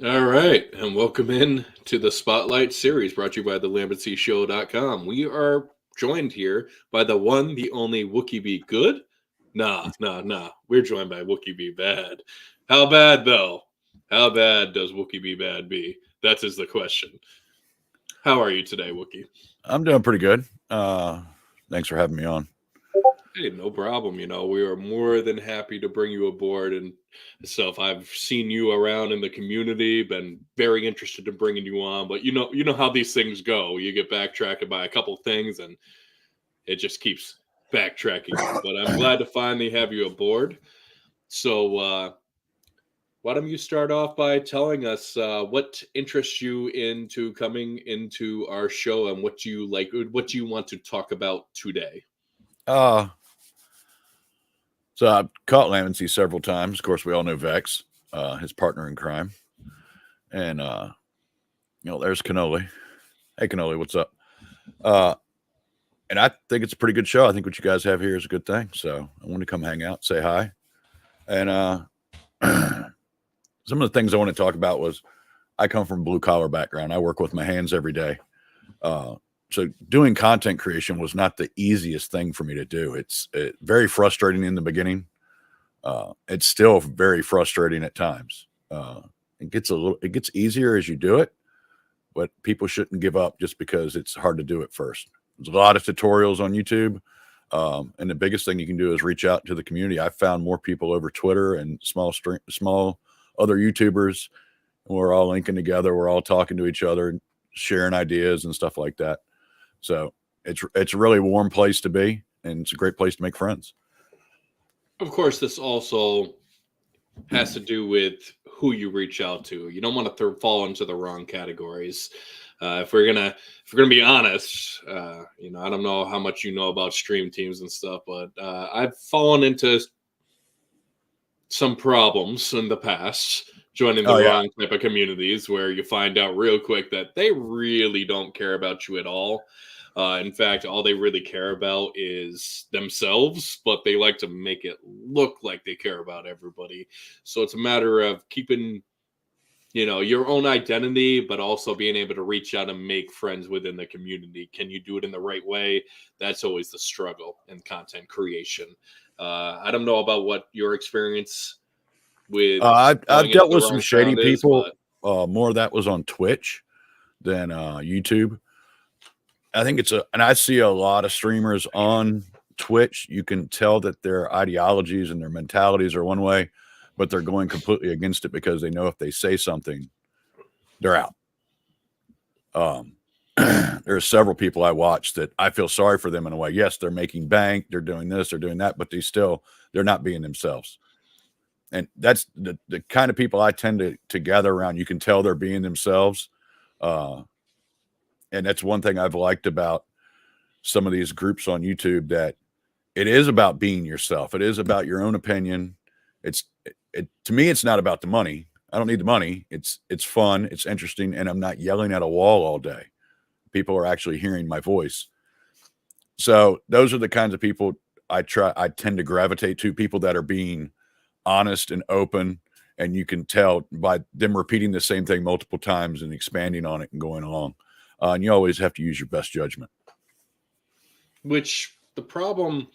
All right, and welcome in to the Spotlight series brought to you by the LambetSeaShow.com. We are joined here by the one, the only WookieBeGood. Nah. We're joined by WookieBeBad. How bad, though? How bad does WookieBeBad be? That is the question. How are you today, Wookie? I'm doing pretty good. Thanks for having me on. Hey, no problem. We are more than happy to bring you aboard and stuff. I've seen you around in the community, been very interested in bringing you on, but you know how these things go. You get backtracked by a couple things, and it just keeps backtracking you. But I'm glad to finally have you aboard. So, why don't you start off by telling us what interests you into coming into our show and what you like, what you want to talk about today? Uh, so I've caught Lamancy several times. Of course, we all know Vex, his partner in crime, and there's Cannoli. Hey, Cannoli, what's up? Uh, and I think it's a pretty good show. I think what you guys have here is a good thing. So I want to come hang out, say hi, and some of the things I want to talk about was I come from a blue collar background. I work with my hands every day. Uh, so doing content creation was not the easiest thing for me to do. It's very frustrating in the beginning. It's still very frustrating at times. It gets easier as you do it, but people shouldn't give up just because it's hard to do it first. There's a lot of tutorials on YouTube. And the biggest thing you can do is reach out to the community. I found more people over Twitter and small other YouTubers. We're all linking together. We're all talking to each other, sharing ideas and stuff like that. So it's a really warm place to be, and it's a great place to make friends. Of course, this also has to do with who you reach out to. You don't want to fall into the wrong categories. If we're gonna be honest, I don't know how much you know about stream teams and stuff, but I've fallen into some problems in the past joining the Oh yeah, wrong type of communities where you find out real quick that they really don't care about you at all. In fact, all they really care about is themselves, but they like to make it look like they care about everybody. So it's a matter of keeping, your own identity, but also being able to reach out and make friends within the community. Can you do it in the right way? That's always the struggle in content creation. I don't know about what your experience with I've falling into dealt the with some wrong shady crowd is, people. but More of that was on Twitch than YouTube. I think and I see a lot of streamers on Twitch. You can tell that their ideologies and their mentalities are one way, but they're going completely against it because they know if they say something, they're out. Um, there's several people I watch that I feel sorry for them in a way. Yes, they're making bank, they're doing this, they're doing that, but they're not being themselves. And that's the kind of people I tend to gather around. You can tell they're being themselves. Uh, and that's one thing I've liked about some of these groups on YouTube, that it is about being yourself. It is about your own opinion. To me, it's not about the money. I don't need the money. It's fun, it's interesting, and I'm not yelling at a wall all day. People are actually hearing my voice. So those are the kinds of people I tend to gravitate to, people that are being honest and open, and you can tell by them repeating the same thing multiple times and expanding on it and going along. And you always have to use your best judgment. which the problem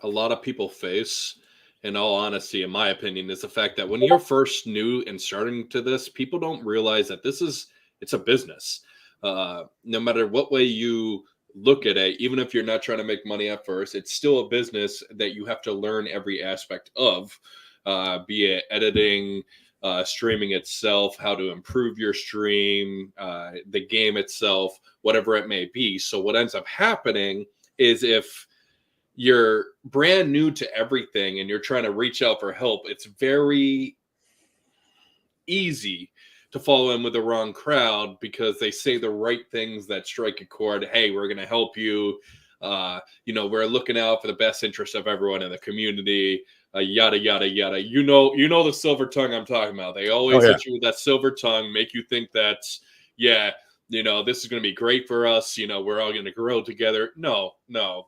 a lot of people face, in all honesty, in my opinion, is the fact that when you're first new and starting to this, people don't realize that it's a business. No matter what way you look at it, even if you're not trying to make money at first, it's still a business that you have to learn every aspect of, be it editing, streaming itself, how to improve your stream, the game itself, whatever it may be. So what ends up happening is if you're brand new to everything and you're trying to reach out for help, it's very easy to fall in with the wrong crowd because they say the right things that strike a chord. Hey, we're going to help you. We're looking out for the best interest of everyone in the community. Yada yada yada. You know the silver tongue I'm talking about. They Oh always yeah, hit you with that silver tongue, make you think that, yeah, this is going to be great for us. We're all going to grow together. No,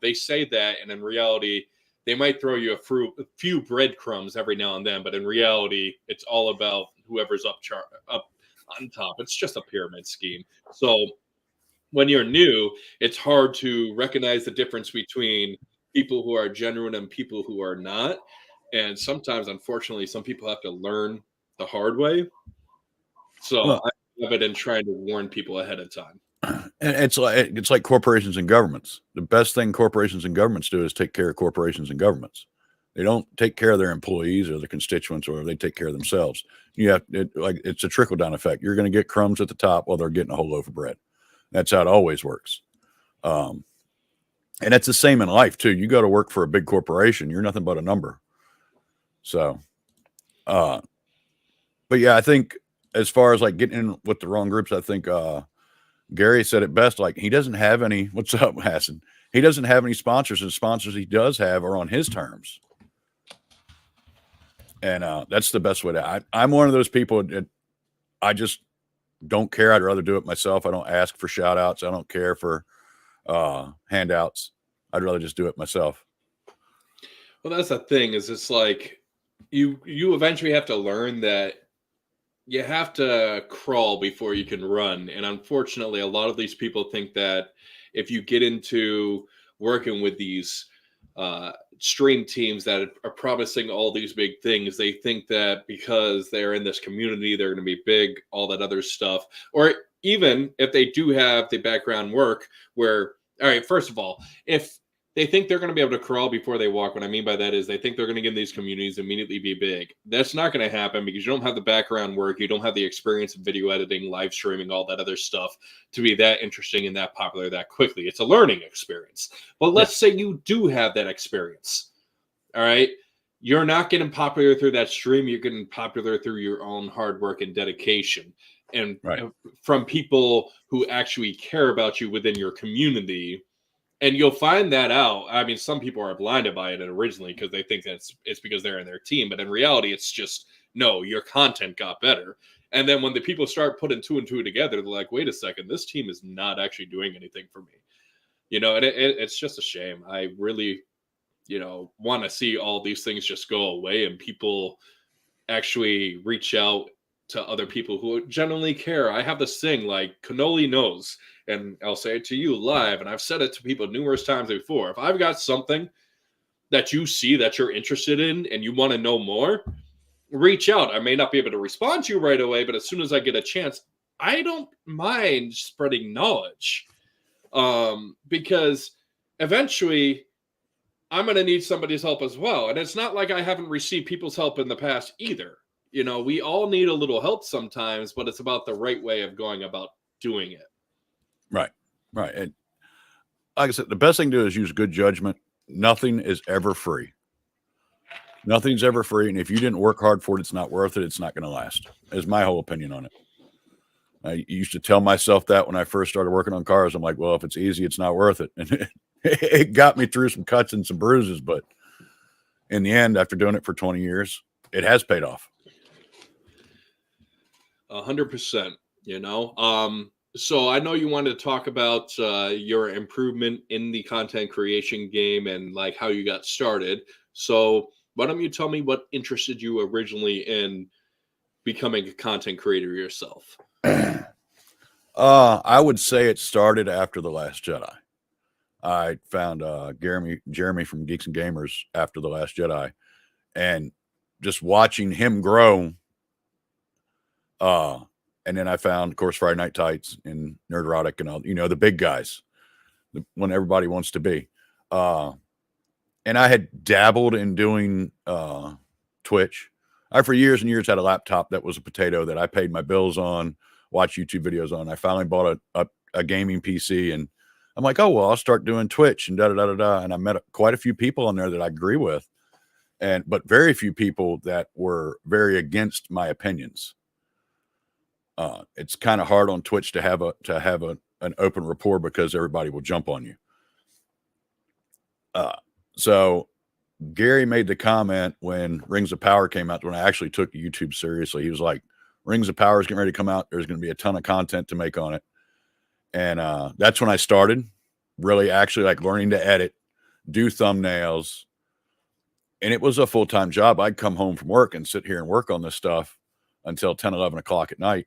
they say that, and in reality, they might throw you a few breadcrumbs every now and then, but in reality, it's all about whoever's up on top. It's just a pyramid scheme. So when you're new, it's hard to recognize the difference between people who are genuine and people who are not. And sometimes, unfortunately, some people have to learn the hard way. So Well, I have it in trying to warn people ahead of time. and it's like corporations and governments. The best thing corporations and governments do is take care of corporations and governments. They don't take care of their employees or their constituents, or they take care of themselves. It's a trickle down effect. You're going to get crumbs at the top while they're getting a whole loaf of bread. That's how it always works. And it's the same in life too. You go to work for a big corporation, you're nothing but a number. So, but yeah, I think as far as like getting in with the wrong groups, I think Gary said it best. Like, he doesn't have any. What's up, Hassan? He doesn't have any sponsors, and sponsors he does have are on his terms. And that's the best way to. I'm one of those people that I just don't care. I'd rather do it myself. I don't ask for shout outs. I don't care for handouts. I'd rather just do it myself. Well, that's the thing, is it's like you eventually have to learn that you have to crawl before you can run. And unfortunately, a lot of these people think that if you get into working with these stream teams that are promising all these big things, they think that because they're in this community, they're going to be big, all that other stuff. Or even if they do have the background work where, all right, first of all, if they think they're going to be able to crawl before they walk, what I mean by that is they think they're going to get in these communities immediately be big. That's not going to happen because you don't have the background work. You don't have the experience of video editing, live streaming, all that other stuff to be that interesting and that popular that quickly. It's a learning experience. But let's say you do have that experience. All right. You're not getting popular through that stream. You're getting popular through your own hard work and dedication. And from people who actually care about you within your community. And you'll find that out. I mean, some people are blinded by it originally because they think that it's because they're in their team. But in reality, it's just, no, your content got better. And then when the people start putting two and two together, they're like, wait a second, this team is not actually doing anything for me. You know, and it's just a shame. I really, want to see all these things just go away and people actually reach out to other people who genuinely care. I have this thing like Cannoli knows, and I'll say it to you live, and I've said it to people numerous times before. If I've got something that you see that you're interested in and you want to know more, reach out. I may not be able to respond to you right away, but as soon as I get a chance, I don't mind spreading knowledge, because eventually I'm going to need somebody's help as well. And it's not like I haven't received people's help in the past either. We all need a little help sometimes, but it's about the right way of going about doing it. Right. And like I said, the best thing to do is use good judgment. Nothing is ever free. Nothing's ever free. And if you didn't work hard for it, it's not worth it. It's not going to last. Is my whole opinion on it. I used to tell myself that when I first started working on cars. I'm like, well, if it's easy, it's not worth it. And it got me through some cuts and some bruises. But in the end, after doing it for 20 years, it has paid off. 100%, so I know you wanted to talk about your improvement in the content creation game and like how you got started. So why don't you tell me what interested you originally in becoming a content creator yourself? I would say it started after The Last Jedi. I found Jeremy from Geeks and Gamers after The Last Jedi, and just watching him grow. And then I found, of course, Friday Night Tights and Nerdrotic and all, the big guys, when everybody wants to be. And I had dabbled in doing Twitch. I, for years and years, had a laptop that was a potato that I paid my bills on, watched YouTube videos on. I finally bought a gaming PC, and I'm like, oh, well, I'll start doing Twitch and da-da-da-da-da. And I met quite a few people on there that I agree with, but very few people that were very against my opinions. It's kind of hard on Twitch to have an open rapport because everybody will jump on you. So Gary made the comment when Rings of Power came out, when I actually took YouTube seriously. He was like, Rings of Power is getting ready to come out. There's going to be a ton of content to make on it. And that's when I started really actually like learning to edit, do thumbnails. And it was a full-time job. I'd come home from work and sit here and work on this stuff until 10, 11 o'clock at night.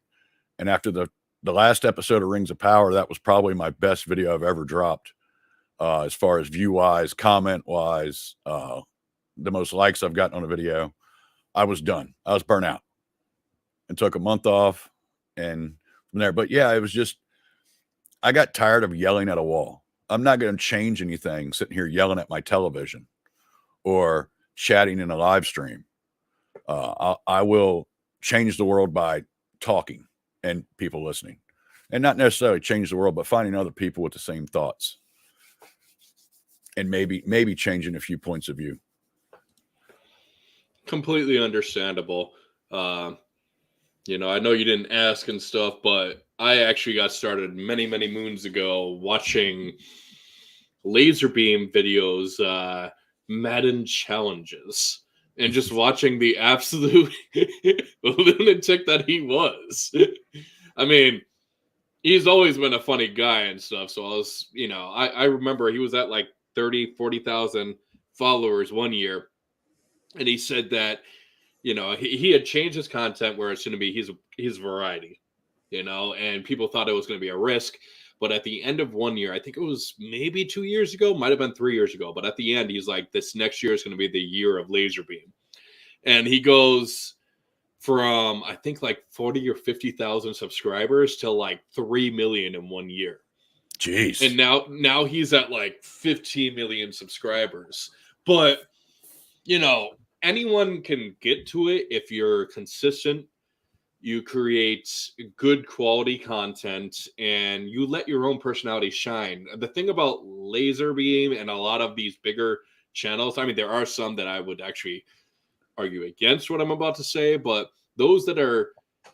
And after the last episode of Rings of Power, that was probably my best video I've ever dropped, as far as view wise, comment wise, the most likes I've gotten on a video. I was done. I was burnt out and took a month off and from there. But yeah, it was just, I got tired of yelling at a wall. I'm not going to change anything sitting here yelling at my television or chatting in a live stream. I will change the world by talking and people listening, and not necessarily change the world, but finding other people with the same thoughts and maybe changing a few points of view. Completely understandable. You know, I know you didn't ask and stuff, but I actually got started many, many moons ago watching laser beam videos, Madden challenges, and just watching the absolute lunatic that he was. I mean, he's always been a funny guy and stuff. So I was, you know, I remember he was at like 30, 40,000 followers one year. And he said that, you know, he had changed his content where it's going to be he's variety, you know, and people thought it was going to be a risk. But at the end of one year, I think it was maybe 2 years ago, might have been 3 years ago. But at the end, he's like, this next year is going to be the year of laser beam. And he goes from, I think, like 40 or 50,000 subscribers to like 3 million in 1 year. Jeez. And now he's at like 15 million subscribers. But, you know, anyone can get to it if you're consistent, you create good quality content, and you let your own personality shine. The thing about Laserbeam and a lot of these bigger channels, I mean, there are some that I would actually argue against what I'm about to say, but those that are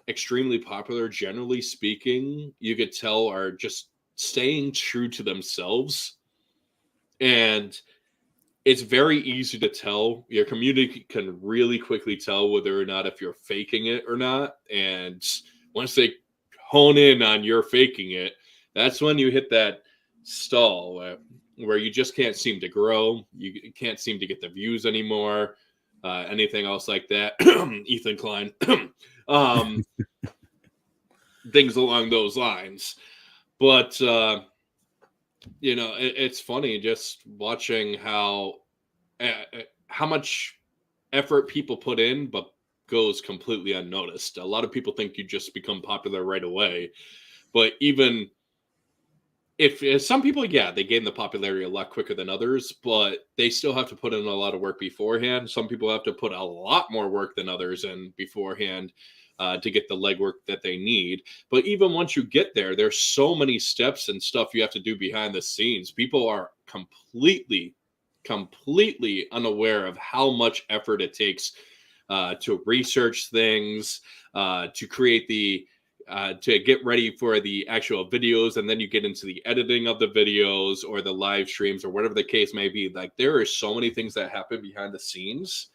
extremely popular, generally speaking, you could tell are just staying true to themselves. And it's very easy to tell. Your community can really quickly tell whether or not if you're faking it or not. And once they hone in on you're faking it, that's when you hit that stall where you just can't seem to grow. You can't seem to get the views anymore. Anything else like that. Ethan Klein. Things along those lines. But you know, it's funny just watching how much effort people put in, but goes completely unnoticed. A lot of people think you just become popular right away, but even if some people, yeah, they gain the popularity a lot quicker than others, but they still have to put in a lot of work beforehand. Some people have to put a lot more work than others in beforehand to get the legwork that they need. But even once you get there, there's so many steps and stuff you have to do behind the scenes. People are completely unaware of how much effort it takes to research things, to create to get ready for the actual videos, and then you get into the editing of the videos or the live streams or whatever the case may be. Like, there are so many things that happen behind the scenes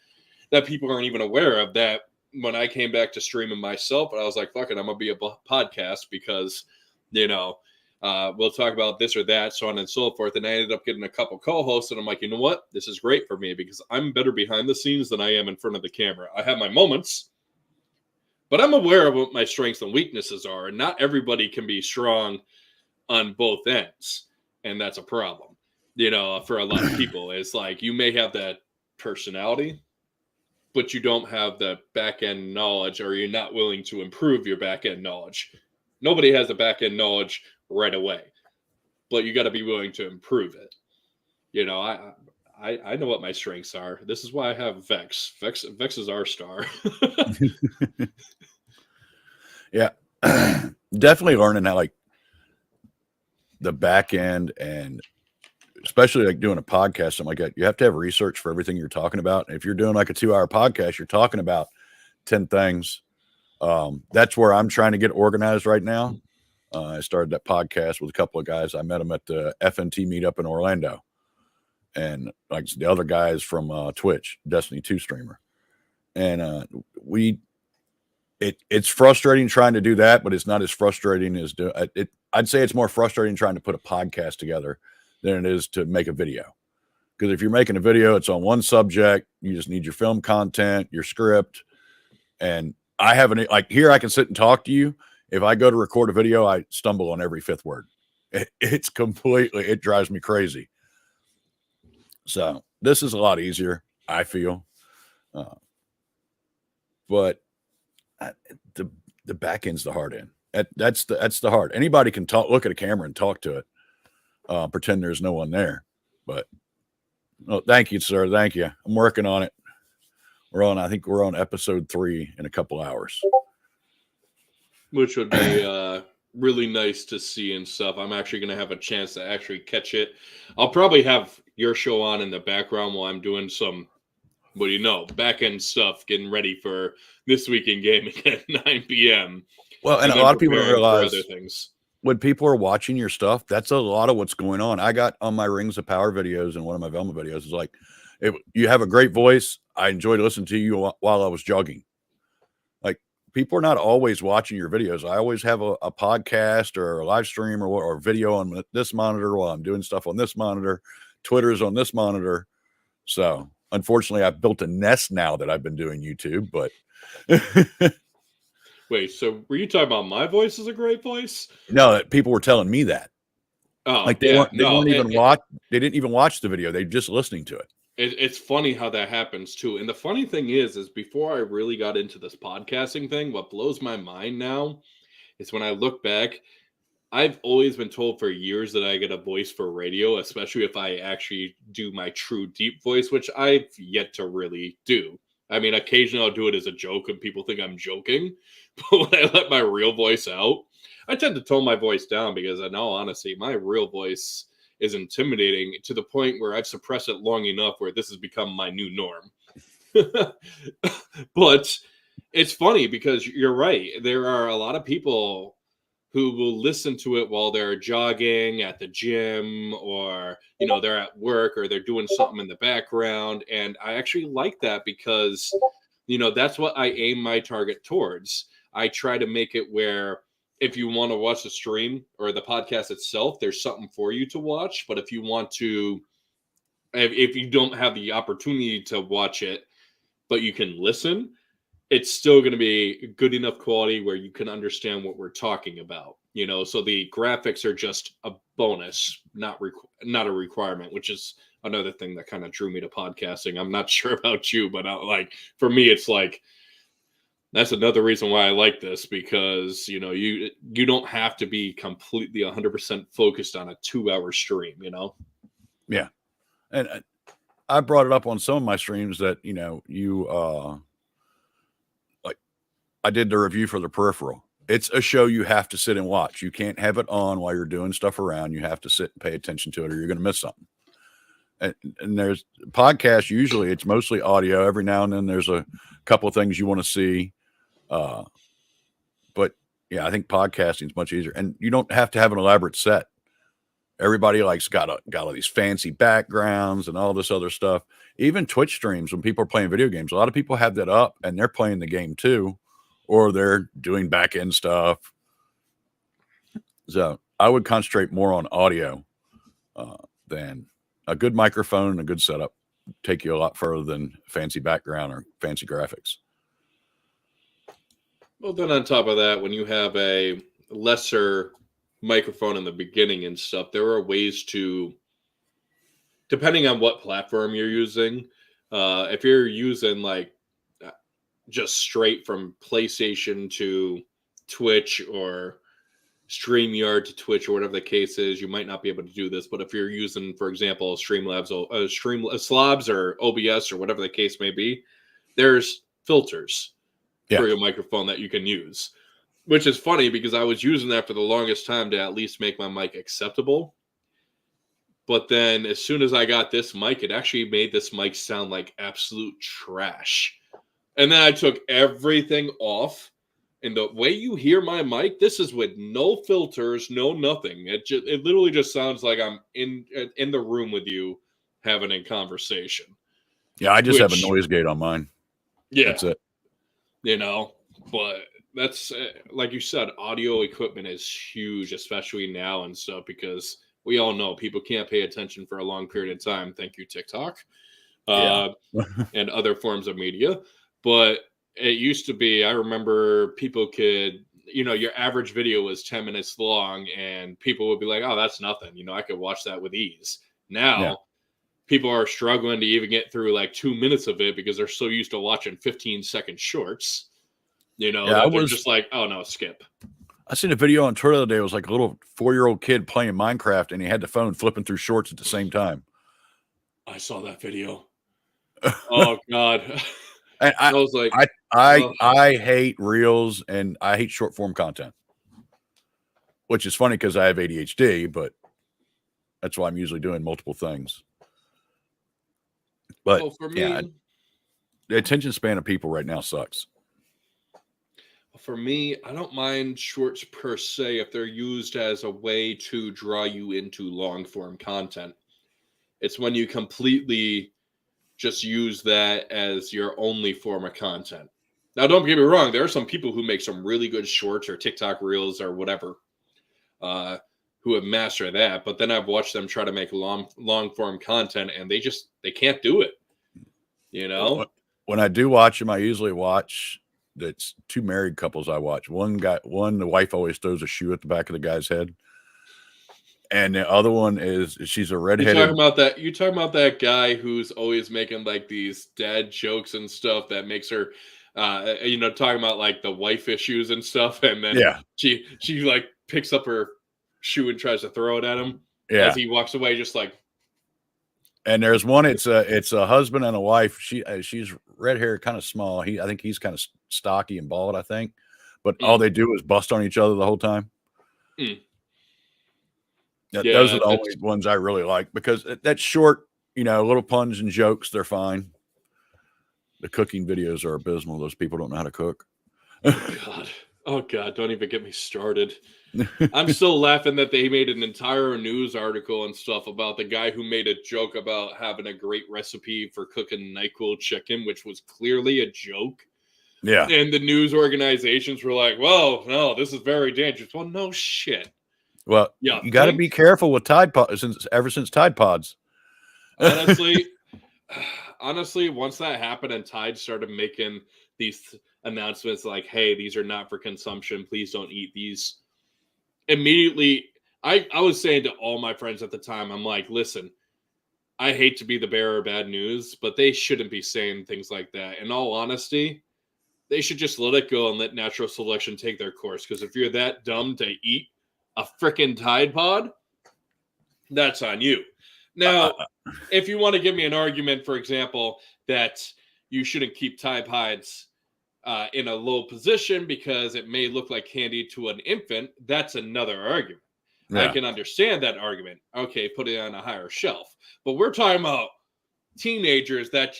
that people aren't even aware of. That when I came back to streaming myself, I was like, fuck it, I'm gonna be a podcast because, you know, we'll talk about this or that, so on and so forth. And I ended up getting a couple co-hosts, and I'm like, you know what? This is great for me because I'm better behind the scenes than I am in front of the camera. I have my moments, but I'm aware of what my strengths and weaknesses are, and not everybody can be strong on both ends, and that's a problem. You know, for a lot of people, it's like you may have that personality, but you don't have the back-end knowledge, or you're not willing to improve your back-end knowledge. Nobody has the back-end knowledge right away, but you got to be willing to improve it. You know, I know what my strengths are. This is why I have Vex. Vex is our star. Yeah. Definitely learning how, like, the back end, and especially like doing a podcast, something like that, you have to have research for everything you're talking about. And if you're doing like a 2-hour podcast, you're talking about 10 things. That's where I'm trying to get organized right now. I started that podcast with a couple of guys. I met them at the FNT meetup in Orlando. And like the other guys from Twitch, Destiny 2 streamer. And it's frustrating trying to do that, but it's not as frustrating as I'd say it's more frustrating trying to put a podcast together than it is to make a video. Because if you're making a video, it's on one subject. You just need your film content, your script. And I haven't, like, here I can sit and talk to you, If I go to record a video, I stumble on every fifth word. It drives me crazy. So this is a lot easier, I feel. But the back end's the hard end. That's the hard. Anybody can look at a camera and talk to it, pretend there's no one there. But thank you, sir. Thank you. I'm working on it. I think we're on episode 3 in a couple hours. Which would be really nice to see and stuff. I'm actually going to have a chance to actually catch it. I'll probably have your show on in the background while I'm doing some, back end stuff, getting ready for This Week in Gaming at 9 p.m. Well, and a lot of people don't realize other things. When people are watching your stuff, that's a lot of what's going on. I got on my Rings of Power videos and one of my Velma videos is like, you have a great voice. I enjoyed listening to you while I was jogging. Like, people are not always watching your videos. I always have a podcast or a live stream or video on this monitor while I'm doing stuff on this monitor. Twitter's on this monitor. So unfortunately, I've built a nest now that I've been doing YouTube, but Wait, so were you talking about my voice is a great voice? No, people were telling me that. Oh, like they didn't even watch the video. They're just listening to it. It's funny how that happens too. And the funny thing is before I really got into this podcasting thing, what blows my mind now is when I look back, I've always been told for years that I get a voice for radio, especially if I actually do my true deep voice, which I've yet to really do. I mean, occasionally I'll do it as a joke and people think I'm joking. But when I let my real voice out, I tend to tone my voice down because in all honesty, my real voice is intimidating to the point where I've suppressed it long enough where this has become my new norm. But it's funny because you're right. There are a lot of people who will listen to it while they're jogging at the gym or, they're at work or they're doing something in the background. And I actually like that because, that's what I aim my target towards. I try to make it where if you want to watch the stream or the podcast itself, there's something for you to watch. But if you don't have the opportunity to watch it, but you can listen, it's still going to be good enough quality where you can understand what we're talking about, so the graphics are just a bonus, not a requirement, which is another thing that kind of drew me to podcasting. I'm not sure about you, but for me, it's like, that's another reason why I like this because, you don't have to be completely 100% focused on a 2-hour stream, Yeah. And I brought it up on some of my streams that, I did the review for The Peripheral. It's a show you have to sit and watch. You can't have it on while you're doing stuff around. You have to sit and pay attention to it or you're going to miss something. And there's podcasts. Usually it's mostly audio. Every now and then there's a couple of things you want to see. But yeah, I think podcasting is much easier and you don't have to have an elaborate set. Everybody got all these fancy backgrounds and all this other stuff. Even Twitch streams, when people are playing video games, a lot of people have that up and they're playing the game too, or they're doing back end stuff. So I would concentrate more on audio than a good microphone and a good setup. Take you a lot further than fancy background or fancy graphics. Well, then on top of that, when you have a lesser microphone in the beginning and stuff, there are ways to, depending on what platform you're using, if you're using just straight from PlayStation to Twitch or StreamYard to Twitch or whatever the case is, you might not be able to do this. But if you're using, for example, Slabs or OBS or whatever the case may be, there's filters for your microphone that you can use. Which is funny because I was using that for the longest time to at least make my mic acceptable. But then as soon as I got this mic, it actually made this mic sound like absolute trash. And then I took everything off. And the way you hear my mic, this is with no filters, no nothing. It literally just sounds like I'm in the room with you having a conversation. Yeah, I just have a noise gate on mine. Yeah. That's it. But that's like you said, audio equipment is huge, especially now and stuff, because we all know people can't pay attention for a long period of time. Thank you, TikTok, and other forms of media. But it used to be, I remember people could your average video was 10 minutes long and people would be like, oh, that's nothing. I could watch that with ease. Now people are struggling to even get through like 2 minutes of it because they're so used to watching 15-second shorts, that they're just like, oh no, skip. I seen a video on Twitter the other day. It was like a little 4-year-old kid playing Minecraft and he had the phone flipping through shorts at the same time. I saw that video. Oh God. And I was like, I hate reels and I hate short form content, which is funny because I have ADHD, but that's why I'm usually doing multiple things. But for me, the attention span of people right now sucks. For me, I don't mind shorts per se if they're used as a way to draw you into long form content. It's when you completely just use that as your only form of content. Now, don't get me wrong. There are some people who make some really good shorts or TikTok reels or whatever, who have mastered that. But then I've watched them try to make long form content, and they can't do it. When I do watch them, I usually watch. That's two married couples I watch. The wife always throws a shoe at the back of the guy's head. And the other one is she's a redheaded. You talking about that guy who's always making like these dad jokes and stuff that makes her, talking about like the wife issues and stuff. And then she like picks up her shoe and tries to throw it at him as he walks away, just like. And there's one. It's a husband and a wife. She's red hair, kind of small. I think he's kind of stocky and bald. I think, but all they do is bust on each other the whole time. Those are the only ones I really like because that's short. Little puns and jokes. They're fine. The cooking videos are abysmal. Those people don't know how to cook. Oh God! Don't even get me started. I'm still laughing that they made an entire news article and stuff about the guy who made a joke about having a great recipe for cooking NyQuil chicken, which was clearly a joke. Yeah. And the news organizations were like, well, no, this is very dangerous. Well, no shit. Well, you got to be careful with Tide Pods ever since Tide Pods. Honestly, once that happened and Tide started making these announcements like, hey, these are not for consumption. Please don't eat these. Immediately, I was saying to all my friends at the time, I'm like, listen, I hate to be the bearer of bad news, but they shouldn't be saying things like that. In all honesty, they should just let it go and let natural selection take their course. Because if you're that dumb to eat a freaking Tide Pod, that's on you. Now, if you want to give me an argument, for example, that you shouldn't keep Tide Pods in a low position because it may look like candy to an infant, that's another argument. I can understand that argument. Okay, put it on a higher shelf. But we're talking about teenagers that,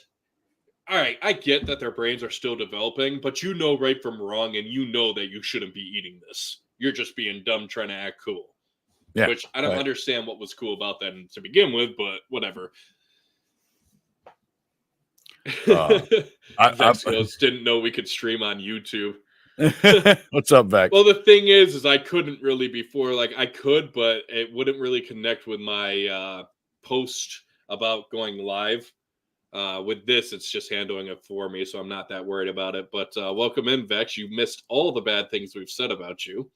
all right, I get that their brains are still developing, but you know right from wrong, and you know that you shouldn't be eating this. You're just being dumb trying to act cool. Yeah, which I don't understand what was cool about that to begin with, but whatever. Vex didn't know we could stream on YouTube. What's up, Vex? Well, the thing is I couldn't really before. Like I could, but it wouldn't really connect with my post about going live. With this, it's just handling it for me, so I'm not that worried about it. But welcome in, Vex. You missed all the bad things we've said about you.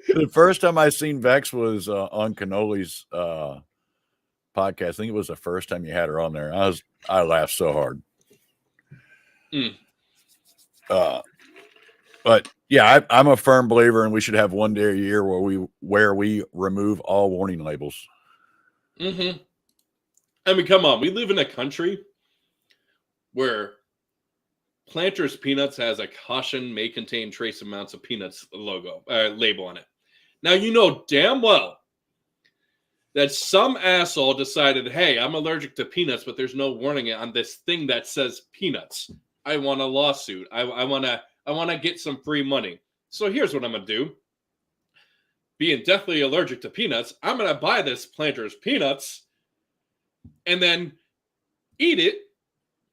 The first time I seen Vex was on Cannoli's podcast. I think it was the first time you had her on there. I laughed so hard. But yeah, I'm a firm believer, and we should have one day a year where we remove all warning labels. I mean, come on. We live in a country where Planters Peanuts has a caution may contain trace amounts of peanuts label on it. Now, you know damn well that some asshole decided, hey, I'm allergic to peanuts, but there's no warning on this thing that says peanuts. I want a lawsuit. I want to get some free money. So here's what I'm going to do. Being deathly allergic to peanuts, I'm going to buy this Planters Peanuts and then eat it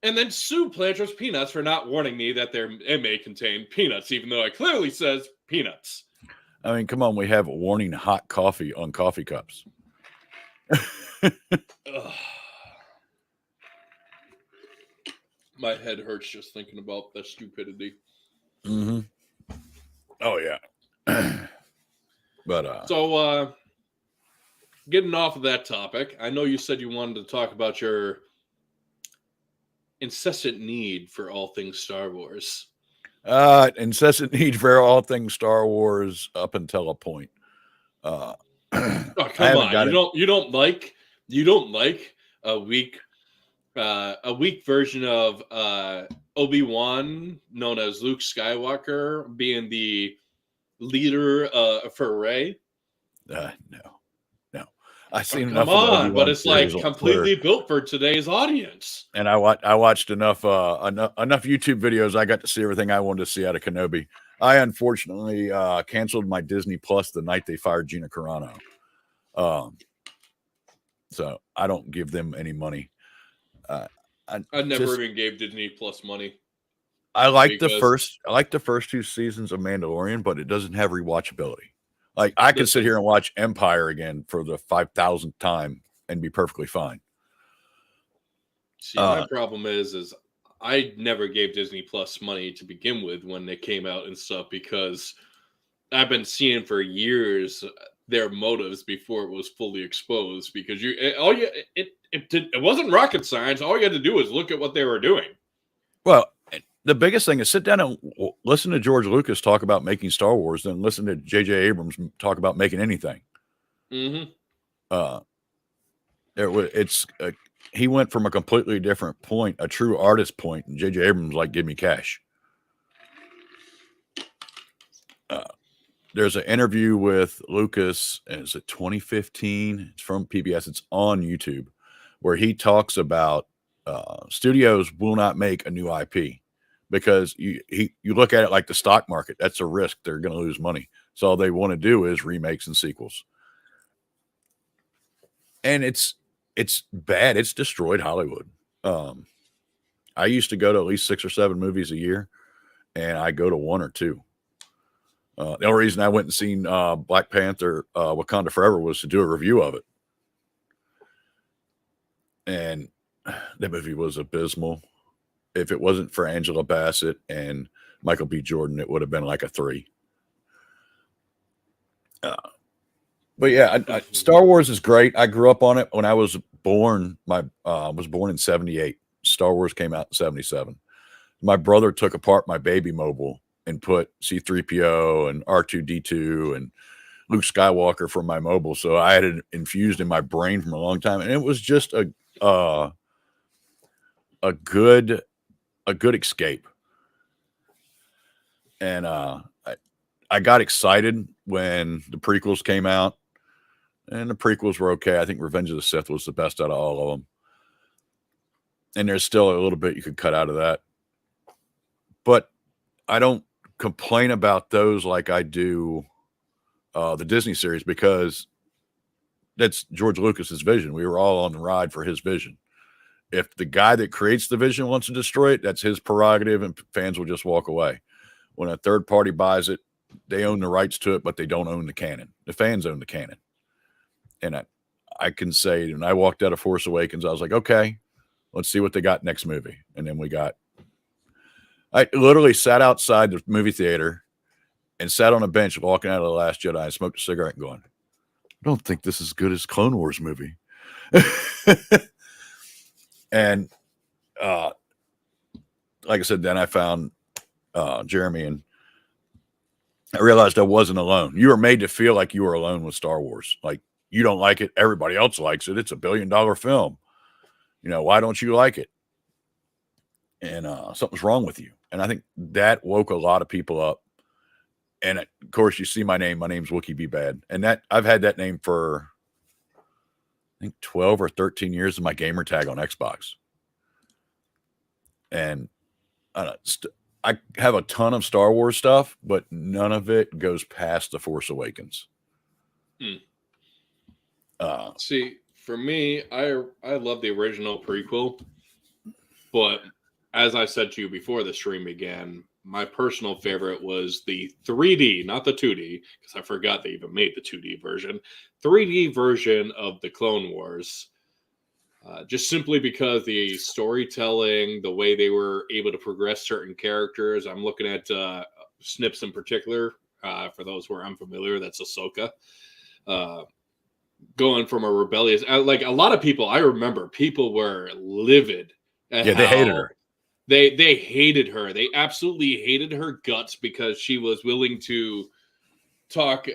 and then sue Planters Peanuts for not warning me that it may contain peanuts, even though it clearly says peanuts. I mean, come on. We have warning hot coffee on coffee cups. My head hurts just thinking about that stupidity. Mm-hmm. Oh yeah. But So, getting off of that topic, I know you said you wanted to talk about your incessant need for all things Star Wars. incessant need for all things Star Wars up until a point. Uh, I Oh, come haven't on. got it. You don't like a weak version of Obi-Wan, known as Luke Skywalker, being the leader for Rey. No. I've Oh, seen come enough of the on, but Obi-Wan it's series like on Twitter, completely built for today's audience. and I watched enough YouTube videos. I got to see everything I wanted to see out of Kenobi. I unfortunately canceled my Disney Plus the night they fired Gina Carano. So I don't give them any money. I never even gave Disney Plus money. I like the first two seasons of Mandalorian, but it doesn't have rewatchability. Like I could sit here and watch Empire again for the 5,000th time and be perfectly fine. See, my problem is I never gave Disney Plus money to begin with when they came out and stuff, because I've been seeing for years their motives before it was fully exposed. Because it wasn't rocket science. All you had to do was look at what they were doing. Well, the biggest thing is sit down and listen to George Lucas talk about making Star Wars, then listen to J.J. Abrams talk about making anything. Mm-hmm. He went from a completely different point, a true artist point, and J.J. Abrams like, give me cash. There's an interview with Lucas, and it's 2015. It's from PBS. It's on YouTube, where he talks about studios will not make a new IP because you look at it like the stock market. That's a risk. They're going to lose money. So all they want to do is remakes and sequels. And it's bad. It's destroyed Hollywood. I used to go to at least 6 or 7 movies a year, and I go to 1 or 2. The only reason I went and seen Black Panther Wakanda Forever was to do a review of it. And that movie was abysmal. If it wasn't for Angela Bassett and Michael B. Jordan, it would have been like a 3. But yeah, Star Wars is great. I grew up on it when I was born. I was born in 78. Star Wars came out in 77. My brother took apart my baby mobile and put C-3PO and R2-D2 and Luke Skywalker from my mobile. So I had it infused in my brain from a long time. And it was just a good escape. And I got excited when the prequels came out, and the prequels were okay. I think Revenge of the Sith was the best out of all of them. And there's still a little bit you could cut out of that. But I don't complain about those like I do the Disney series, because that's George Lucas's vision. We were all on the ride for his vision. If the guy that creates the vision wants to destroy it, that's his prerogative, and fans will just walk away. When a third party buys it, they own the rights to it, but they don't own the canon. The fans own the canon. And I can say, when I walked out of Force Awakens, I was like, okay, let's see what they got next movie. And then I literally sat outside the movie theater and sat on a bench walking out of The Last Jedi and smoked a cigarette and going, I don't think this is as good as Clone Wars movie. And like I said, then I found Jeremy, and I realized I wasn't alone. You were made to feel like you were alone with Star Wars. Like, you don't like it, everybody else likes it. It's $1 billion film. Why don't you like it? And something's wrong with you. And I think that woke a lot of people up. And of course, you see my name. My name's WookieBeBad, and that I've had that name for, I think, 12 or 13 years of my gamer tag on Xbox. And I have a ton of Star Wars stuff, but none of it goes past The Force Awakens. See, for me, I love the original prequel, but as I said to you before the stream began, my personal favorite was the 3D, not the 2D, because I forgot they even made the 2D version. 3D version of the Clone Wars. just simply because the storytelling, the way they were able to progress certain characters. I'm looking at Snips in particular. For those who are unfamiliar, that's Ahsoka. Going from a rebellious, like a lot of people, I remember people were livid at Yeah, they hated how her. they hated her. They absolutely hated her guts because she was willing to talk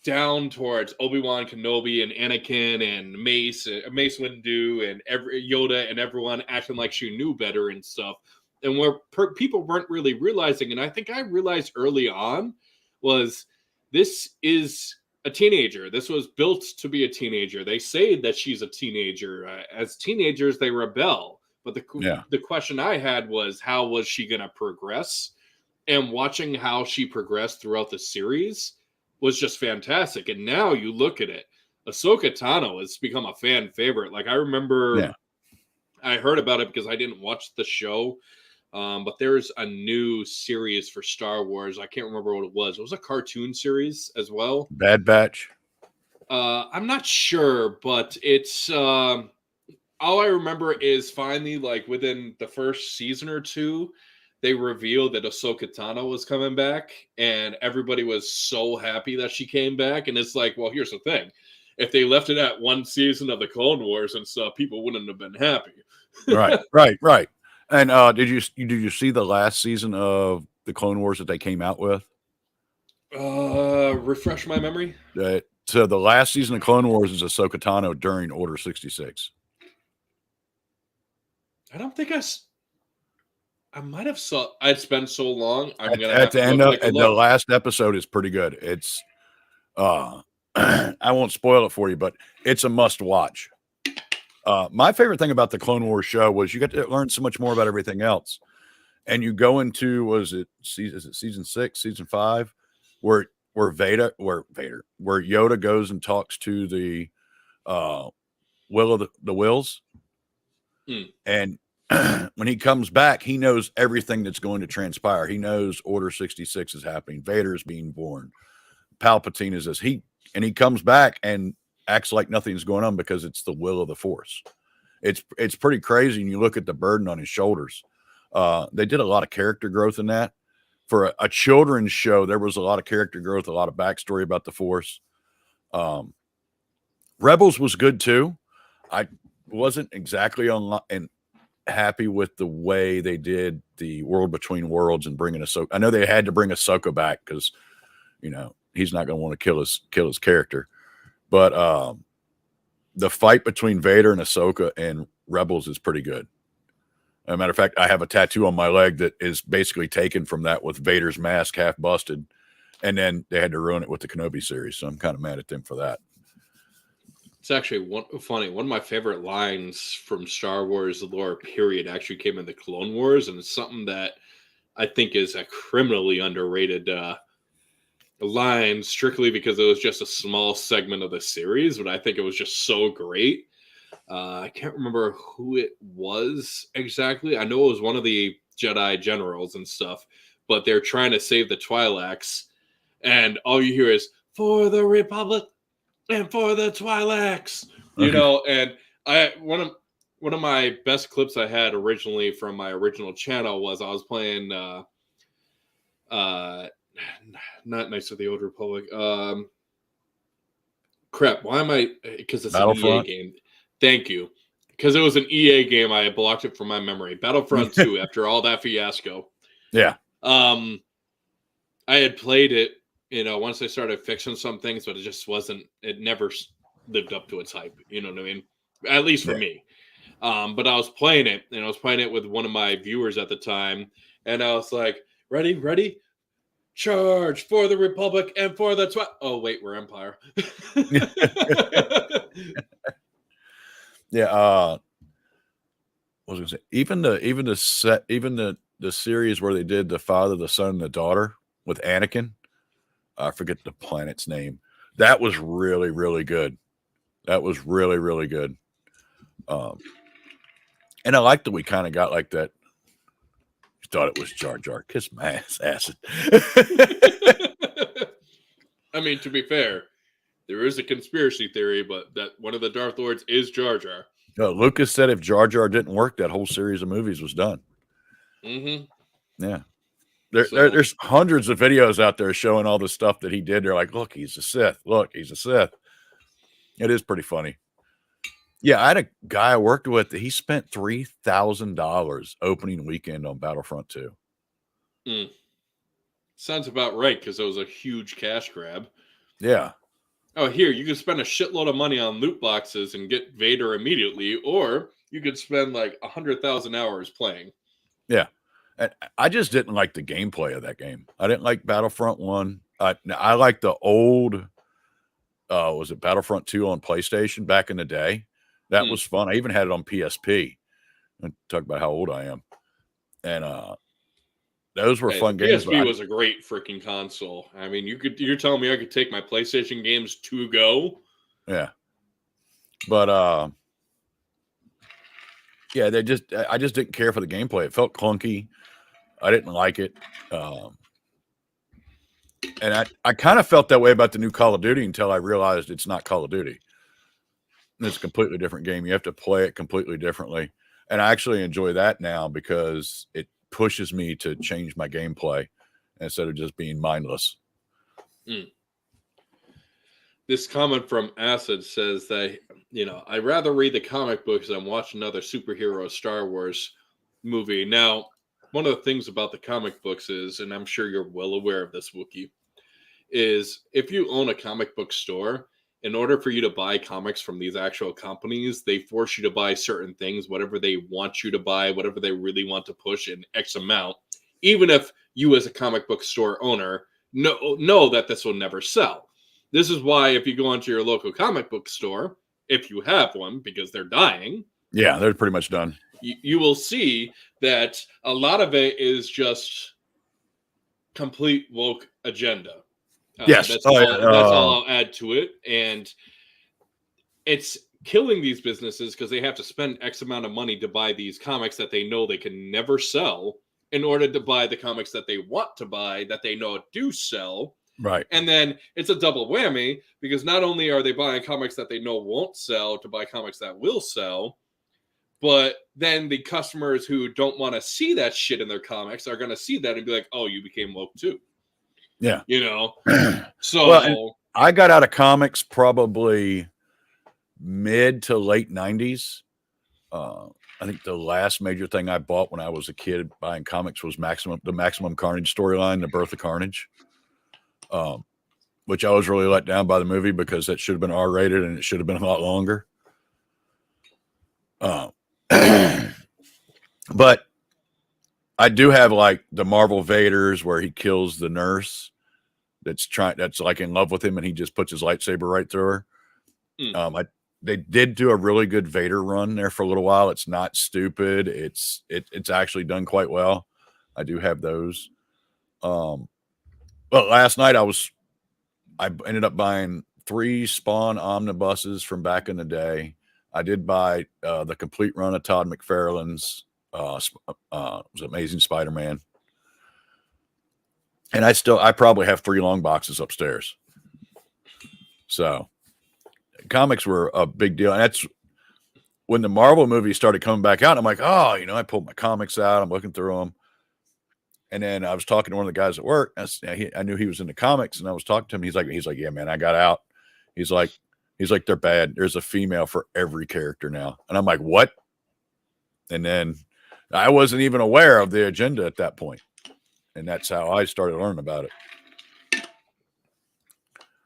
down towards Obi-Wan Kenobi and Anakin and Mace Windu and Yoda and everyone acting like she knew better and stuff. And where people weren't really realizing, and I think I realized early on, was this is a teenager. This was built to be a teenager. They say that she's a teenager. As teenagers, they rebel. But the question I had was, how was she going to progress? And watching how she progressed throughout the series was just fantastic. And now you look at it, Ahsoka Tano has become a fan favorite. Like I remember I heard about it because I didn't watch the show. But there's a new series for Star Wars. I can't remember what it was. It was a cartoon series as well. Bad Batch. I'm not sure, but it's all I remember is finally, like within the first season or two, they revealed that Ahsoka Tano was coming back, and everybody was so happy that she came back. And it's like, well, here's the thing: if they left it at one season of the Clone Wars and stuff, people wouldn't have been happy. Right. And did you see the last season of the Clone Wars that they came out with? Refresh my memory. So the last season of Clone Wars is Ahsoka Tano during Order 66. I don't think I might have saw. It's been so long. I'm gonna at have the to end go of take a the look. last episode is pretty good. It's I won't spoil it for you, but it's a must watch. My favorite thing about the Clone Wars show was you get to learn so much more about everything else. And you go into, is it season 6, season 5, where Yoda goes and talks to the will of the wills. And when he comes back, he knows everything that's going to transpire. He knows Order 66 is happening. Vader is being born. Palpatine is this. He comes back and acts like nothing's going on because it's the will of the Force. It's pretty crazy. And you look at the burden on his shoulders. They did a lot of character growth in that. For a children's show, there was a lot of character growth, a lot of backstory about the Force. Rebels was good too. I wasn't exactly happy with the way they did the World Between Worlds and bringing Ahsoka. I know they had to bring Ahsoka back because, he's not going to want to kill his character. But the fight between Vader and Ahsoka and Rebels is pretty good. As a matter of fact, I have a tattoo on my leg that is basically taken from that with Vader's mask half busted. And then they had to ruin it with the Kenobi series. So I'm kind of mad at them for that. It's actually funny. One of my favorite lines from Star Wars lore period actually came in the Clone Wars. And it's something that I think is a criminally underrated line strictly because it was just a small segment of the series. But I think it was just so great. I can't remember who it was exactly. I know it was one of the Jedi generals and stuff, but they're trying to save the Twi'leks, and all you hear is "For the Republic and for the Twi'leks," And one of my best clips I had originally from my original channel was I was playing not Knights of the Old Republic. Crap, why am I? Because it's an EA game. Thank you. Because it was an EA game, I blocked it from my memory. Battlefront 2, after all that fiasco. Yeah. I had played it, once I started fixing some things, but it never lived up to its hype. You know what I mean? At least for me. But I was playing it, and I was playing it with one of my viewers at the time, and I was like, ready? Charge for the Republic and for the oh wait, we're Empire. Yeah. What was I gonna say? Even the series where they did the father, the son, and the daughter with Anakin. I forget the planet's name. That was really, really good. That was really, really good. And I liked that we kind of got like that. Thought it was Jar Jar. Kiss my ass, acid. I mean, to be fair, there is a conspiracy theory, but that one of the Darth Lords is Jar Jar. Lucas said if Jar Jar didn't work, that whole series of movies was done. Mm-hmm. Yeah. So, There's hundreds of videos out there showing all the stuff that he did. They're like, look, he's a Sith. Look, he's a Sith. It is pretty funny. Yeah, I had a guy I worked with that he spent $3,000 opening weekend on Battlefront 2. sounds about right because it was a huge cash grab. Yeah. Oh, here, you can spend a shitload of money on loot boxes and get Vader immediately, or you could spend like 100,000 hours playing. Yeah. And I just didn't like the gameplay of that game. I didn't like Battlefront 1. I like the old, was it Battlefront 2 on PlayStation back in the day? That was fun. I even had it on PSP. And talk about how old I am. And those were fun the games. PSP was a great freaking console. I mean, you're telling me I could take my PlayStation games to go? Yeah. But yeah, I just didn't care for the gameplay. It felt clunky. I didn't like it. And I kind of felt that way about the new Call of Duty until I realized it's not Call of Duty. It's a completely different game. You have to play it completely differently. And I actually enjoy that now because it pushes me to change my gameplay instead of just being mindless. This comment from Acid says that, I'd rather read the comic books than watch another superhero Star Wars movie. Now, one of the things about the comic books is, and I'm sure you're well aware of this, Wookie, is if you own a comic book store, in order for you to buy comics from these actual companies, they force you to buy certain things, whatever they want you to buy, whatever they really want to push in X amount, even if you as a comic book store owner know that this will never sell. This is why if you go onto your local comic book store, if you have one, because they're dying. Yeah, they're pretty much done. You will see that a lot of it is just complete woke agenda. Yes. That's all I'll add to it. And it's killing these businesses because they have to spend X amount of money to buy these comics that they know they can never sell in order to buy the comics that they want to buy that they know do sell. Right. And then it's a double whammy because not only are they buying comics that they know won't sell to buy comics that will sell, but then the customers who don't want to see that shit in their comics are going to see that and be like, oh, you became woke too. Yeah. So well, I got out of comics probably mid to late 90s. I think the last major thing I bought when I was a kid buying comics was the Maximum Carnage storyline, The Birth of Carnage, which I was really let down by the movie because that should have been R-rated and it should have been a lot longer. But I do have like the Marvel Vaders where he kills the nurse that's like in love with him and he just puts his lightsaber right through her. They did do a really good Vader run there for a little while. It's not stupid. It's actually done quite well. I do have those. But last night I ended up buying 3 Spawn omnibuses from back in the day. I did buy the complete run of Todd McFarlane's was Amazing Spider-Man. And I probably have 3 long boxes upstairs. So comics were a big deal. And that's when the Marvel movies started coming back out. I'm like, oh, I pulled my comics out. I'm looking through them. And then I was talking to one of the guys at work. I knew he was into comics, and I was talking to him. He's like, yeah, man, I got out. He's like, they're bad. There's a female for every character now. And I'm like, what? And then I wasn't even aware of the agenda at that point. And that's how I started learning about it.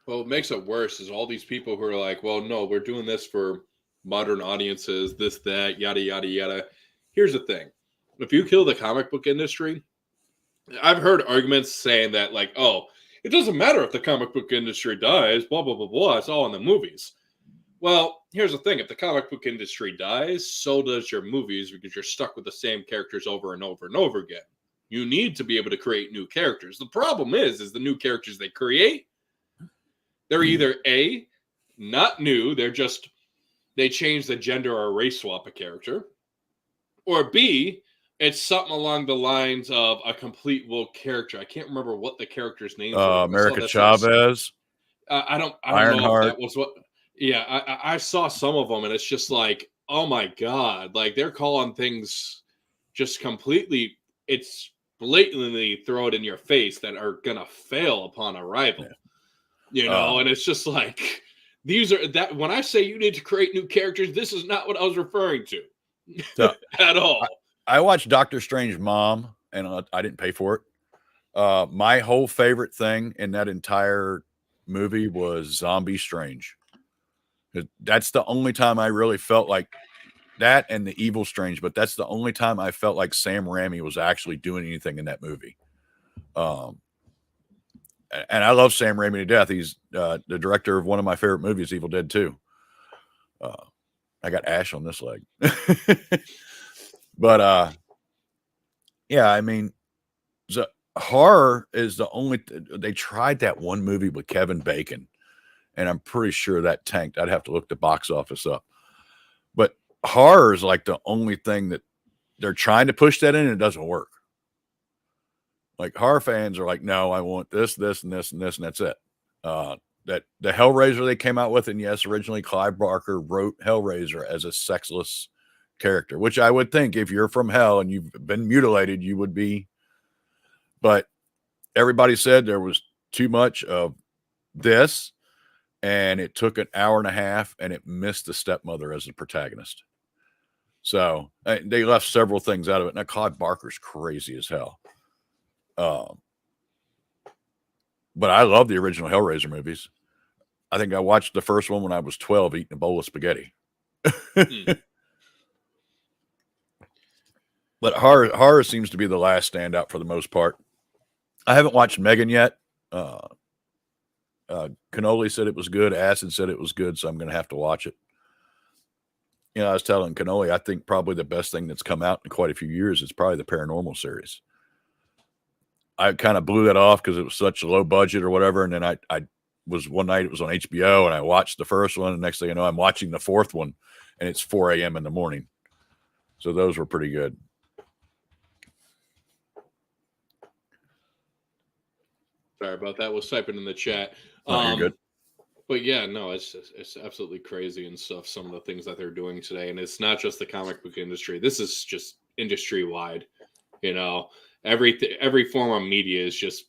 Well, what makes it worse is all these people who are like, well, no, we're doing this for modern audiences, this, that, yada, yada, yada. Here's the thing. If you kill the comic book industry, I've heard arguments saying that, like, oh, it doesn't matter if the comic book industry dies, blah, blah, blah, blah. It's all in the movies. Well, here's the thing. If the comic book industry dies, so does your movies because you're stuck with the same characters over and over and over again. You need to be able to create new characters. The problem is the new characters they create, they're either A, not new, they change the gender or race swap a character, or B, it's something along the lines of a complete woke character. I can't remember what the character's name was. America Chavez. I don't know if that was what. Yeah, I saw some of them, and it's just like oh my God, like they're calling things just completely, it's blatantly throw it in your face that are going to fail upon arrival, and it's just like, these are that when I say you need to create new characters, this is not what I was referring to So at all. I watched Doctor Strange Mom, and I didn't pay for it. My whole favorite thing in that entire movie was Zombie Strange. That's the only time I really felt like that, and the Evil Strange, but that's the only time I felt like Sam Raimi was actually doing anything in that movie. And I love Sam Raimi to death. He's the director of one of my favorite movies, Evil Dead 2. I got ash on this leg. But yeah, I mean, the horror is the only they tried that one movie with Kevin Bacon, and I'm pretty sure that tanked. I'd have to look the box office up. But horror is like the only thing that they're trying to push that in, and it doesn't work. Like horror fans are like, no, I want this, this, and this, and this, and that's it. That the Hellraiser they came out with, and yes, originally Clive Barker wrote Hellraiser as a sexless character, which I would think if you're from hell and you've been mutilated, you would be. But everybody said there was too much of this, and it took an hour and a half, and it missed the stepmother as the protagonist. So they left several things out of it. Now, Clive Barker's crazy as hell. But I love the original Hellraiser movies. I think I watched the first one when I was 12, eating a bowl of spaghetti. But horror seems to be the last standout for the most part. I haven't watched Megan yet. Cannoli said it was good. Acid said it was good, so I'm going to have to watch it. I was telling Cannoli, I think probably the best thing that's come out in quite a few years is probably the Paranormal series. I kind of blew that off because it was such a low budget or whatever. And then I was one night, it was on HBO, and I watched the first one. And next thing you know, I'm watching the fourth one, and it's 4 a.m. in the morning. So those were pretty good. Sorry about that. Was typing in the chat. No, you're good. But yeah, no, it's absolutely crazy and stuff. Some of the things that they're doing today, and it's not just the comic book industry. This is just industry wide. Every form of media is just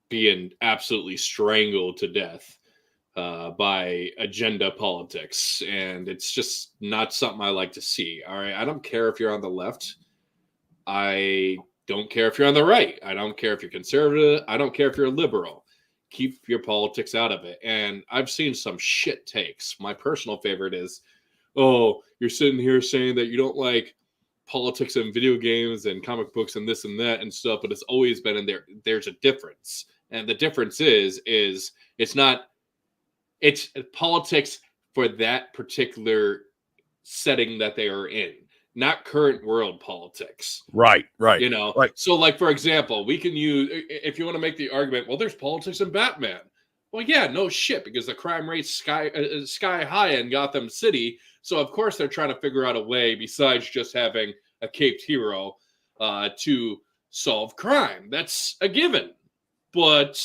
being absolutely strangled to death by agenda politics, and it's just not something I like to see. All right, I don't care if you're on the left. I don't care if you're on the right. I don't care if you're conservative. I don't care if you're a liberal. Keep your politics out of it. And I've seen some shit takes. My personal favorite is, oh, you're sitting here saying that you don't like politics and video games and comic books and this and that and stuff, but it's always been in there. There's a difference. And the difference is it's politics for that particular setting that they are in, not current world politics. Right. Right. So like, for example, we can use, if you want to make the argument, well, there's politics in Batman. Well, yeah, no shit, because the crime rate's sky high in Gotham City. So, of course, they're trying to figure out a way besides just having a caped hero to solve crime. That's a given. But,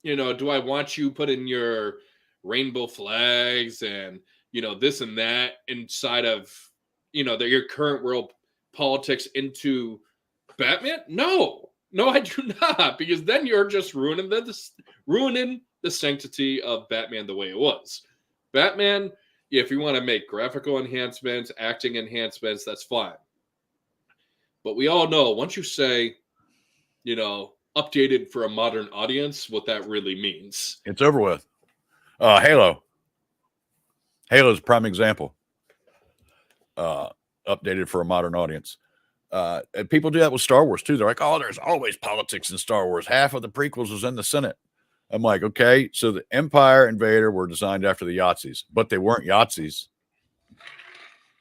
do I want you putting your rainbow flags and, this and that inside of, your current world politics into Batman? No, I do not, because then you're just ruining the sanctity of Batman the way it was. Batman, if you want to make graphical enhancements, acting enhancements, that's fine. But we all know once you say, updated for a modern audience, what that really means. It's over with. Halo's a prime example. Updated for a modern audience. And people do that with Star Wars too. They're like, oh, there's always politics in Star Wars. Half of the prequels was in the Senate. I'm like, okay, so the Empire and Vader were designed after the Yahtzees, but they weren't Yahtzees.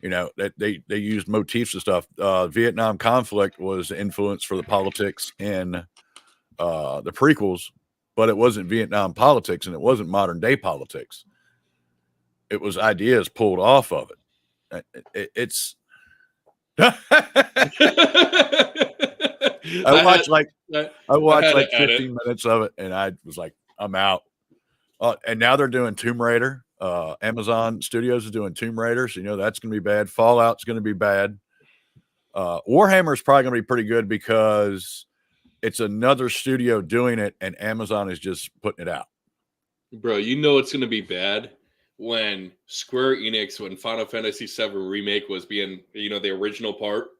They used motifs and stuff. Vietnam conflict was influence for the politics in the prequels, but it wasn't Vietnam politics, and it wasn't modern day politics. It was ideas pulled off of it. It's I watched like 15 minutes of it, and I was like, I'm out. And now they're doing Tomb Raider. Amazon Studios is doing Tomb Raider, so you know that's going to be bad. Fallout's going to be bad. Warhammer is probably going to be pretty good because it's another studio doing it, and Amazon is just putting it out. Bro, you know it's going to be bad when Square Enix, when Final Fantasy VII Remake was being, the original part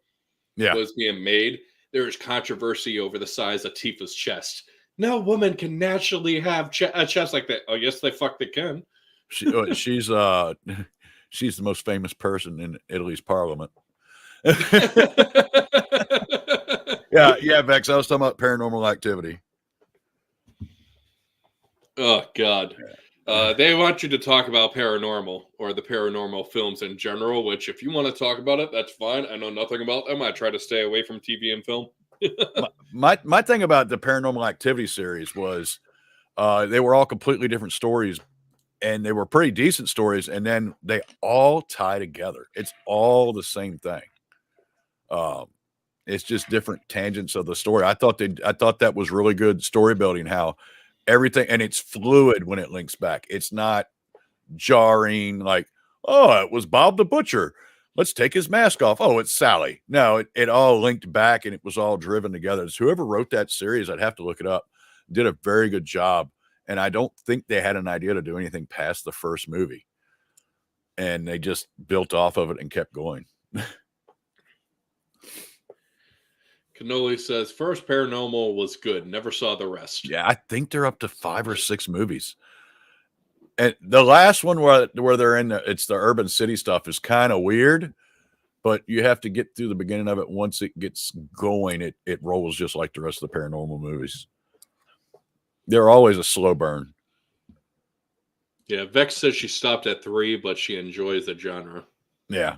was being made, there was controversy over the size of Tifa's chest. No woman can naturally have a chest like that. Oh, yes, they can. She's she's the most famous person in Italy's parliament. yeah, Vex. I was talking about Paranormal Activity. Oh God, they want you to talk about paranormal or the paranormal films in general. Which, if you want to talk about it, that's fine. I know nothing about them. I try to stay away from TV and film. my thing about the Paranormal Activity series was they were all completely different stories, and they were pretty decent stories, and then they all tie together. It's all the same thing. It's just different tangents of the story. I thought that was really good story building, how everything, and it's fluid when it links back. It's not jarring like, oh, it was Bob the Butcher. Let's take his mask off. Oh, it's Sally. No, it all linked back, and it was all driven together. So whoever wrote that series, I'd have to look it up, did a very good job. And I don't think they had an idea to do anything past the first movie. And they just built off of it and kept going. Cannoli says, first Paranormal was good. Never saw the rest. Yeah, I think they're up to 5 or 6 movies. And the last one where they're in it's the urban city stuff is kind of weird, but you have to get through the beginning of it. Once it gets going, it rolls just like the rest of the paranormal movies. They're always a slow burn. Yeah, Vex says she stopped at 3, but she enjoys the genre. Yeah.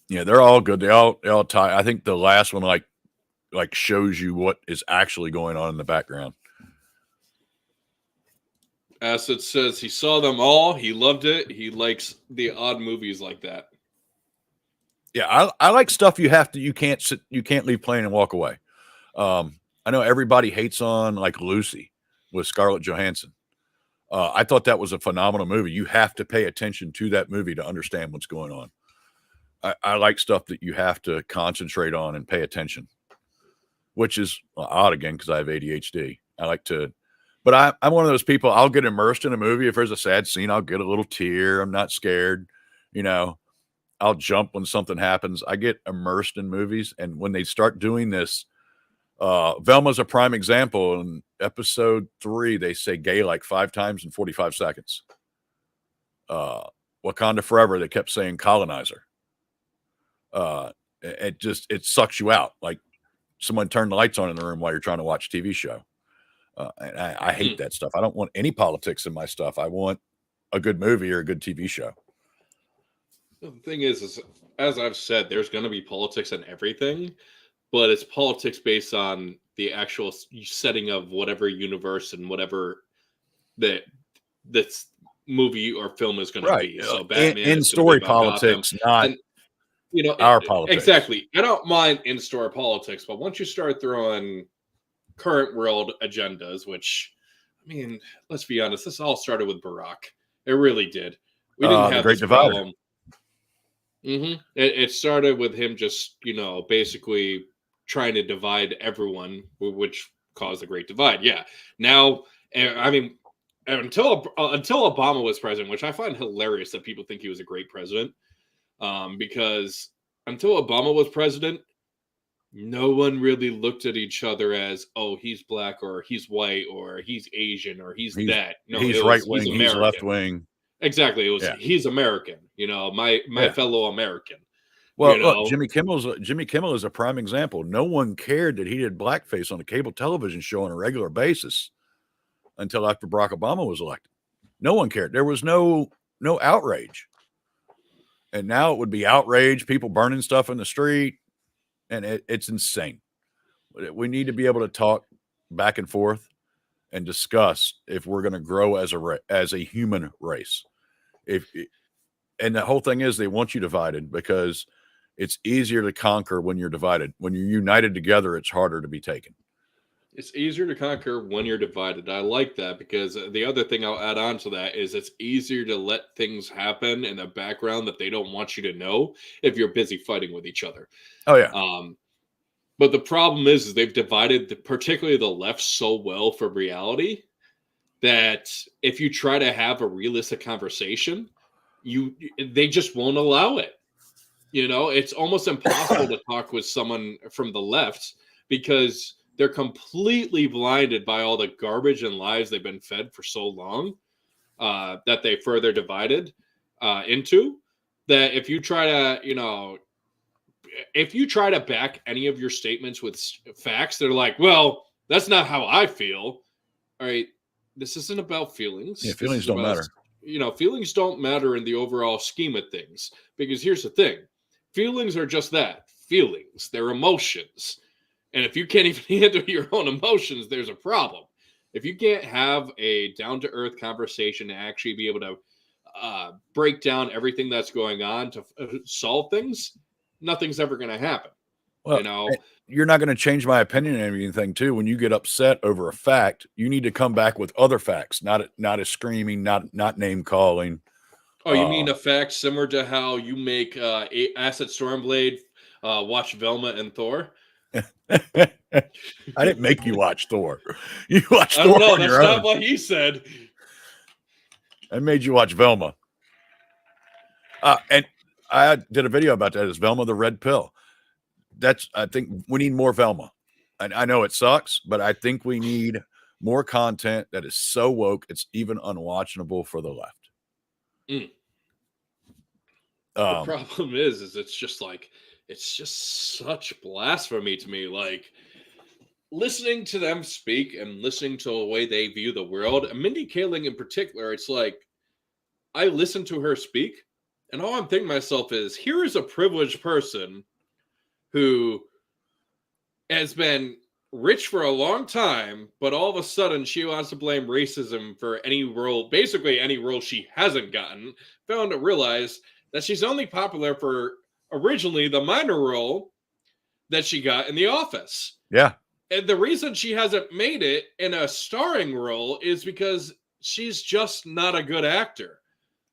Yeah, they're all good. They all tie. I think the last one like shows you what is actually going on in the background. Acid says he saw them all. He loved it. He likes the odd movies like that. Yeah, I like stuff you can't leave playing and walk away. I know everybody hates on like Lucy with Scarlett Johansson. I thought that was a phenomenal movie. You have to pay attention to that movie to understand what's going on. I like stuff that you have to concentrate on and pay attention, which is odd again because I have ADHD. I like to, but I'm one of those people. I'll get immersed in a movie. If there's a sad scene, I'll get a little tear. I'm not scared. I'll jump when something happens. I get immersed in movies, and when they start doing this, Velma's a prime example. In episode 3, they say gay like 5 times in 45 seconds. Wakanda Forever, they kept saying colonizer. It sucks you out. Like someone turned the lights on in the room while you're trying to watch a TV show. And I hate that stuff. I don't want any politics in my stuff. I want a good movie or a good TV show. The thing is as I've said, there's going to be politics in everything, but it's politics based on the actual setting of whatever universe and whatever that's movie or film is going to be. So Batman in story politics, Gotham, not our politics. Exactly. I don't mind in-store politics, but once you start throwing current world agendas, which, I mean, let's be honest, this all started with Barack. It really did. We didn't have Great this Divider. problem. It started with him just, basically trying to divide everyone, which caused the Great Divide. Yeah. Now, I mean, until Obama was president, which I find hilarious that people think he was a great president, because until Obama was president, no one really looked at each other as, oh, he's black or he's white or he's Asian or he's that. No, he's right wing, he's left wing. Exactly. It was he's American, my fellow American. Well, look, Jimmy Kimmel is a prime example. No one cared that he did blackface on a cable television show on a regular basis until after Barack Obama was elected. No one cared. There was no outrage. And now it would be outrage, people burning stuff in the street, and it's insane. We need to be able to talk back and forth and discuss if we're going to grow as a human race. And the whole thing is they want you divided because it's easier to conquer when you're divided. When you're united together, it's harder to be taken. It's easier to conquer when you're divided. I like that because the other thing I'll add on to that is it's easier to let things happen in the background that they don't want you to know if you're busy fighting with each other. Oh yeah. But the problem is they've divided particularly the left so well from reality that if you try to have a realistic conversation, they just won't allow it. You know, it's almost impossible to talk with someone from the left because they're completely blinded by all the garbage and lies they've been fed for so long that they further divided into that if you try to, if you try to back any of your statements with facts, they're like, well, that's not how I feel. All right. This isn't about feelings. Yeah, feelings don't matter. Feelings don't matter in the overall scheme of things because here's the thing. Feelings are just that, feelings. They're emotions. And if you can't even handle your own emotions, there's a problem. If you can't have a down-to-earth conversation and actually be able to break down everything that's going on to solve things, nothing's ever going to happen. Well, you're not going to change my opinion on anything too. When you get upset over a fact, you need to come back with other facts, not a screaming, not name calling. Oh, you mean a fact similar to how you make Acid Stormblade watch Velma and Thor? I didn't make you watch Thor. You watched Thor. I don't know. That's not what he said. I made you watch Velma. And I did a video about that. Is Velma the red pill? I think we need more Velma. I know it sucks, but I think we need more content that is so woke it's even unwatchable for the left. The problem is it's just such blasphemy to me. Like listening to them speak and listening to the way they view the world, and Mindy Kaling in particular, it's like I listen to her speak, and all I'm thinking to myself is, here is a privileged person who has been rich for a long time, but all of a sudden she wants to blame racism for any role, basically any role she hasn't gotten, failed to realize that she's only popular for originally the minor role that she got in The Office. Yeah. And the reason she hasn't made it in a starring role is because she's just not a good actor.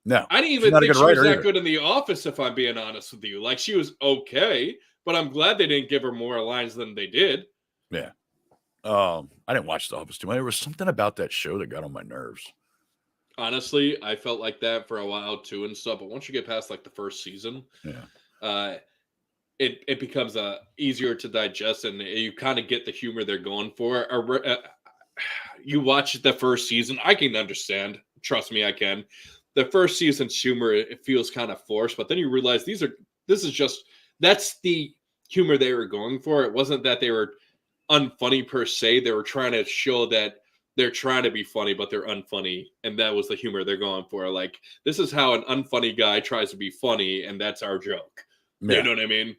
No. I didn't even think she was that good in The Office, if I'm being honest with you. Like, she was okay, but I'm glad they didn't give her more lines than they did. Yeah. I didn't watch The Office too much. There was something about that show that got on my nerves. Honestly, I felt like that for a while too and stuff. But once you get past like the first season, it becomes easier to digest, and you kind of get the humor they're going for. You watch the first season, I can understand. Trust me, I can. The first season's humor, it feels kind of forced, but then you realize that's the humor they were going for. It wasn't that they were unfunny per se. They were trying to show that they're trying to be funny, but they're unfunny. And that was the humor they're going for. Like, this is how an unfunny guy tries to be funny, and that's our joke. Yeah. You know what I mean?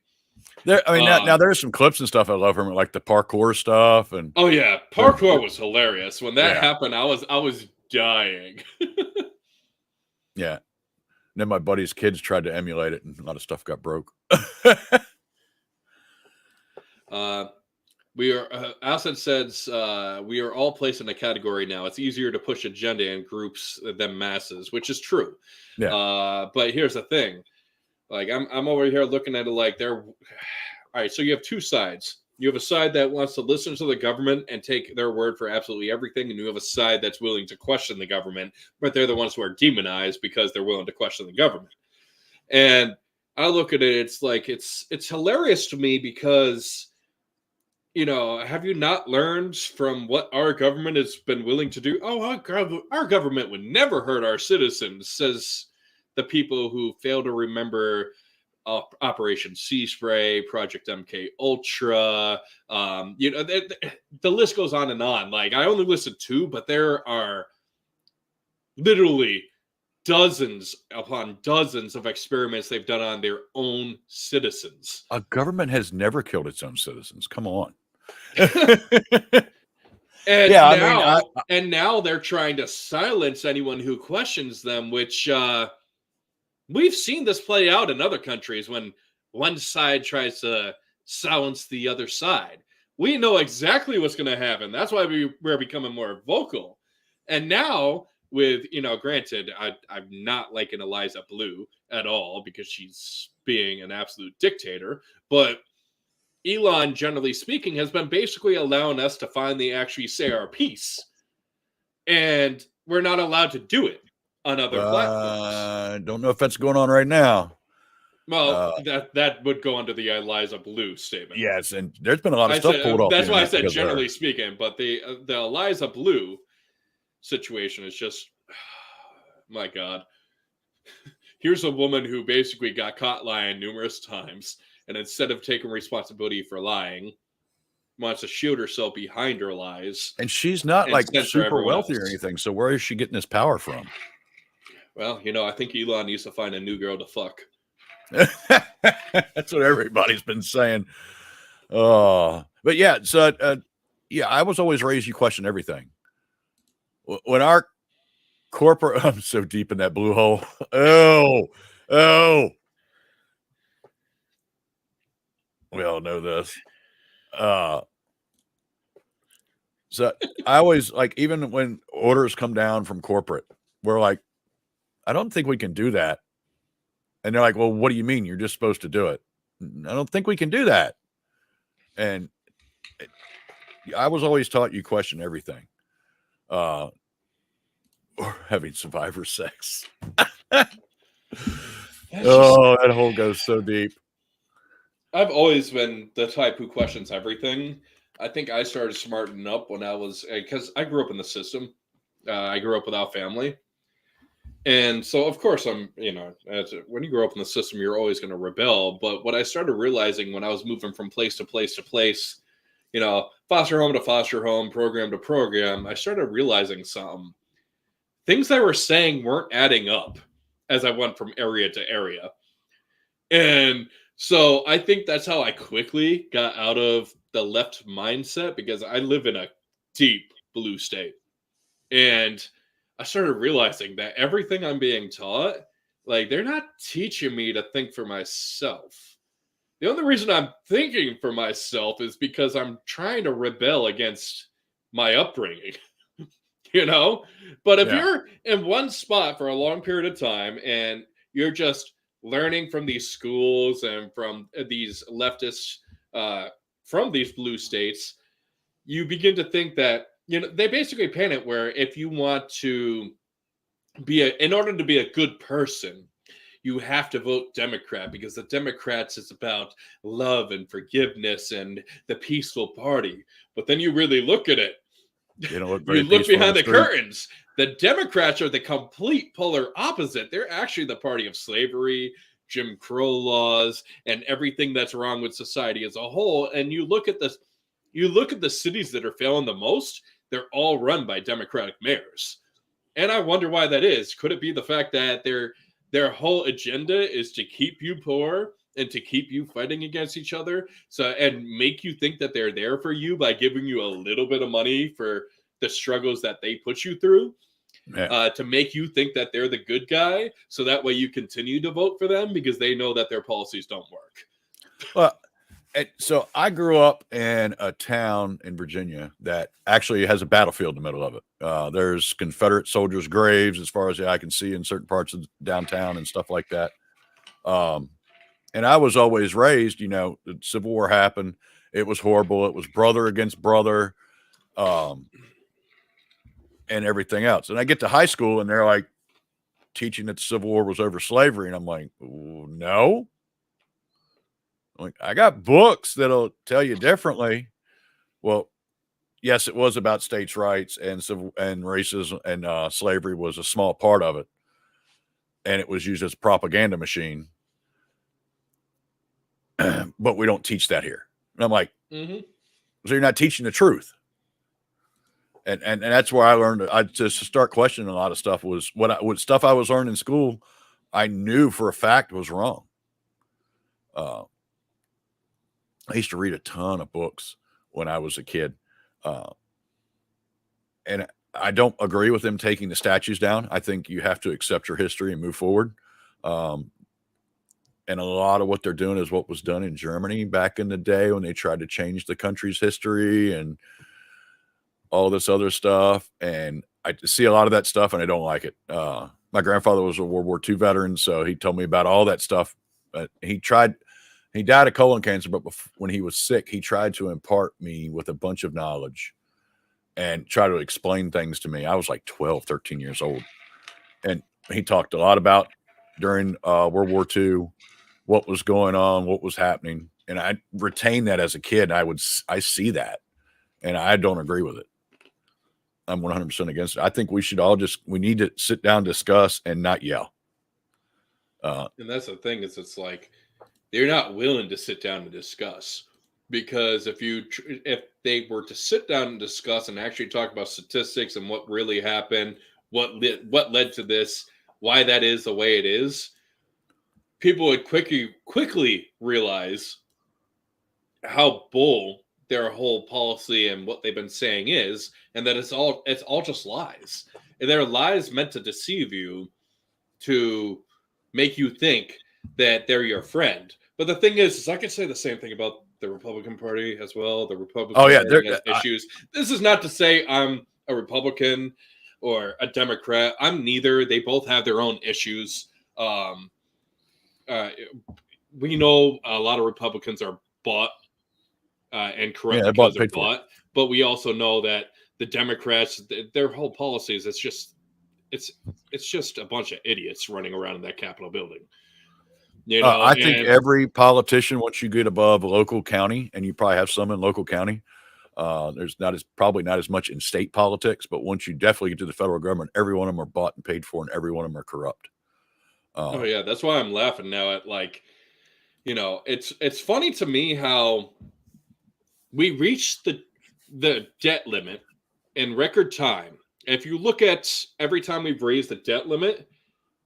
Now there's some clips and stuff I love from it, like the parkour stuff. And oh yeah, parkour was hilarious. When that happened, I was dying. Yeah. And then my buddy's kids tried to emulate it, and a lot of stuff got broke. We are, Asad says, we are all placed in a category now. It's easier to push agenda in groups than masses, which is true. Yeah. But here's the thing. Like, I'm over here looking at it like all right, so you have two sides. You have a side that wants to listen to the government and take their word for absolutely everything, and you have a side that's willing to question the government, but they're the ones who are demonized because they're willing to question the government. And I look at it, it's like, it's hilarious to me because, have you not learned from what our government has been willing to do? Oh, our government would never hurt our citizens, says the people who fail to remember Operation Sea Spray, Project MK Ultra. The list goes on and on. Like, I only listed two, but there are literally dozens upon dozens of experiments they've done on their own citizens. A government has never killed its own citizens. Come on. And now they're trying to silence anyone who questions them, which we've seen this play out in other countries when one side tries to silence the other side. We know exactly what's going to happen. That's why we're becoming more vocal. And now with, granted, I'm not liking Eliza Blue at all because she's being an absolute dictator. But Elon, generally speaking, has been basically allowing us to finally actually say our piece. And we're not allowed to do it on other platforms. I don't know if that's going on right now. Well, that would go under the Eliza Blue statement. Yes, and there's been a lot of stuff pulled off. That's why I said generally speaking, but the Eliza Blue situation is just, my God. Here's a woman who basically got caught lying numerous times, and instead of taking responsibility for lying, wants to shield herself behind her lies. And she's not like super wealthy or anything, so where is she getting this power from? Well, I think Elon needs to find a new girl to fuck. That's what everybody's been saying. But yeah, so I was always raised you question everything. When our corporate, I'm so deep in that blue hole. Oh, we all know this. So I always like, even when orders come down from corporate, we're like, I don't think we can do that. And they're like, well, what do you mean? You're just supposed to do it. I don't think we can do that. And I was always taught you question everything. Or having survivor sex. That hole goes so deep. I've always been the type who questions everything. I think I started smartening up when I was, because I grew up in the system. I grew up without family. And so, of course, when you grow up in the system, you're always going to rebel. But what I started realizing when I was moving from place to place to place, foster home to foster home, program to program, I started realizing something. Things they were saying weren't adding up as I went from area to area. And so I think that's how I quickly got out of the left mindset, because I live in a deep blue state. And I started realizing that everything I'm being taught, like, they're not teaching me to think for myself. The only reason I'm thinking for myself is because I'm trying to rebel against my upbringing, But if you're in one spot for a long period of time and you're just learning from these schools and from these leftists, from these blue states, you begin to think that, they basically paint it where if you want to in order to be a good person, you have to vote Democrat, because the Democrats is about love and forgiveness and the peaceful party. But then you really look at it. You look behind the curtains. The Democrats are the complete polar opposite. They're actually the party of slavery, Jim Crow laws, and everything that's wrong with society as a whole. And you look at the cities that are failing the most, they're all run by Democratic mayors. And I wonder why that is. Could it be the fact that their whole agenda is to keep you poor and to keep you fighting against each other, and make you think that they're there for you by giving you a little bit of money for the struggles that they put you through, to make you think that they're the good guy, so that way you continue to vote for them because they know that their policies don't work. Well, so I grew up in a town in Virginia that actually has a battlefield in the middle of it. There's Confederate soldiers' graves as far as I can see in certain parts of downtown and stuff like that. And I was always raised, the Civil War happened. It was horrible. It was brother against brother, and everything else. And I get to high school and they're like teaching that the Civil War was over slavery. And I'm like, no. Like, I got books that'll tell you differently. Well, yes, it was about states' rights and civil and racism, and slavery was a small part of it. And it was used as a propaganda machine. But we don't teach that here. And I'm like, so you're not teaching the truth. And that's where I learned to start questioning a lot of stuff. Was what stuff I was learning in school, I knew for a fact was wrong. I used to read a ton of books when I was a kid. And I don't agree with them taking the statues down. I think you have to accept your history and move forward. And a lot of what they're doing is what was done in Germany back in the day when they tried to change the country's history and all this other stuff. And I see a lot of that stuff and I don't like it. My grandfather was a World War II veteran, so he told me about all that stuff. But he died of colon cancer, but when he was sick, he tried to impart me with a bunch of knowledge and try to explain things to me. I was like 12, 13 years old. And he talked a lot about during World War II, what was going on, what was happening. And I retained that as a kid. And I see that and I don't agree with it. I'm 100% against it. I think we need to sit down, discuss, and not yell. And that's the thing is it's like, they're not willing to sit down and discuss, because if they were to sit down and discuss and actually talk about statistics and what really happened, what led to this, why that is the way it is, people would quickly realize how bull their whole policy and what they've been saying is, and that it's all just lies. And they're lies meant to deceive you, to make you think that they're your friend. But the thing is I can say the same thing about the Republican Party as well. The Republican Party has issues. This is not to say I'm a Republican or a Democrat. I'm neither. They both have their own issues. We know a lot of Republicans are bought and corrupt because they're bought. But we also know that the Democrats, their whole policies, it's just a bunch of idiots running around in that Capitol building. I think every politician, once you get above a local county, and you probably have some in local county, there's probably not as much in state politics, but once you definitely get to the federal government, every one of them are bought and paid for, and every one of them are corrupt. Oh yeah, that's why I'm laughing now at it's funny to me how we reached the debt limit in record time. If you look at every time we've raised the debt limit,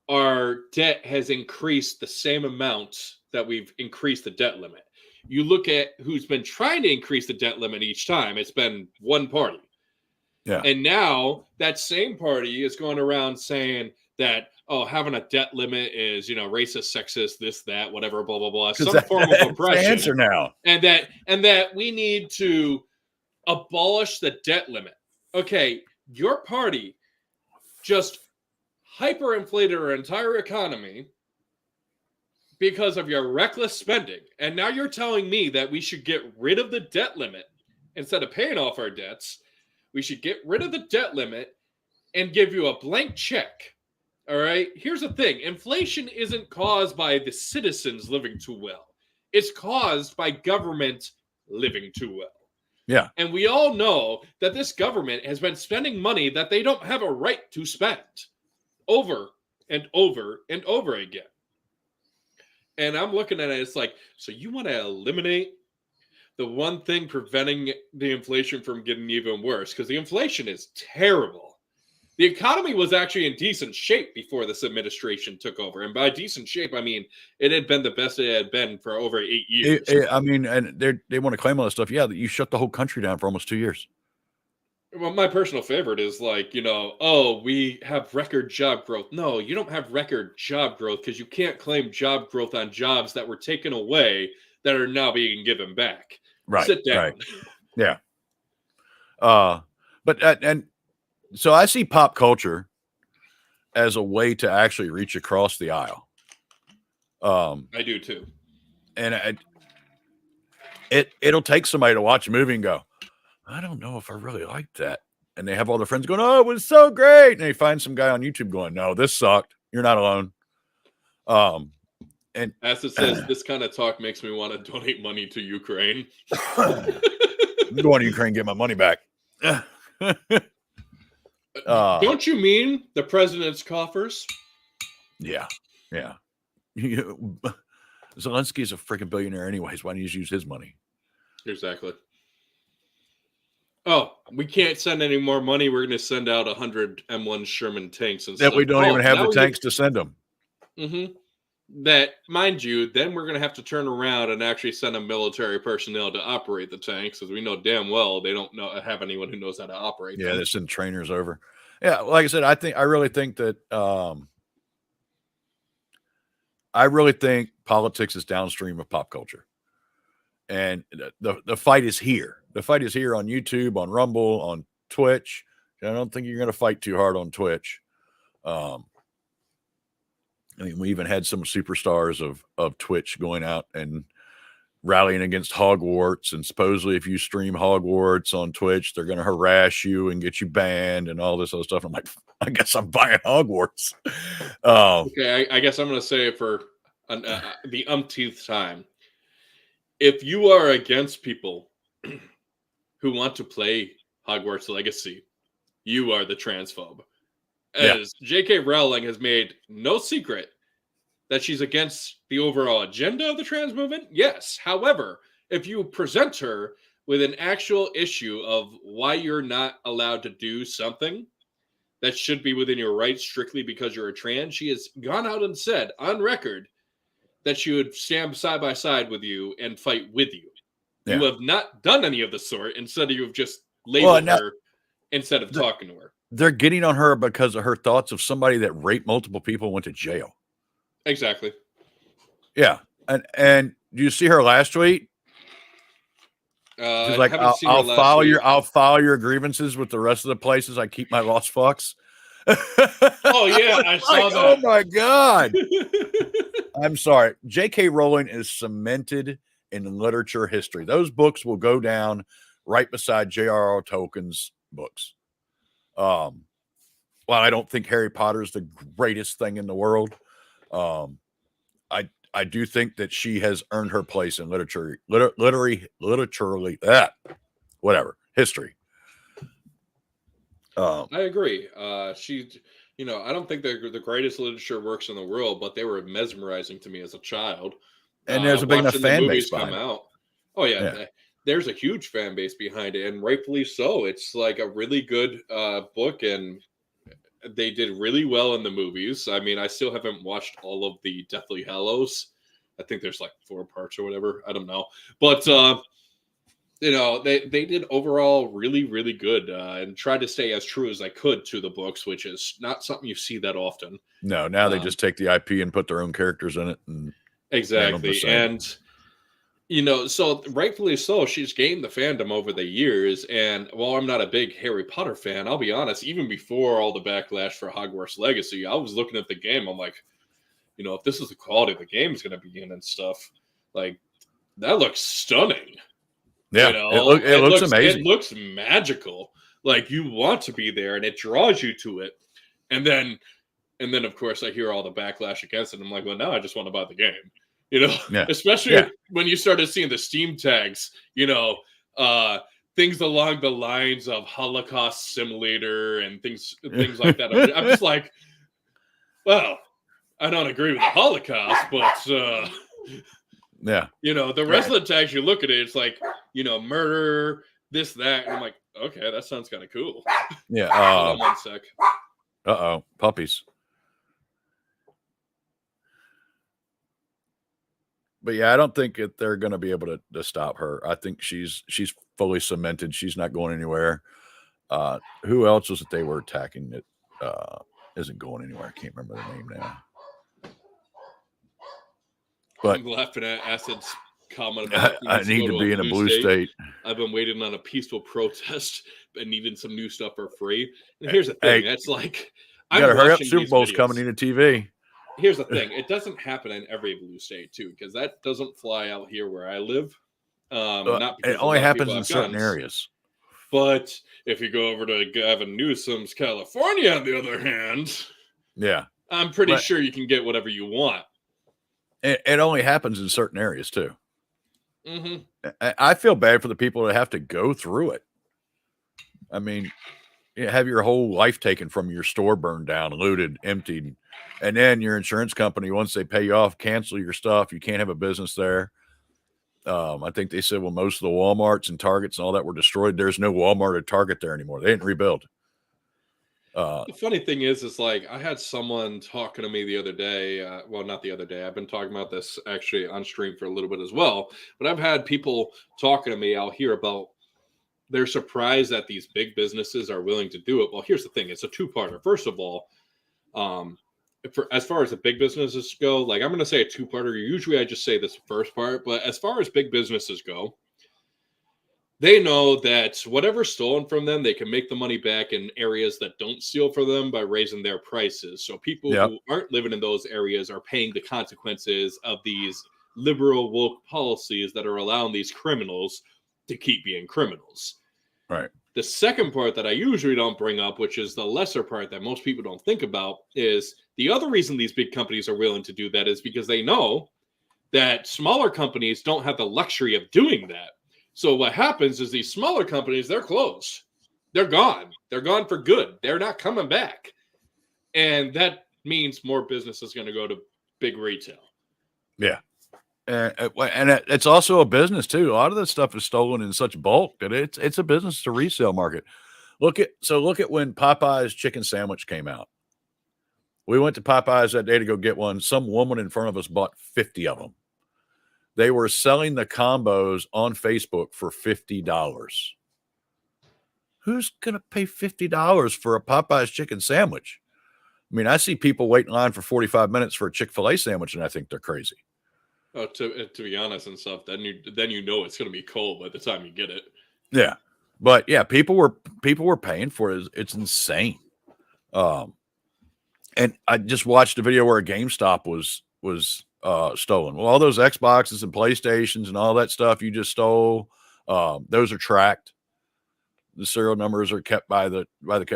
our debt has increased the same amount that we've increased the debt limit. You look at who's been trying to increase the debt limit each time, it's been one party. Yeah. And now that same party is going around saying that, having a debt limit is, racist, sexist, this, that, whatever, blah, blah, blah. Some form of oppression. The answer now. And that we need to abolish the debt limit. Okay, your party just hyperinflated our entire economy because of your reckless spending. And now you're telling me that we should get rid of the debt limit instead of paying off our debts. We should get rid of the debt limit and give you a blank check. All right. Here's the thing. Inflation isn't caused by the citizens living too well. It's caused by government living too well. Yeah. And we all know that this government has been spending money that they don't have a right to spend over and over and over again. And I'm looking at it, it's like, so you want to eliminate the one thing preventing the inflation from getting even worse? Because the inflation is terrible. The economy was actually in decent shape before this administration took over. And by decent shape, I mean, it had been the best it had been for over 8 years. And they want to claim all this stuff. Yeah, you shut the whole country down for almost 2 years. Well, my personal favorite is we have record job growth. No, you don't have record job growth because you can't claim job growth on jobs that were taken away that are now being given back. Right. Sit down. Right. Yeah. So I see pop culture as a way to actually reach across the aisle. I do too. And it'll take somebody to watch a movie and go, I don't know if I really like that. And they have all their friends going, oh, it was so great. And they find some guy on YouTube going, no, this sucked. You're not alone. And as it says, this kind of talk makes me want to donate money to Ukraine. Go to Ukraine, get my money back. Don't you mean the president's coffers? Yeah. Yeah. Zelensky is a freaking billionaire anyways. Why don't you just use his money? Exactly. Oh, we can't send any more money. We're going to send out 100 M1 Sherman tanks. And that we don't even have the tanks to send them. Mm-hmm. That, mind you, then we're going to have to turn around and actually send a military personnel to operate the tanks, because we know damn well they don't have anyone who knows how to operate them. Yeah, they send trainers over. Yeah, like I said, I really think that I really think politics is downstream of pop culture. And the fight is here. The fight is here on YouTube, on Rumble, on Twitch. I don't think you're going to fight too hard on Twitch. I mean, we even had some superstars of Twitch going out and rallying against Hogwarts. And supposedly if you stream Hogwarts on Twitch, they're going to harass you and get you banned and all this other stuff. I'm like, I guess I'm buying Hogwarts. Okay, I guess I'm going to say it for the umpteenth time. If you are against people who want to play Hogwarts Legacy, you are the transphobe. As J.K. Rowling has made no secret that she's against the overall agenda of the trans movement, yes. However, if you present her with an actual issue of why you're not allowed to do something that should be within your rights strictly because you're a trans, she has gone out and said on record that she would stand side by side with you and fight with you. Yeah. You have not done any of the sort. Instead, you've just labeled her instead of talking to her. They're getting on her because of her thoughts of somebody that raped multiple people and went to jail. Exactly. Yeah. And do you see her last tweet? She's like, I'll file your grievances with the rest of the places I keep my lost fucks. Oh yeah, I saw that. Oh my God. I'm sorry. J.K. Rowling is cemented in literature history. Those books will go down right beside J.R.R. Tolkien's books. Well, I don't think Harry Potter is the greatest thing in the world. I do think that she has earned her place in history. I agree. She, I don't think they're the greatest literature works in the world, but they were mesmerizing to me as a child. And there's a big enough fan base behind it. Out. Oh yeah. There's a huge fan base behind it, and rightfully so. It's like a really good book, and they did really well in the movies. I mean, I still haven't watched all of the Deathly Hallows. I think there's like 4 parts or whatever. I don't know. But, they did overall really, really good and tried to stay as true as I could to the books, which is not something you see that often. No, now they just take the IP and put their own characters in it. And exactly. And, so rightfully so, she's gained the fandom over the years. And while I'm not a big Harry Potter fan, I'll be honest, even before all the backlash for Hogwarts Legacy, I was looking at the game. I'm like, if this is the quality the game is going to be in and stuff, like that looks stunning. Yeah, it looks amazing. It looks magical. Like you want to be there, and it draws you to it. And then of course I hear all the backlash against it. I'm like, well, now I just want to buy the game. Especially when you started seeing the Steam tags. Things along the lines of Holocaust Simulator and things like that. I'm just like, well, I don't agree with the Holocaust, but the rest of the tags, you look at it, it's like, murder, this, that, and I'm like, okay, that sounds kind of cool. Yeah. Hold on 1 sec. Uh-oh, puppies. But yeah, I don't think they're going to be able to stop her. I think she's fully cemented. She's not going anywhere. Who else was it they were attacking that isn't going anywhere? I can't remember the name now. But I'm laughing at Acid's comment about I need to be in a blue state. I've been waiting on a peaceful protest and needing some new stuff for free. And here's the thing. That's like, you got to hurry up. Super Bowl's coming into TV. Here's the thing. It doesn't happen in every blue state, too, because that doesn't fly out here where I live. Not it only happens in certain areas. But if you go over to Gavin Newsom's California, on the other hand, I'm pretty sure you can get whatever you want. It only happens in certain areas, too. Mm-hmm. I feel bad for the people that have to go through it. I mean, you have your whole life taken from your store, burned down, looted, emptied, and then your insurance company, once they pay you off, cancel your stuff. You can't have a business there. I think they said, well, most of the Walmarts and Targets and all that were destroyed. There's no Walmart or Target there anymore. They didn't rebuild. The funny thing is like I had someone talking to me the other day. Well, not the other day. I've been talking about this actually on stream for a little bit as well. But I've had people talking to me. I'll hear about they're surprised that these big businesses are willing to do it. Well, here's the thing. It's a two-parter. First of all, as far as the big businesses go, like I'm going to say a two-parter. Usually I just say this first part, but as far as big businesses go, they know that whatever's stolen from them, they can make the money back in areas that don't steal from them by raising their prices. So people Yep. who aren't living in those areas are paying the consequences of these liberal woke policies that are allowing these criminals to keep being criminals. Right. The second part that I usually don't bring up, which is the lesser part that most people don't think about, is the other reason these big companies are willing to do that is because they know that smaller companies don't have the luxury of doing that. So what happens is these smaller companies, they're closed. They're gone. They're gone for good. They're not coming back. And that means more business is going to go to big retail. Yeah. And it's also a business too. A lot of this stuff is stolen in such bulk that it's a business to resale market. Look at when Popeye's chicken sandwich came out. We went to Popeye's that day to go get one. Some woman in front of us bought 50 of them. They were selling the combos on Facebook for $50. Who's going to pay $50 for a Popeye's chicken sandwich? I mean, I see people wait in line for 45 minutes for a Chick-fil-A sandwich, and I think they're crazy. Oh, to be honest and stuff, then you know it's going to be cold by the time you get it. Yeah, but yeah, people were paying for it. It's insane. And I just watched a video where a GameStop was stolen. Well, all those Xboxes and PlayStations and all that stuff you just stole, those are tracked. The serial numbers are kept by the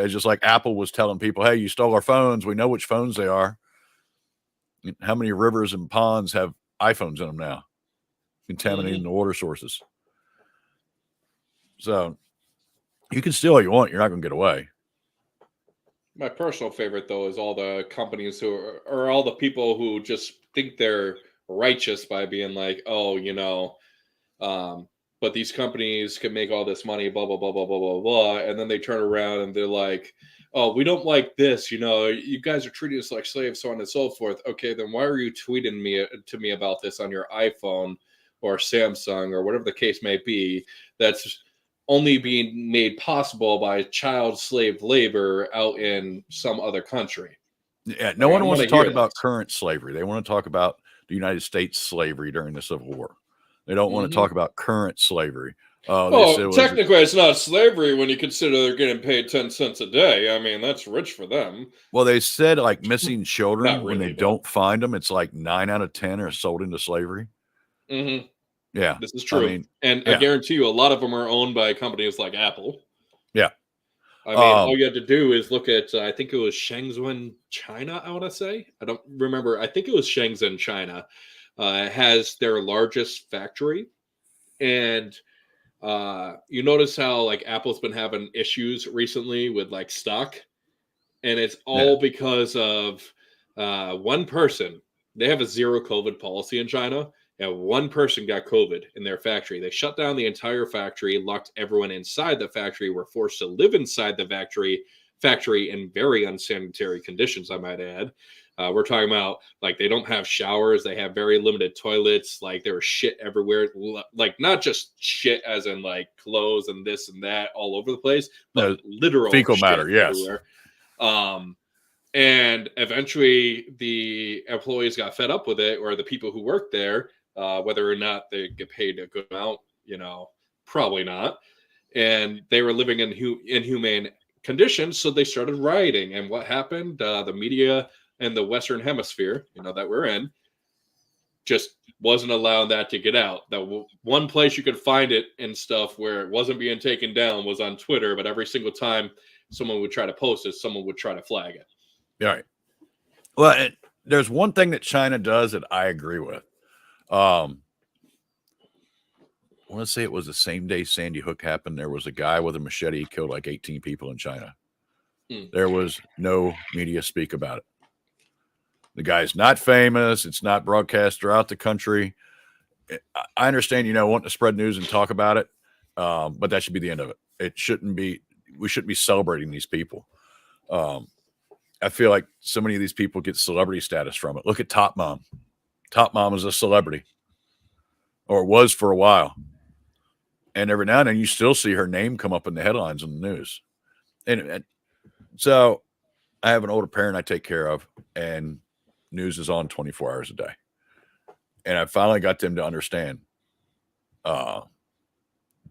just like Apple was telling people, hey, you stole our phones. We know which phones they are. How many rivers and ponds have iPhones in them now, contaminating the water sources? So you can steal all you want. You're not going to get away. My personal favorite, though, is all the companies who are all the people who just think they're righteous by being like, oh, but these companies can make all this money, blah, blah, blah, blah, blah, blah, blah. And then they turn around and they're like, oh, we don't like this. You guys are treating us like slaves, so on and so forth. Okay, then why are you tweeting to me about this on your iPhone or Samsung or whatever the case may be? That's only being made possible by child slave labor out in some other country. Yeah, no one wants to talk about current slavery. They want to talk about the United States slavery during the Civil War. They don't want to talk about current slavery. Technically, it's not slavery when you consider they're getting paid 10 cents a day. I mean, that's rich for them. Well, they said like missing children, when they don't find them, it's like 9 out of 10 are sold into slavery. Mm-hmm. Yeah, this is true. I guarantee you a lot of them are owned by companies like Apple. Yeah. I mean, all you had to do is look at, I think it was Shenzhen, China, I want to say. I don't remember. I think it was Shenzhen, China. Has their largest factory. And you notice how like Apple's been having issues recently with like stock. And it's all because of one person. They have a zero COVID policy in China. And one person got COVID in their factory. They shut down the entire factory, locked everyone inside the factory, were forced to live inside the factory in very unsanitary conditions, I might add. We're talking about like they don't have showers. They have very limited toilets. Like there was shit everywhere. Like not just shit as in like clothes and this and that all over the place, but literal fecal matter, yes. Everywhere. And eventually the employees got fed up with it, or the people who worked there, whether or not they get paid a good amount, probably not. And they were living in inhumane conditions, so they started rioting. And what happened? The media in the Western Hemisphere, that we're in, just wasn't allowing that to get out. That one place you could find it and stuff where it wasn't being taken down was on Twitter, but every single time someone would try to post it, someone would try to flag it. All right. Well, there's one thing that China does that I agree with. I want to say it was the same day Sandy Hook happened. There was a guy with a machete killed like 18 people in China. There was no media speak about it. The guy's not famous. It's not broadcast throughout the country. I understand, wanting to spread news and talk about it, but that should be the end of it. It shouldn't be. We shouldn't be celebrating these people. I feel like so many of these people get celebrity status from it. Look at Top Mom. Top Mom is a celebrity, or was for a while. And every now and then you still see her name come up in the headlines on the news. And so I have an older parent I take care of, and news is on 24 hours a day. And I finally got them to understand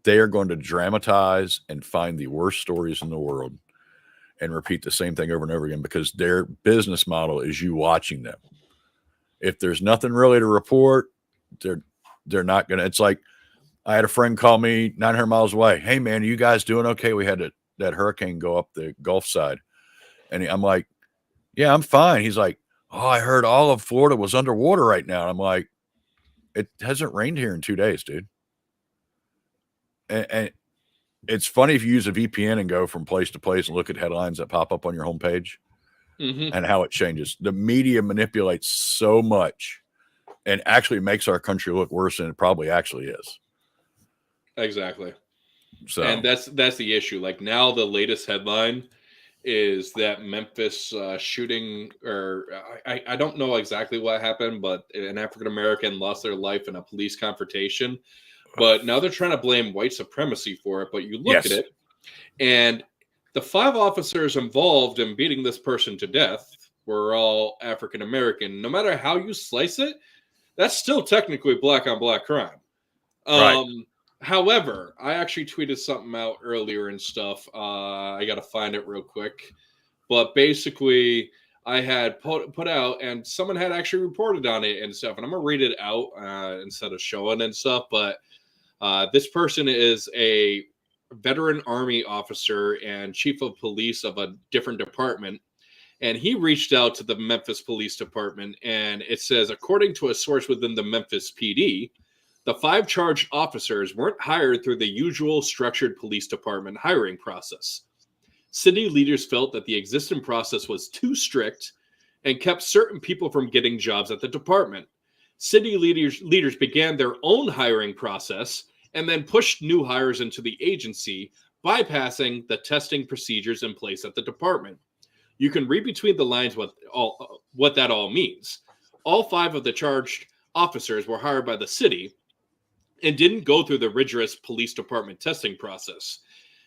they are going to dramatize and find the worst stories in the world and repeat the same thing over and over again because their business model is you watching them. If there's nothing really to report, they're not going to. It's like I had a friend call me 900 miles away. Hey, man, are you guys doing okay? We had that hurricane go up the Gulf side. And I'm like, yeah, I'm fine. He's like, oh, I heard all of Florida was underwater right now. And I'm like, it hasn't rained here in 2 days, dude. And it's funny if you use a VPN and go from place to place and look at headlines that pop up on your homepage and how it changes. The media manipulates so much and actually makes our country look worse than it probably actually is. Exactly. So, and that's the issue. Like now, the latest headline is that Memphis shooting, or I don't know exactly what happened, but an African American lost their life in a police confrontation. But now they're trying to blame white supremacy for it. But you look at it, and the 5 officers involved in beating this person to death were all African American. No matter how you slice it, that's still technically black on black crime. right. However, I actually tweeted something out earlier and stuff. I got to find it real quick. But basically, I had put out, and someone had actually reported on it and stuff. And I'm going to read it out instead of showing and stuff. But this person is a veteran Army officer and chief of police of a different department. And he reached out to the Memphis Police Department. And it says, according to a source within the Memphis PD, the 5 charged officers weren't hired through the usual structured police department hiring process. City leaders felt that the existing process was too strict and kept certain people from getting jobs at the department. City leaders began their own hiring process and then pushed new hires into the agency, bypassing the testing procedures in place at the department. You can read between the lines what that all means. All 5 of the charged officers were hired by the city and didn't go through the rigorous police department testing process.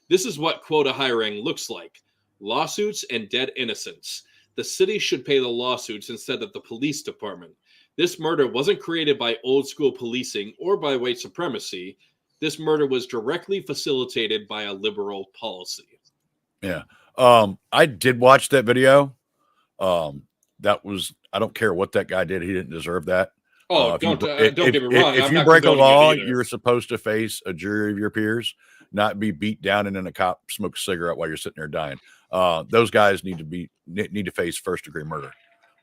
This is what quota hiring looks like: lawsuits and dead innocents. The city should pay the lawsuits instead of the police department. This murder wasn't created by old school policing or by white supremacy. This murder was directly facilitated by a liberal policy. Yeah. I did watch that video. That was, I don't care what that guy did. He didn't deserve that. Oh, don't get me wrong. If you break a law, you're supposed to face a jury of your peers, not be beat down and then a cop smoke a cigarette while you're sitting there dying. Those guys need to face first-degree murder.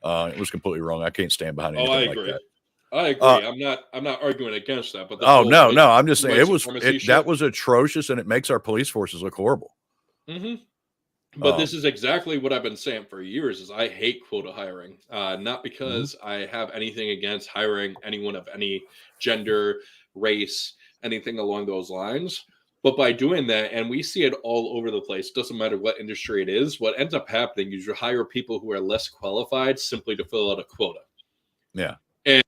It was completely wrong. I can't stand behind anything like that. I agree. I'm not arguing against that. But no. I'm just saying that was atrocious, and it makes our police forces look horrible. Mm-hmm. But this is exactly what I've been saying for years: is I hate quota hiring. Not because I have anything against hiring anyone of any gender, race, anything along those lines. But by doing that, and we see it all over the place, doesn't matter what industry it is, what ends up happening is you hire people who are less qualified simply to fill out a quota. Yeah. And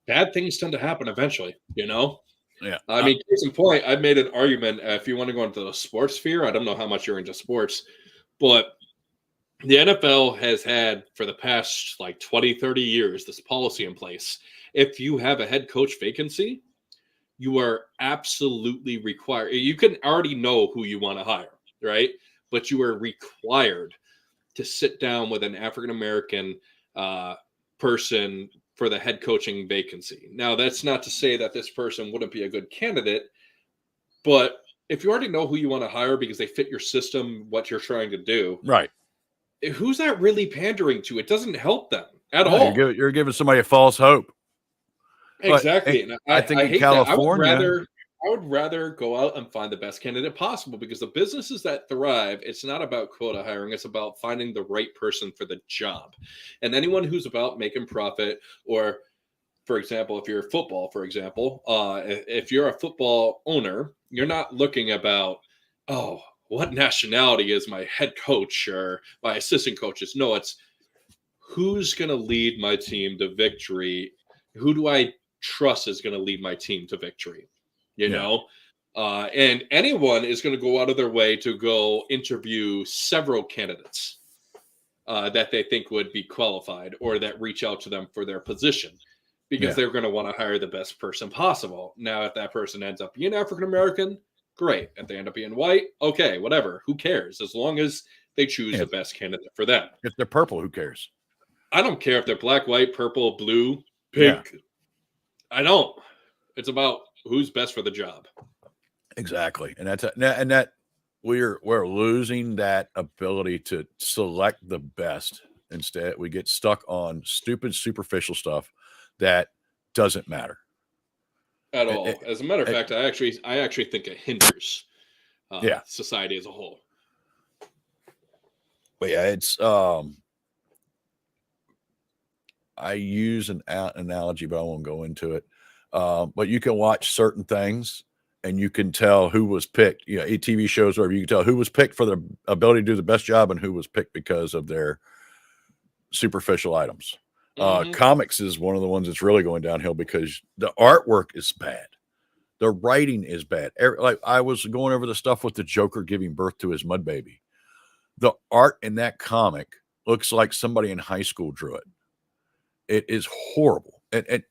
bad things tend to happen eventually, you know? Yeah. I mean, case in point, I made an argument. If you want to go into the sports sphere, I don't know how much you're into sports, but the NFL has had for the past like 20, 30 years this policy in place. If you have a head coach vacancy, you are absolutely required. You can already know who you want to hire, right? But you are required to sit down with an African-American person for the head coaching vacancy. Now, that's not to say that this person wouldn't be a good candidate, but if you already know who you want to hire because they fit your system, what you're trying to do, right? Who's that really pandering to? It doesn't help them at all. You're giving somebody a false hope. Exactly. And I think in California, I would rather go out and find the best candidate possible, because the businesses that thrive, it's not about quota hiring. It's about finding the right person for the job. And anyone who's about making profit, or, for example, if you're football, if you're a football owner, you're not looking about, oh, what nationality is my head coach or my assistant coaches? No, it's who's going to lead my team to victory? Who do I trust is going to lead my team to victory? You know, And anyone is going to go out of their way to go interview several candidates that they think would be qualified or that reach out to them for their position because they're going to want to hire the best person possible. Now, if that person ends up being African American, great. If they end up being white, okay, whatever. Who cares? As long as they choose the best candidate for them. If they're purple, who cares? I don't care if they're black, white, purple, blue, pink. Yeah. I don't. It's about who's best for the job. Exactly. And that we're losing that ability to select the best. Instead, we get stuck on stupid, superficial stuff that doesn't matter at all. As a matter of fact, I actually think it hinders society as a whole. But yeah, it's I use an analogy, but I won't go into it. But you can watch certain things and you can tell who was picked, TV shows, where you can tell who was picked for their ability to do the best job and who was picked because of their superficial items. Comics is one of the ones that's really going downhill because the artwork is bad. The writing is bad. Like I was going over the stuff with the Joker giving birth to his mud baby. The art in that comic looks like somebody in high school drew it. It is horrible. And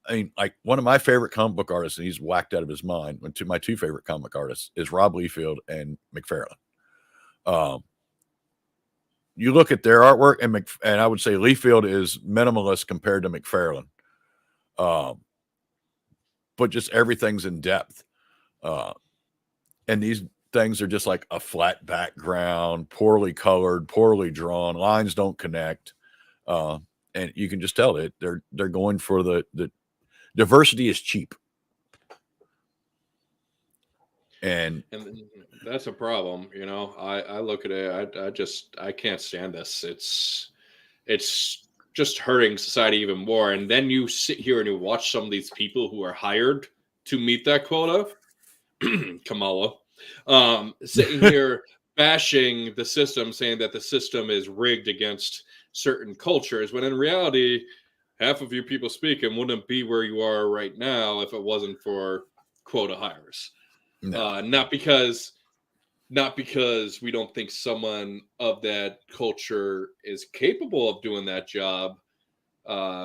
I mean, like one of my favorite comic book artists, and he's whacked out of his mind. My two favorite comic artists is Rob Liefeld and McFarlane. You look at their artwork, and I would say Liefeld is minimalist compared to McFarlane. But just everything's in depth. And these things are just like a flat background, poorly colored, poorly drawn. Lines don't connect. And you can just tell that they're going for the diversity is cheap. And that's a problem. I look at it. I can't stand this. It's just hurting society even more. And then you sit here and you watch some of these people who are hired to meet that quota. Kamala, sitting here bashing the system, saying that the system is rigged against certain cultures, when in reality, half of you people speaking wouldn't be where you are right now if it wasn't for quota hires. No. Not because we don't think someone of that culture is capable of doing that job,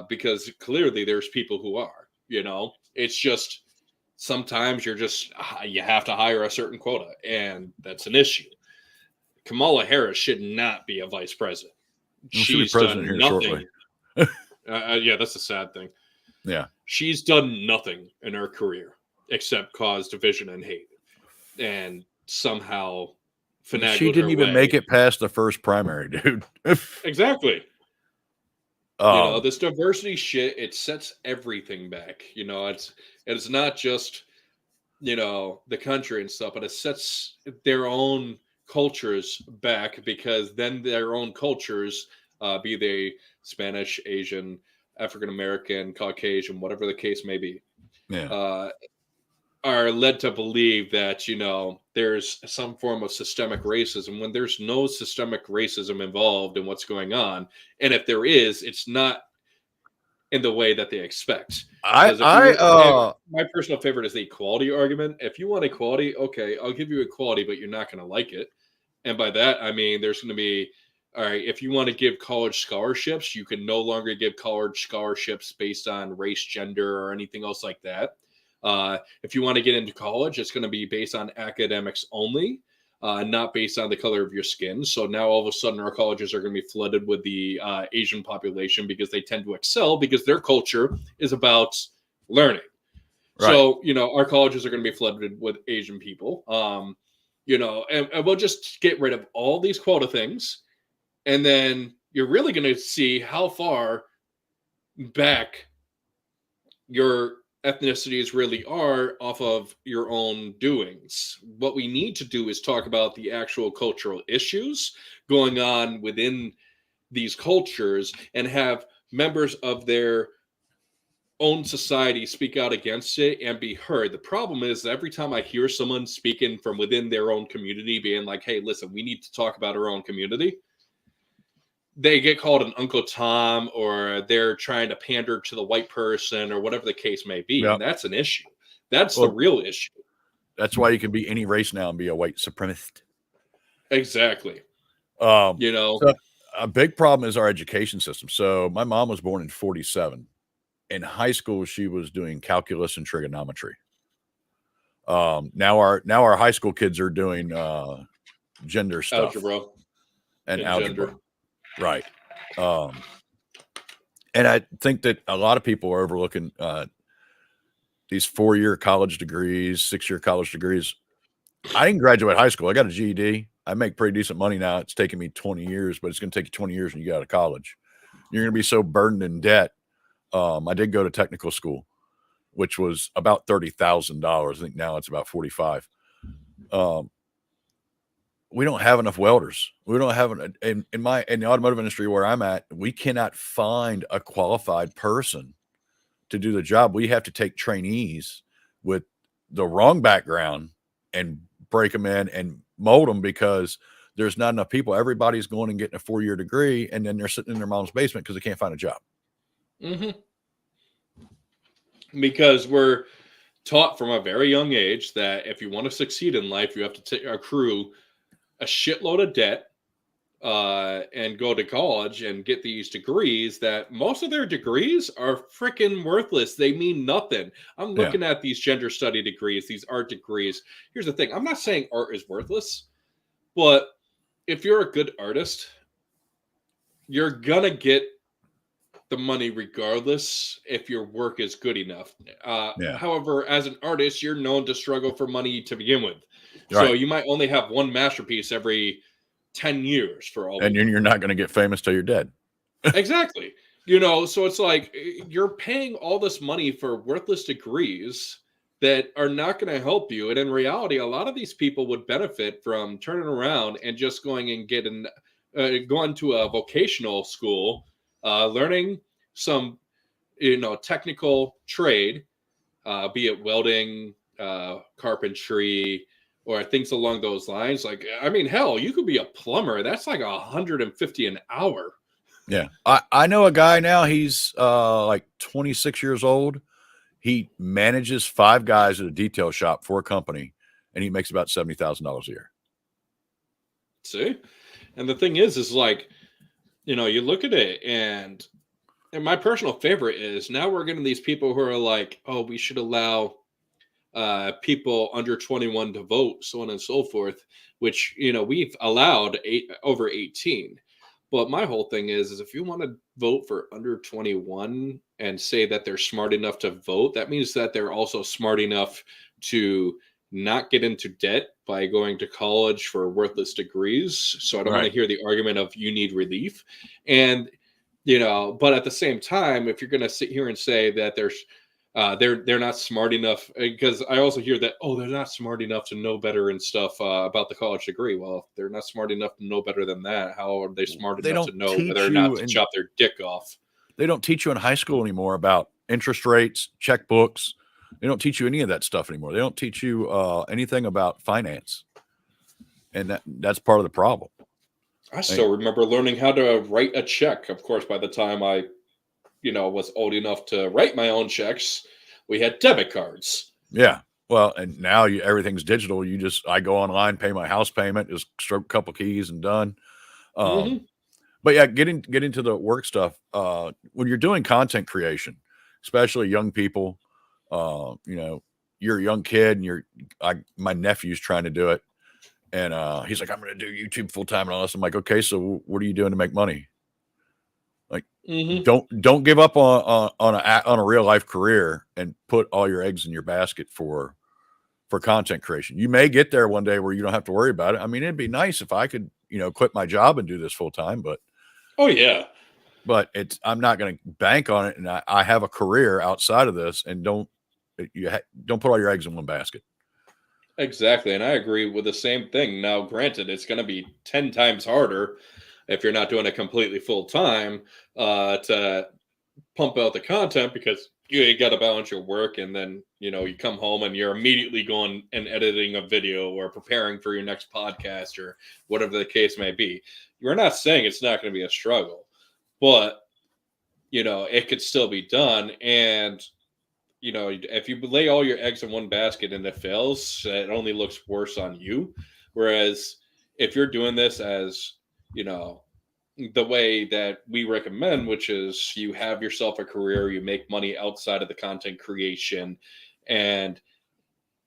because clearly there's people who are. It's just sometimes you have to hire a certain quota, and that's an issue. Kamala Harris should not be a vice president. She's done here nothing. Yeah, that's a sad thing. Yeah. She's done nothing in her career except cause division and hate. And somehow finagled she didn't even make it past the first primary, dude. Exactly. This diversity shit, it sets everything back. It's not just, the country and stuff, but it sets their own cultures back, because then their own cultures, be they Spanish, Asian, African American, Caucasian, whatever the case may be, are led to believe that there's some form of systemic racism when there's no systemic racism involved in what's going on, and if there is, it's not in the way that they expect. My personal favorite is the equality argument. If you want equality, okay, I'll give you equality, but you're not going to like it. And by that, I mean, there's going to be, all right, if you want to give college scholarships, you can no longer give college scholarships based on race, gender, or anything else like that. If you want to get into college, it's going to be based on academics only, not based on the color of your skin. So now all of a sudden our colleges are going to be flooded with the Asian population because they tend to excel because their culture is about learning. Right. So, our colleges are going to be flooded with Asian people, and we'll just get rid of all these quota things. And then you're really going to see how far back your ethnicities really are off of your own doings. What we need to do is talk about the actual cultural issues going on within these cultures and have members of their own society speak out against it and be heard. The problem is that every time I hear someone speaking from within their own community being like, hey, listen, we need to talk about our own community, they get called an Uncle Tom, or they're trying to pander to the white person, or whatever the case may be. Yep. And that's an issue. That's the real issue. That's why you can be any race now and be a white supremacist. Exactly. Um, You know, so a big problem is our education system. So my mom was born in 47. In high school, she was doing calculus and trigonometry. Now our high school kids are doing gender stuff algebra and and algebra. gender. Right. And I think that a lot of people are overlooking these 4-year college degrees, 6-year college degrees. I didn't graduate high school. I got a GED. I make pretty decent money now. It's taken me 20 years, but it's going to take you 20 years when you get out of college. You're going to be so burdened in debt. I did go to technical school, which was about $30,000. I think now it's about 45. We don't have enough welders. We don't have in the automotive industry where I'm at, we cannot find a qualified person to do the job. We have to take trainees with the wrong background and break them in and mold them because there's not enough people. Everybody's going and getting a 4-year degree, and then they're sitting in their mom's basement because they can't find a job. Mm-hmm. Because we're taught from a very young age that if you want to succeed in life, you have to accrue a shitload of debt and go to college and get these degrees that most of their degrees are freaking worthless. They mean nothing. I'm looking at these gender study degrees, these art degrees. Here's the thing. I'm not saying art is worthless, but if you're a good artist, you're gonna get the money regardless if your work is good enough. However, as an artist, you're known to struggle for money to begin with. Right. So you might only have one masterpiece every 10 years for all. And you're not going to get famous till you're dead. Exactly. You know, so it's like you're paying all this money for worthless degrees that are not going to help you. And in reality, a lot of these people would benefit from turning around and just going and going to a vocational school, learning some, technical trade, be it welding, carpentry, or things along those lines. Like, I mean, hell, you could be a plumber. That's like $150 an hour. Yeah. I know a guy now, he's like 26 years old. He manages 5 guys at a detail shop for a company, and he makes about $70,000 a year. See? And the thing is like, you look at it, and my personal favorite is now we're getting these people who are like, oh, we should allow people under 21 to vote, so on and so forth, which, we've allowed over 18. But my whole thing is if you want to vote for under 21 and say that they're smart enough to vote, that means that they're also smart enough to not get into debt by going to college for worthless degrees. So I don't want to hear the argument of you need relief. And, but at the same time, if you're going to sit here and say that they're not smart enough, because I also hear that, oh, they're not smart enough to know better and stuff about the college degree. Well, if they're not smart enough to know better than that, how are they smart enough to know whether or not to chop their dick off? They don't teach you in high school anymore about interest rates, checkbooks. They don't teach you any of that stuff anymore. They don't teach you anything about finance. And that's part of the problem. I still remember learning how to write a check. Of course, by the time I was old enough to write my own checks, we had debit cards. Yeah. Well, and now everything's digital. I go online, pay my house payment, just stroke a couple keys and done. But yeah, get into the work stuff. When you're doing content creation, especially young people, you're a young kid and my nephew's trying to do it. And he's like, I'm going to do YouTube full time and all this. I'm like, okay, so what are you doing to make money? Like, don't give up on a real life career and put all your eggs in your basket for content creation. You may get there one day where you don't have to worry about it. I mean, it'd be nice if I could, quit my job and do this full time, but I'm not going to bank on it. And I have a career outside of this, and don't put all your eggs in one basket. Exactly. And I agree with the same thing. Now, granted, it's going to be 10 times harder if you're not doing it completely full time to pump out the content, because you got to balance your work, and then you come home and you're immediately going and editing a video or preparing for your next podcast or whatever the case may be. We're not saying it's not going to be a struggle, but it could still be done. And if you lay all your eggs in one basket and it fails, it only looks worse on you. Whereas if you're doing this as, the way that we recommend, which is you have yourself a career, you make money outside of the content creation, and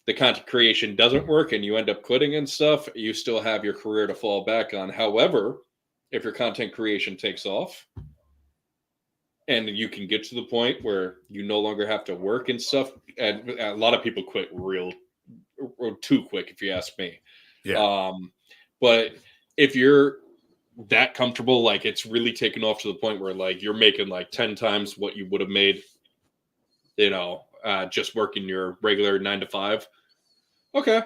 the content creation doesn't work and you end up quitting and stuff, you still have your career to fall back on. However, if your content creation takes off and you can get to the point where you no longer have to work and stuff, and a lot of people quit real too quick, if you ask me. Yeah. But if you're that comfortable, like it's really taken off to the point where like you're making like 10 times what you would have made, just working your regular 9 to 5. Okay,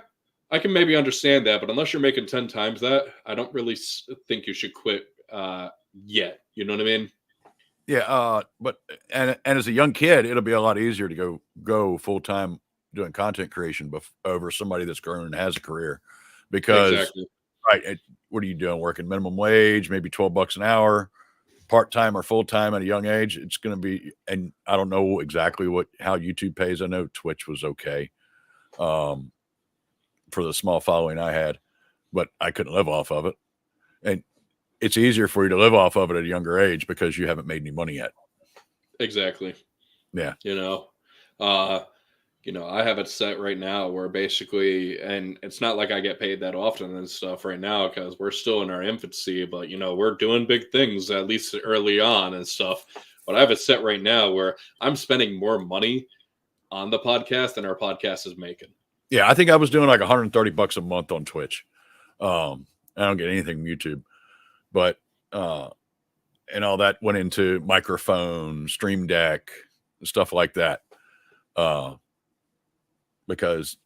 I can maybe understand that, but unless you're making 10 times that, I don't really think you should quit yet. You know what I mean? Yeah. But as a young kid, it'll be a lot easier to go full time doing content creation over somebody that's grown and has a career, because Exactly. right, what are you doing? Working minimum wage, maybe $12 an hour, part time or full time at a young age. It's going to be, and I don't know exactly how YouTube pays. I know Twitch was okay for the small following I had, but I couldn't live off of it. And it's easier for you to live off of it at a younger age because you haven't made any money yet. Exactly. Yeah. I have it set right now where basically, and it's not like I get paid that often and stuff right now because we're still in our infancy, but we're doing big things at least early on and stuff. But I have it set right now where I'm spending more money on the podcast than our podcast is making. Yeah, I think I was doing like $130 a month on Twitch. I don't get anything from YouTube, but and all that went into microphone, Stream Deck, stuff like that. Because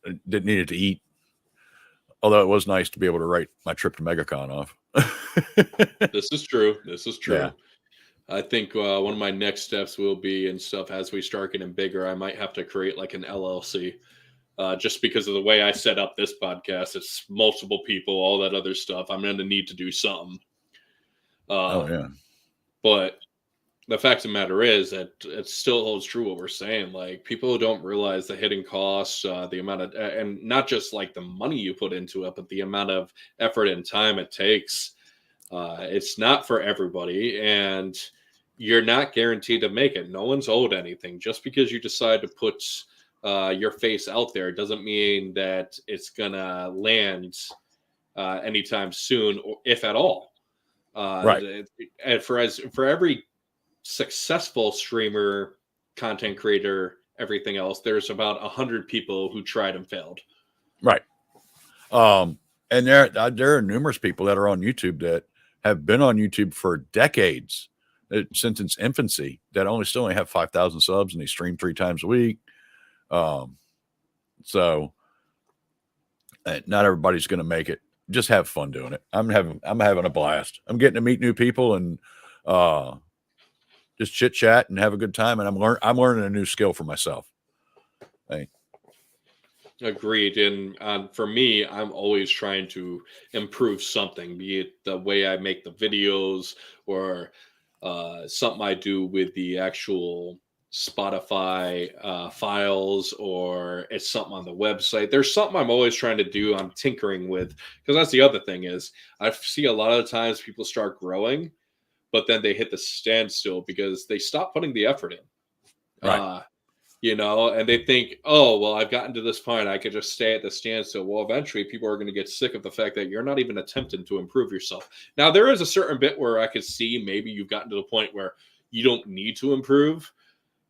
I didn't need it to eat. Although it was nice to be able to write my trip to MegaCon off. This is true. Yeah. I think one of my next steps will be and stuff as we start getting bigger. I might have to create like an LLC, just because of the way I set up this podcast. It's multiple people, all that other stuff. I'm going to need to do something. Yeah. But the fact of the matter is that it still holds true what we're saying. Like people don't realize the hidden costs, the amount of, and not just like the money you put into it, but the amount of effort and time it takes. It's not for everybody, and you're not guaranteed to make it. No one's owed anything. Just because you decide to put your face out there doesn't mean that it's gonna land anytime soon, or if at all. Right. And for every successful streamer, content creator, everything else, there's about 100 people who tried and failed. Right. And there are numerous people that are on YouTube that have been on YouTube for decades, since its infancy, that still only have 5,000 subs, and they stream 3 times a week. So not everybody's going to make it. Just have fun doing it. I'm having a blast. I'm getting to meet new people and just chit chat and have a good time. And I'm learning a new skill for myself. Hey. Agreed. And for me, I'm always trying to improve something, be it the way I make the videos or something I do with the actual Spotify files, or it's something on the website. There's something I'm always trying to do. I'm tinkering with, because that's the other thing is I see a lot of times people start growing, but then they hit the standstill because they stop putting the effort in. Right. And they think, oh, well, I've gotten to this point, I could just stay at the standstill. Well, eventually people are going to get sick of the fact that you're not even attempting to improve yourself. Now, there is a certain bit where I could see maybe you've gotten to the point where you don't need to improve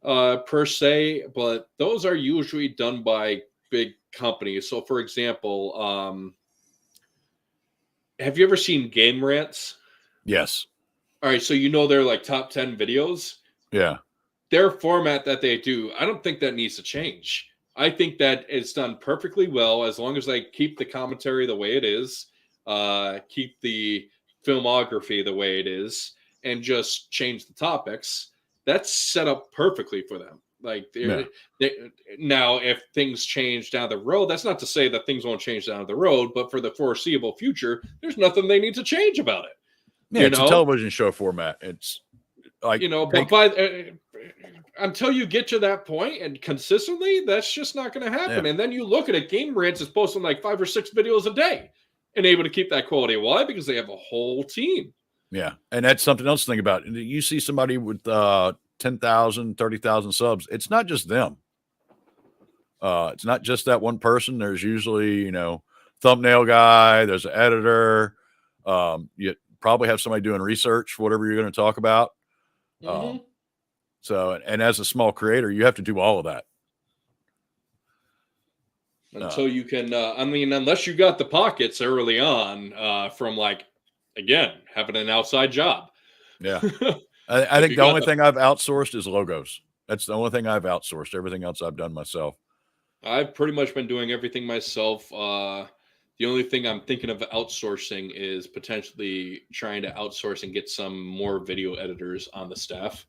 per se, but those are usually done by big companies. So, for example, have you ever seen Game Rants? Yes. All right, so they're like top 10 videos. Yeah. Their format that they do, I don't think that needs to change. I think that it's done perfectly well as long as they keep the commentary the way it is, keep the filmography the way it is, and just change the topics. That's set up perfectly for them. Like, now, if things change down the road, that's not to say that things won't change down the road, but for the foreseeable future, there's nothing they need to change about it. Yeah, it's a television show format. It's like, but until you get to that point and consistently, that's just not going to happen. Yeah. And then you look at it, Game Rants is posting like 5 or 6 videos a day and able to keep that quality. Why? Because they have a whole team. Yeah. And that's something else to think about. You see somebody with 10,000, 30,000 subs. It's not just them. It's not just that one person. There's usually, you know, thumbnail guy, there's an editor. You probably have somebody doing research for whatever you're going to talk about. So, and as a small creator, you have to do all of that. Until you can, I mean, unless you got the pockets early on from like, again, having an outside job. Yeah. I think the only thing I've outsourced is logos. That's the only thing I've outsourced. Everything else I've done myself. I've pretty much been doing everything myself. The only thing I'm thinking of outsourcing is potentially trying to outsource and get some more video editors on the staff.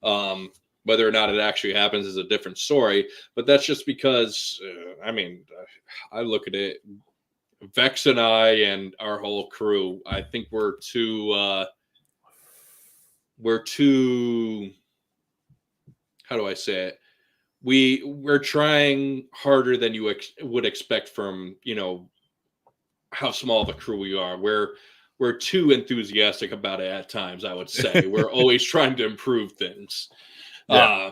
Whether or not it actually happens is a different story, but that's just because, I mean, I look at it, Vex and I and our whole crew, I think we're too, how do I say it? We're trying harder than you would expect from, you know, how small of a crew we are. We're too enthusiastic about it at times, I would say. We're always trying to improve things. Yeah.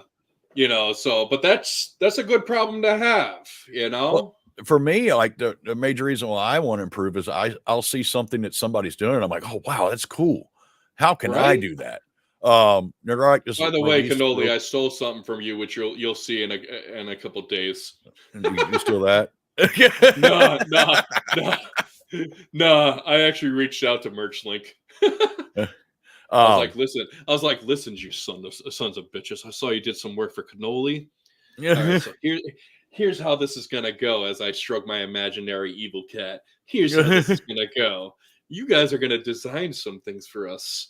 You know, so, but that's a good problem to have, you know? Well, for me, like the major reason why I want to improve is I'll see something that somebody's doing and I'm like, oh, wow, that's cool. How can I do that? Right, by the way, Cannoli, I stole something from you, which you'll see in a couple days. You steal that? No. I actually reached out to MerchLink. I was like, listen, you sons of bitches. I saw you did some work for Cannoli. All right, so here's how this is gonna go. As I stroke my imaginary evil cat, here's how this is gonna go. You guys are gonna design some things for us.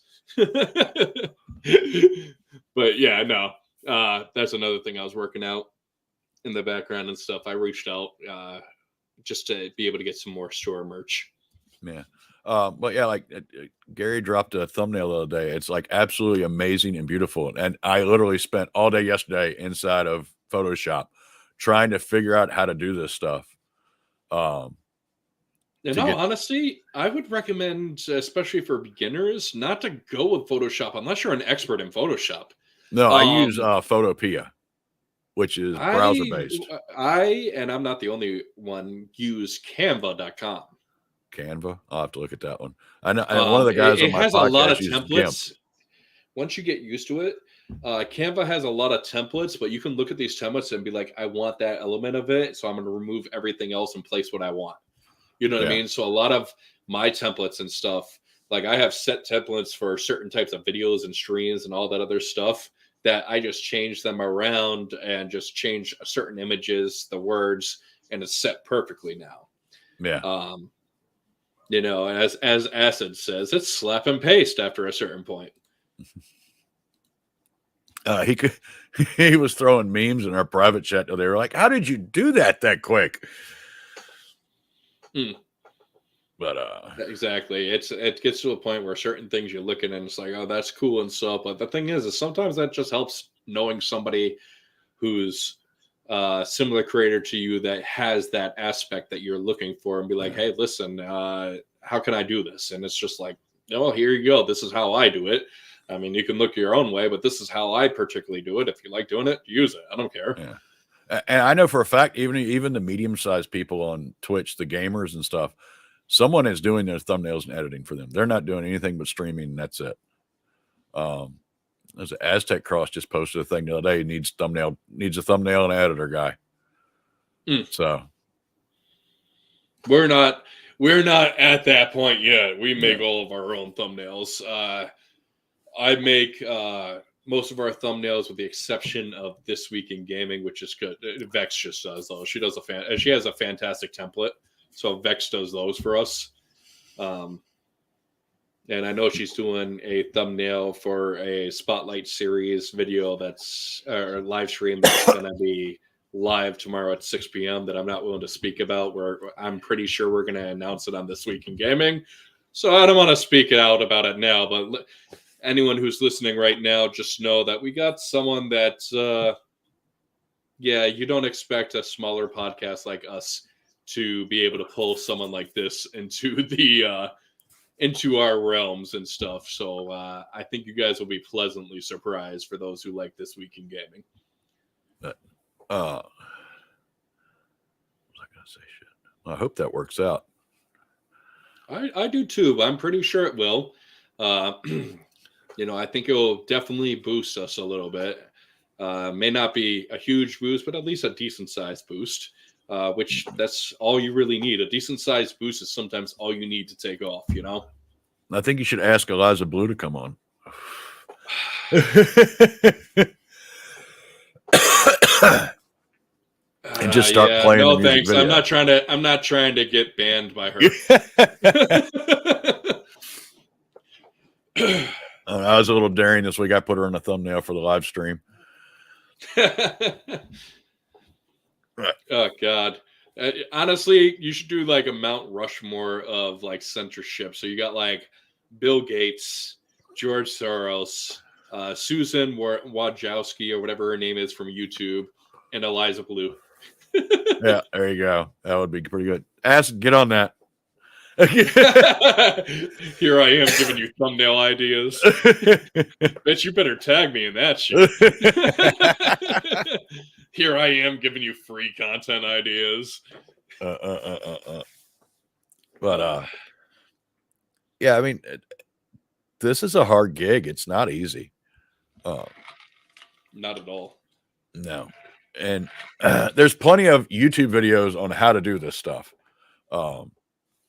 But yeah, no, that's another thing I was working out in the background and stuff. I reached out just to be able to get some more store merch. Yeah. But yeah, like Gary dropped a thumbnail the other day. It's like absolutely amazing and beautiful. And I literally spent all day yesterday inside of Photoshop trying to figure out how to do this stuff. In all honesty, I would recommend, especially for beginners, not to go with Photoshop unless you're an expert in Photoshop. No, I use Photopea, which is browser based. And I'm not the only one, use Canva.com. Canva? I'll have to look at that one. I know one of the guys on my has podcast a lot of uses templates. GIMP. Once you get used to it, Canva has a lot of templates, but you can look at these templates and be like, I want that element of it, so I'm going to remove everything else and place what I want. You know what I mean? So a lot of my templates and stuff, like I have set templates for certain types of videos and streams and all that other stuff that I just change them around and just change certain images, the words, and it's set perfectly now. Yeah. You know, as Acid says, it's slap and paste after a certain point. He was throwing memes in our private chat. They were like, how did you do that quick? But exactly, it gets to a point where certain things you're looking and it's like, oh, that's cool and stuff. But the thing is sometimes that just helps knowing somebody who's similar creator to you that has that aspect that you're looking for and be like, hey, listen, how can I do this? And it's just like, oh, here you go. This is how I do it. I mean, you can look your own way, but this is how I particularly do it. If you like doing it, use it. I don't care. Yeah. And I know for a fact, even the medium-sized people on Twitch, the gamers and stuff, someone is doing their thumbnails and editing for them. They're not doing anything but streaming, and that's it. There's an Aztec Cross just posted a thing the other day. He needs a thumbnail and an editor guy. So we're not at that point yet. We make all of our own thumbnails. I make most of our thumbnails with the exception of This Week in Gaming, which is good. Vex just does those. She has a fantastic template. So Vex does those for us. And I know she's doing a thumbnail for a Spotlight series video or live stream that's going to be live tomorrow at 6 p.m. that I'm not willing to speak about, where I'm pretty sure we're going to announce it on This Week in Gaming. So I don't want to speak out about it now, but anyone who's listening right now, just know that we got someone that, you don't expect a smaller podcast like us to be able to pull someone like this into into our realms and stuff. So I think you guys will be pleasantly surprised for those who like This Week in Gaming. Was I gonna say shit? I hope that works out. I do too, but I'm pretty sure it will. I think it will definitely boost us a little bit. May not be a huge boost, but at least a decent sized boost. Which that's all you really need. A decent sized boost is sometimes all you need to take off. I think you should ask Eliza Blue to come on. And just start playing. No, the music thanks. video. I'm not trying to get banned by her. I was a little daring this week. I put her in a thumbnail for the live stream. Oh God. Honestly, you should do like a Mount Rushmore of like censorship. So you got like Bill Gates, George Soros, Susan Wojcicki or whatever her name is from YouTube, and Eliza Blue. Yeah, there you go. That would be pretty good. Get on that. Here I am giving you thumbnail ideas. Bet you better tag me in that shit. Here I am giving you free content ideas. But yeah, I mean, this is a hard gig. It's not easy. Not at all. No. And there's plenty of YouTube videos on how to do this stuff.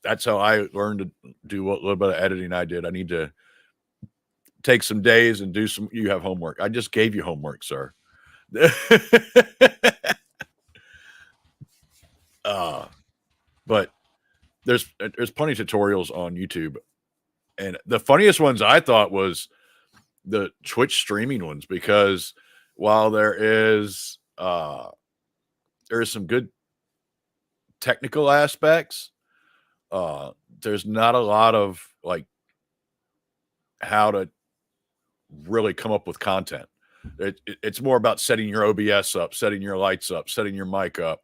That's how I learned to do what little bit of editing I did. I need to take some days and do some. You have homework. I just gave you homework, sir. But there's plenty of tutorials on YouTube, and the funniest ones I thought was the Twitch streaming ones, because while there's some good technical aspects, there's not a lot of like how to really come up with content. It's more about setting your OBS up, setting your lights up, setting your mic up.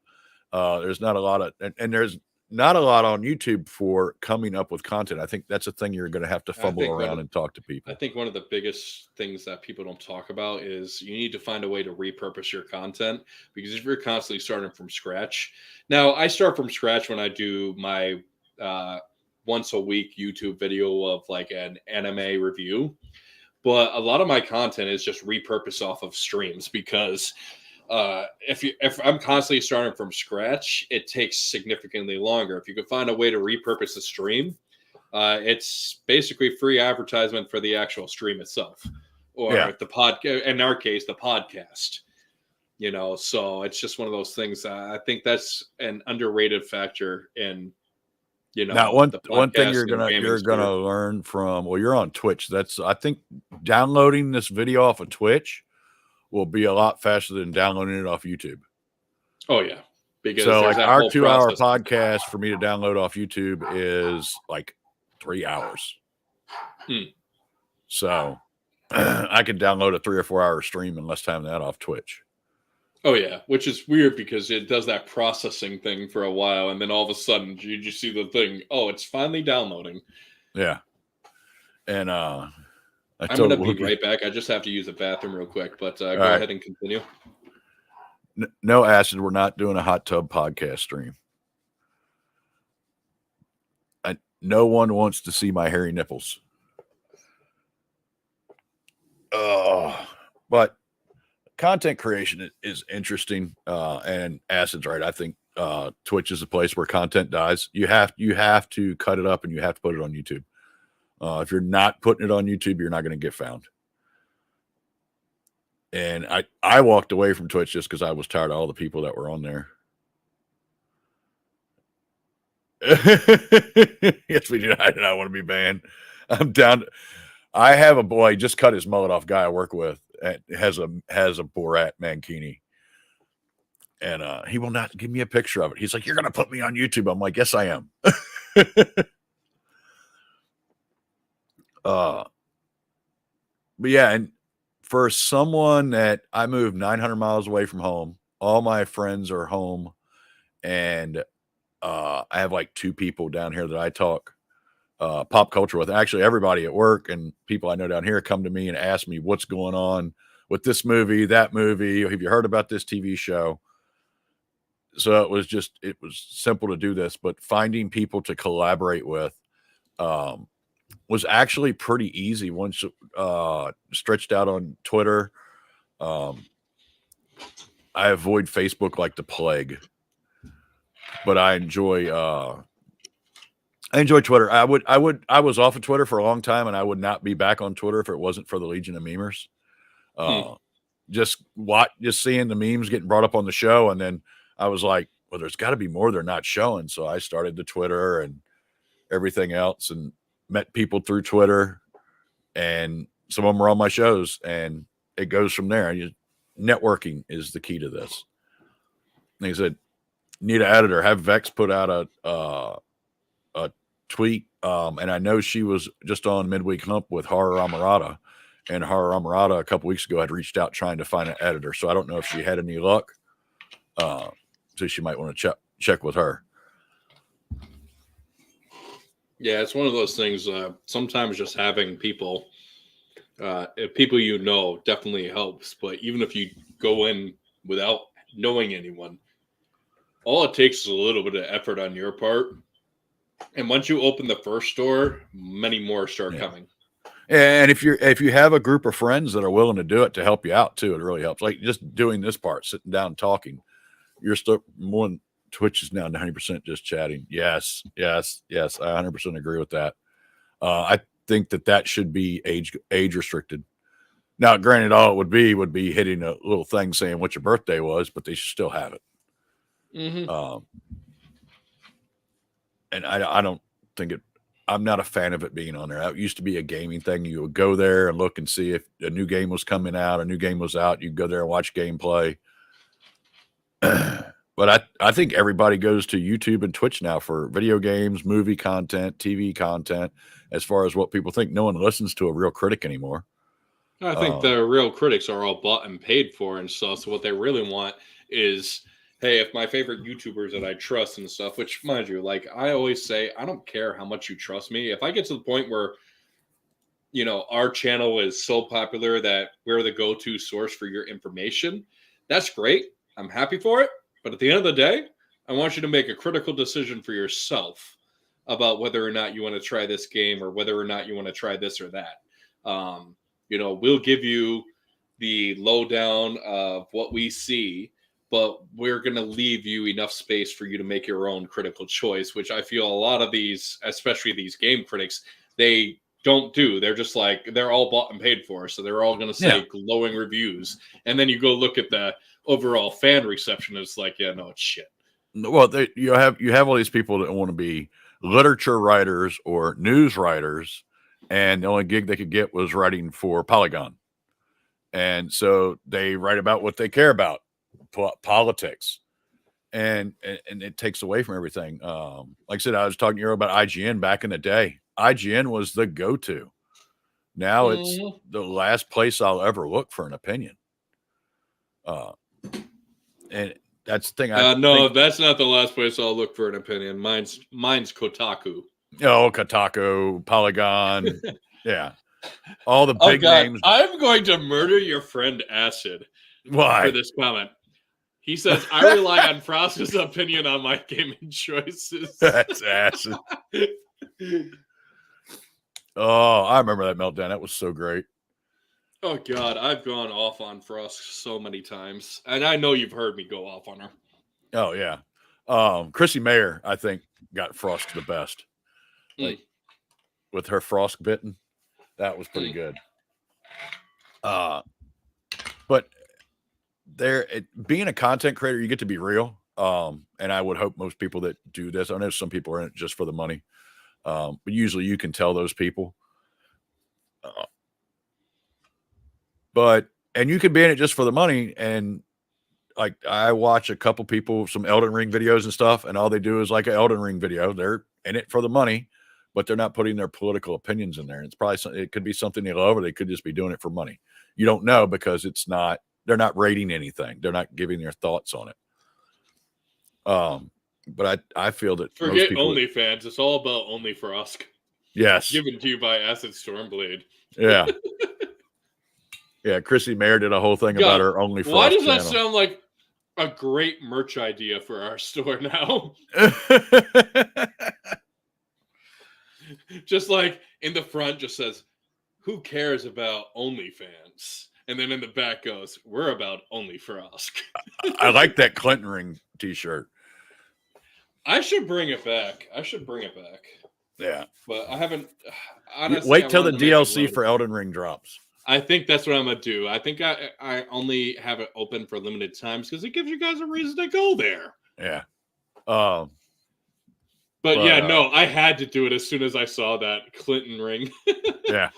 There's not a lot of, and there's not a lot on YouTube for coming up with content. I think that's a thing you're going to have to fumble around and talk to people. I think one of the biggest things that people don't talk about is you need to find a way to repurpose your content, because if you're constantly starting from scratch. Now, I start from scratch when I do my once a week YouTube video of like an anime review, but a lot of my content is just repurposed off of streams, because if I'm constantly starting from scratch, it takes significantly longer. If you could find a way to repurpose the stream, it's basically free advertisement for the actual stream itself, or the podcast. In our case, the podcast. So it's just one of those things. I think that's an underrated factor in. Now, one thing you're gonna learn from. Well, you're on Twitch. I think downloading this video off of Twitch will be a lot faster than downloading it off YouTube. Oh yeah, because so like our 2-hour podcast for me to download off YouTube is like 3 hours. So I can download a 3 or 4 hour stream in less time than that off Twitch. Oh yeah, which is weird because it does that processing thing for a while, and then all of a sudden you just see the thing. Oh, it's finally downloading. Yeah, and I'm gonna be right back. I just have to use the bathroom real quick, but go ahead and continue. No acid. We're not doing a hot tub podcast stream. No one wants to see my hairy nipples. But content creation is interesting, and acid's right. I think Twitch is a place where content dies. You have to cut it up and you have to put it on YouTube. If you're not putting it on YouTube, you're not going to get found. And I walked away from Twitch just because I was tired of all the people that were on there. Yes, we do. I do not want to be banned. I'm down. I have a boy just cut his mullet off. Guy I work with has a Borat mankini, and he will not give me a picture of it. He's like, "You're going to put me on YouTube." I'm like, "Yes, I am." But yeah, and for someone that I moved 900 miles away from home, all my friends are home, and I have like 2 people down here that I talk pop culture with. Actually, everybody at work and people I know down here come to me and ask me what's going on with this movie, that movie. Have you heard about this TV show? So it was simple to do this, but finding people to collaborate with was actually pretty easy once stretched out on Twitter. I avoid Facebook like the plague, but I enjoy Twitter. I was off of Twitter for a long time, and I would not be back on Twitter if it wasn't for the Legion of Memers. Just seeing the memes getting brought up on the show, and then I was like, well, there's got to be more they're not showing. So I started the Twitter and everything else, and met people through Twitter, and some of them are on my shows, and it goes from there. Networking is the key to this. And he said, need an editor, have Vex put out a tweet. And I know she was just on Midweek Hump with Horror Amarada, and Horror Amarada a couple weeks ago had reached out trying to find an editor. So I don't know if she had any luck. So she might want to check with her. Yeah, it's one of those things. Sometimes just having people, people definitely helps. But even if you go in without knowing anyone, all it takes is a little bit of effort on your part. And once you open the first door, many more start coming. And if you have a group of friends that are willing to do it to help you out too, it really helps. Like just doing this part, sitting down talking, you're still more. Twitch is now 90% just chatting. Yes. I 100% agree with that. I think that should be age restricted. Now, granted, all it would be hitting a little thing saying what your birthday was, but they should still have it. Mm-hmm. And I don't think it. I'm not a fan of it being on there. It used to be a gaming thing. You would go there and look and see if a new game was coming out, a new game was out. You'd go there and watch gameplay. But I think everybody goes to YouTube and Twitch now for video games, movie content, TV content, as far as what people think. No one listens to a real critic anymore. I think the real critics are all bought and paid for and stuff. So what they really want is, hey, if my favorite YouTubers that I trust and stuff, which mind you, like I always say, I don't care how much you trust me. If I get to the point where, our channel is so popular that we're the go-to source for your information, that's great. I'm happy for it. But at the end of the day, I want you to make a critical decision for yourself about whether or not you want to try this game or whether or not you want to try this or that. We'll give you the lowdown of what we see, but we're going to leave you enough space for you to make your own critical choice, which I feel a lot of these, especially these game critics, they don't do. They're just like, they're all bought and paid for. So they're all going to say glowing reviews. And then you go look at the overall fan reception. It's like, yeah, no, it's shit. Well, you have all these people that want to be literature writers or news writers, and the only gig they could get was writing for Polygon. And so they write about what they care about, politics, and it takes away from everything. Like I said, I was talking to you about IGN back in the day. IGN was the go-to. Now it's the last place I'll ever look for an opinion. And that's the thing. That's not the last place I'll look for an opinion. Mine's Kotaku. Oh, Kotaku, Polygon. Yeah. All the big names. I'm going to murder your friend Acid. Why? For this comment. He says, I rely on Frost's opinion on my gaming choices. That's Acid. Oh, I remember that meltdown. That was so great. Oh, God. I've gone off on Frost so many times. And I know you've heard me go off on her. Oh, yeah. Chrissy Mayer, I think, got Frost the best. Like, with her Frost bitten. That was pretty good. But being a content creator, you get to be real. And I would hope most people that do this, I know some people are in it just for the money. But usually you can tell those people. And you could be in it just for the money. And like I watch a couple people, some Elden Ring videos and stuff, and all they do is like an Elden Ring video. They're in it for the money, but they're not putting their political opinions in there. And it's probably it could be something they love, or they could just be doing it for money. You don't know because they're not rating anything. They're not giving their thoughts on it. But I feel that forget OnlyFans. It's all about Only for Us. Yes. Given to you by Acid Stormblade. Yeah. Yeah. Chrissy Mayer did a whole thing about her Only for Us. Why does that sound like a great merch idea for our store now? Just like in the front just says, who cares about OnlyFans? And then in the back goes, we're about Only for Us. I like that Clinton ring t-shirt. I should bring it back. Yeah. But I haven't. Honestly, wait till the DLC for Elden Ring drops. I think that's what I'm going to do. I think I only have it open for limited times because it gives you guys a reason to go there. Yeah. But yeah, no, I had to do it as soon as I saw that Clinton ring. Yeah.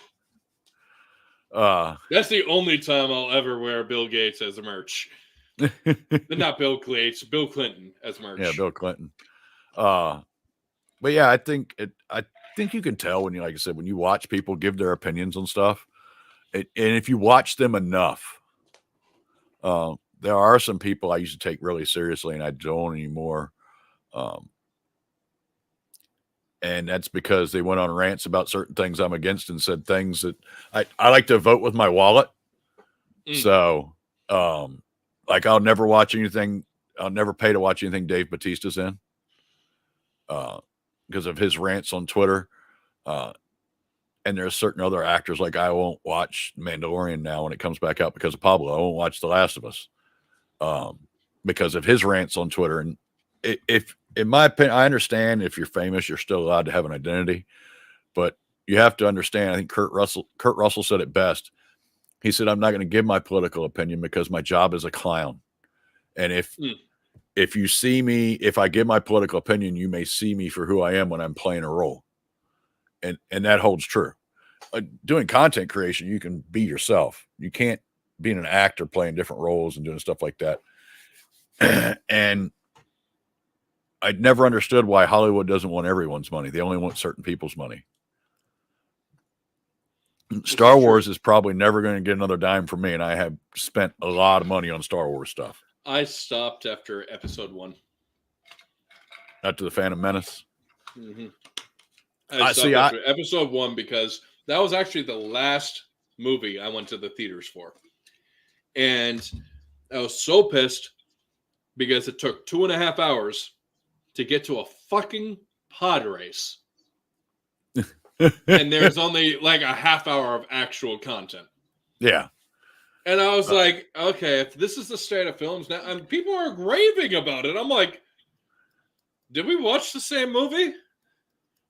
That's the only time I'll ever wear Bill Gates as a merch. Not Bill Gates, Bill Clinton as merch. Yeah, Bill Clinton. But yeah, I think you can tell when like I said, when you watch people give their opinions on stuff, and if you watch them enough, there are some people I used to take really seriously, and I don't anymore. And that's because they went on rants about certain things I'm against and said things that I like to vote with my wallet. So, like I'll never watch anything. I'll never pay to watch anything Dave Bautista's in, because of his rants on Twitter. And there's certain other actors, like I won't watch Mandalorian now when it comes back out because of Pablo. I won't watch The Last of Us, because of his rants on Twitter. And if, in my opinion, I understand if you're famous, you're still allowed to have an identity, but you have to understand. I think Kurt Russell said it best. He said, "I'm not going to give my political opinion because my job is a clown. And if you see me, if I give my political opinion, you may see me for who I am when I'm playing a role." And that holds true. Doing content creation, you can be yourself. You can't be an actor playing different roles and doing stuff like that. And I'd never understood why Hollywood doesn't want everyone's money. They only want certain people's money. Star Wars is probably never going to get another dime from me, and I have spent a lot of money on Star Wars stuff. I stopped after episode 1. After the Phantom Menace? Mm-hmm. I stopped after episode 1 because that was actually the last movie I went to the theaters for. And I was so pissed because it took 2.5 hours to get to a fucking pod race. And there's only like a half hour of actual content. Yeah. And I was like, okay, if this is the state of films now, and people are raving about it, I'm like, did we watch the same movie?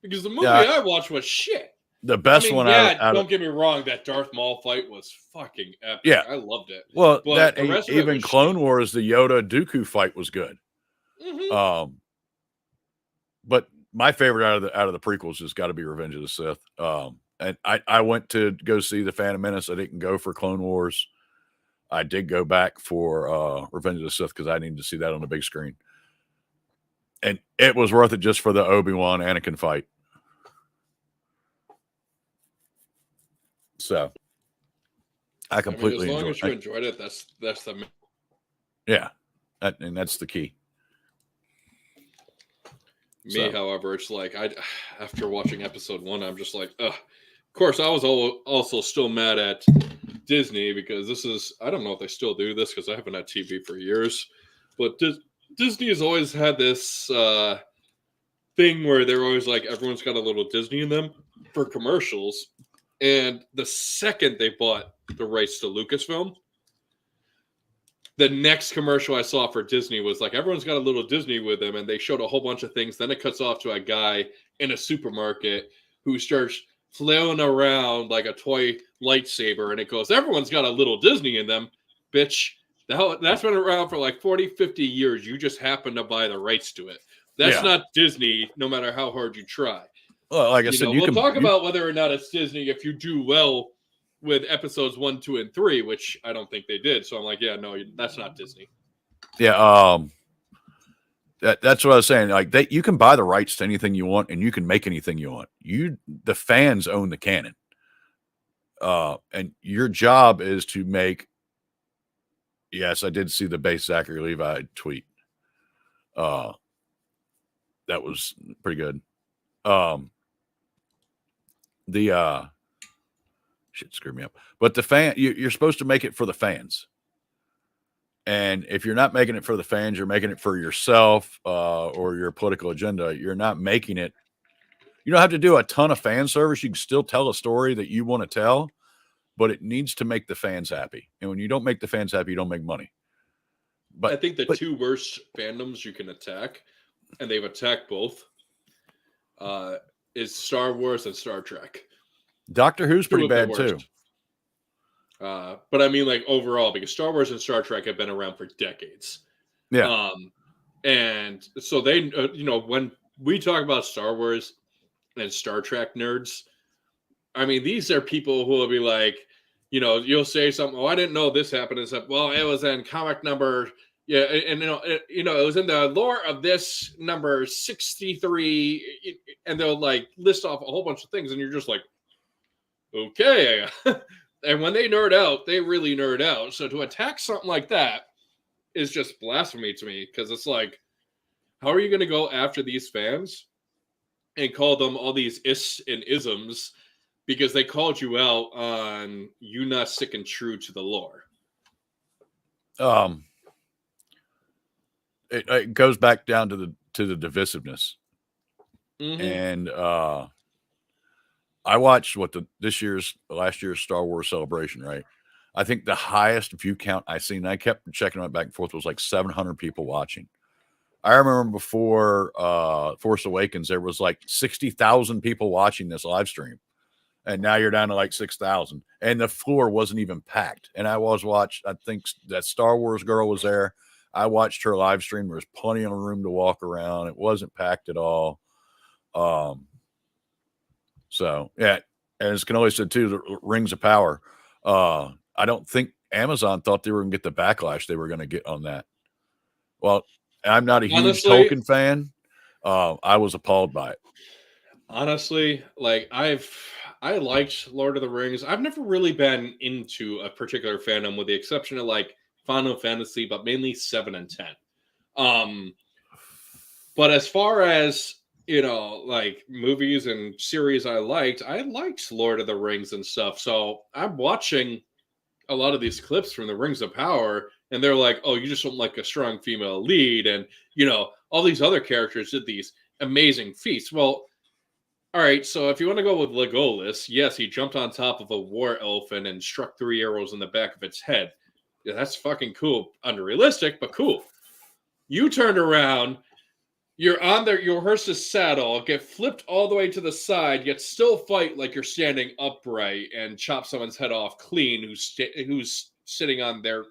Because the movie I watched was shit. The best one. Don't get me wrong, that Darth Maul fight was fucking epic. Yeah, I loved it. Well, but even Clone Wars, the Yoda Dooku fight was good. Mm-hmm. But my favorite out of the prequels has got to be Revenge of the Sith. And I went to go see the Phantom Menace. I didn't go for Clone Wars. I did go back for Revenge of the Sith because I needed to see that on the big screen. And it was worth it just for the Obi-Wan Anakin fight. So I completely as long as you enjoyed it, that's the and that's the key. Me, however, it's like after watching episode 1, I'm just like, ugh. Of course, I was also still mad at Disney because this is, I don't know if they still do this because I haven't had TV for years, but Disney has always had this thing where they're always like, everyone's got a little Disney in them for commercials. And the second they bought the rights to Lucasfilm, the next commercial I saw for Disney was like, everyone's got a little Disney with them, and they showed a whole bunch of things. Then it cuts off to a guy in a supermarket who starts flailing around like a toy lightsaber, and it goes, everyone's got a little Disney in them. Bitch, that's been around for like 40, 50 years. You just happen to buy the rights to it. That's not Disney, no matter how hard you try. Well, like I said, we'll talk about whether or not it's Disney if you do well with episodes 1, 2, and 3, which I don't think they did. So I'm like, yeah, no, that's not Disney. Yeah. That's what I was saying. Like you can buy the rights to anything you want, and you can make anything you want. The fans own the canon, and your job is to make. Yes, I did see the base Zachary Levi tweet. That was pretty good. The shit screwed me up. But the fan, you're supposed to make it for the fans. And if you're not making it for the fans, you're making it for yourself or your political agenda. You're not making it. You don't have to do a ton of fan service. You can still tell a story that you want to tell, but it needs to make the fans happy. And when you don't make the fans happy, you don't make money. But I think the two worst fandoms you can attack, and they've attacked both, is Star Wars and Star Trek. Doctor Who's pretty bad too. But I mean, like overall, because Star Wars and Star Trek have been around for decades. Yeah. And so they, when we talk about Star Wars and Star Trek nerds, I mean, these are people who will be like, you'll say something. Oh, I didn't know this happened. And stuff. Well, it was in comic number. Yeah, and it was in the lore of this number 63, and they'll like list off a whole bunch of things, and you're just like, okay. And when they nerd out, they really nerd out. So to attack something like that is just blasphemy to me, because it's like, how are you going to go after these fans and call them all these is and isms because they called you out on you not sticking true to the lore? It goes back down to the divisiveness. Mm-hmm. And I watched last year's Star Wars Celebration, right? I think the highest view count I seen, I kept checking it back and forth, was like 700 people watching. I remember before Force Awakens, there was like 60,000 people watching this live stream. And now you're down to like 6,000. And the floor wasn't even packed. And I think that Star Wars girl was there. I watched her live stream. There was plenty of room to walk around. It wasn't packed at all. So, yeah. And as Canoli said, too, the Rings of Power. I don't think Amazon thought they were going to get the backlash they were going to get on that. Well, I'm not a huge Tolkien fan. I was appalled by it. Honestly, like I liked Lord of the Rings. I've never really been into a particular fandom, with the exception of like Final Fantasy, but mainly 7 and 10. But as far as like movies and series I liked Lord of the Rings and stuff. So I'm watching a lot of these clips from the Rings of Power, and they're like, oh, you just don't like a strong female lead. And, all these other characters did these amazing feats. Well, all right, so if you want to go with Legolas, yes, he jumped on top of a war elephant and struck 3 arrows in the back of its head. Yeah, that's fucking cool. Unrealistic, but cool. You turned around, you're on your horse's saddle, get flipped all the way to the side, yet still fight like you're standing upright and chop someone's head off clean who's sitting on their...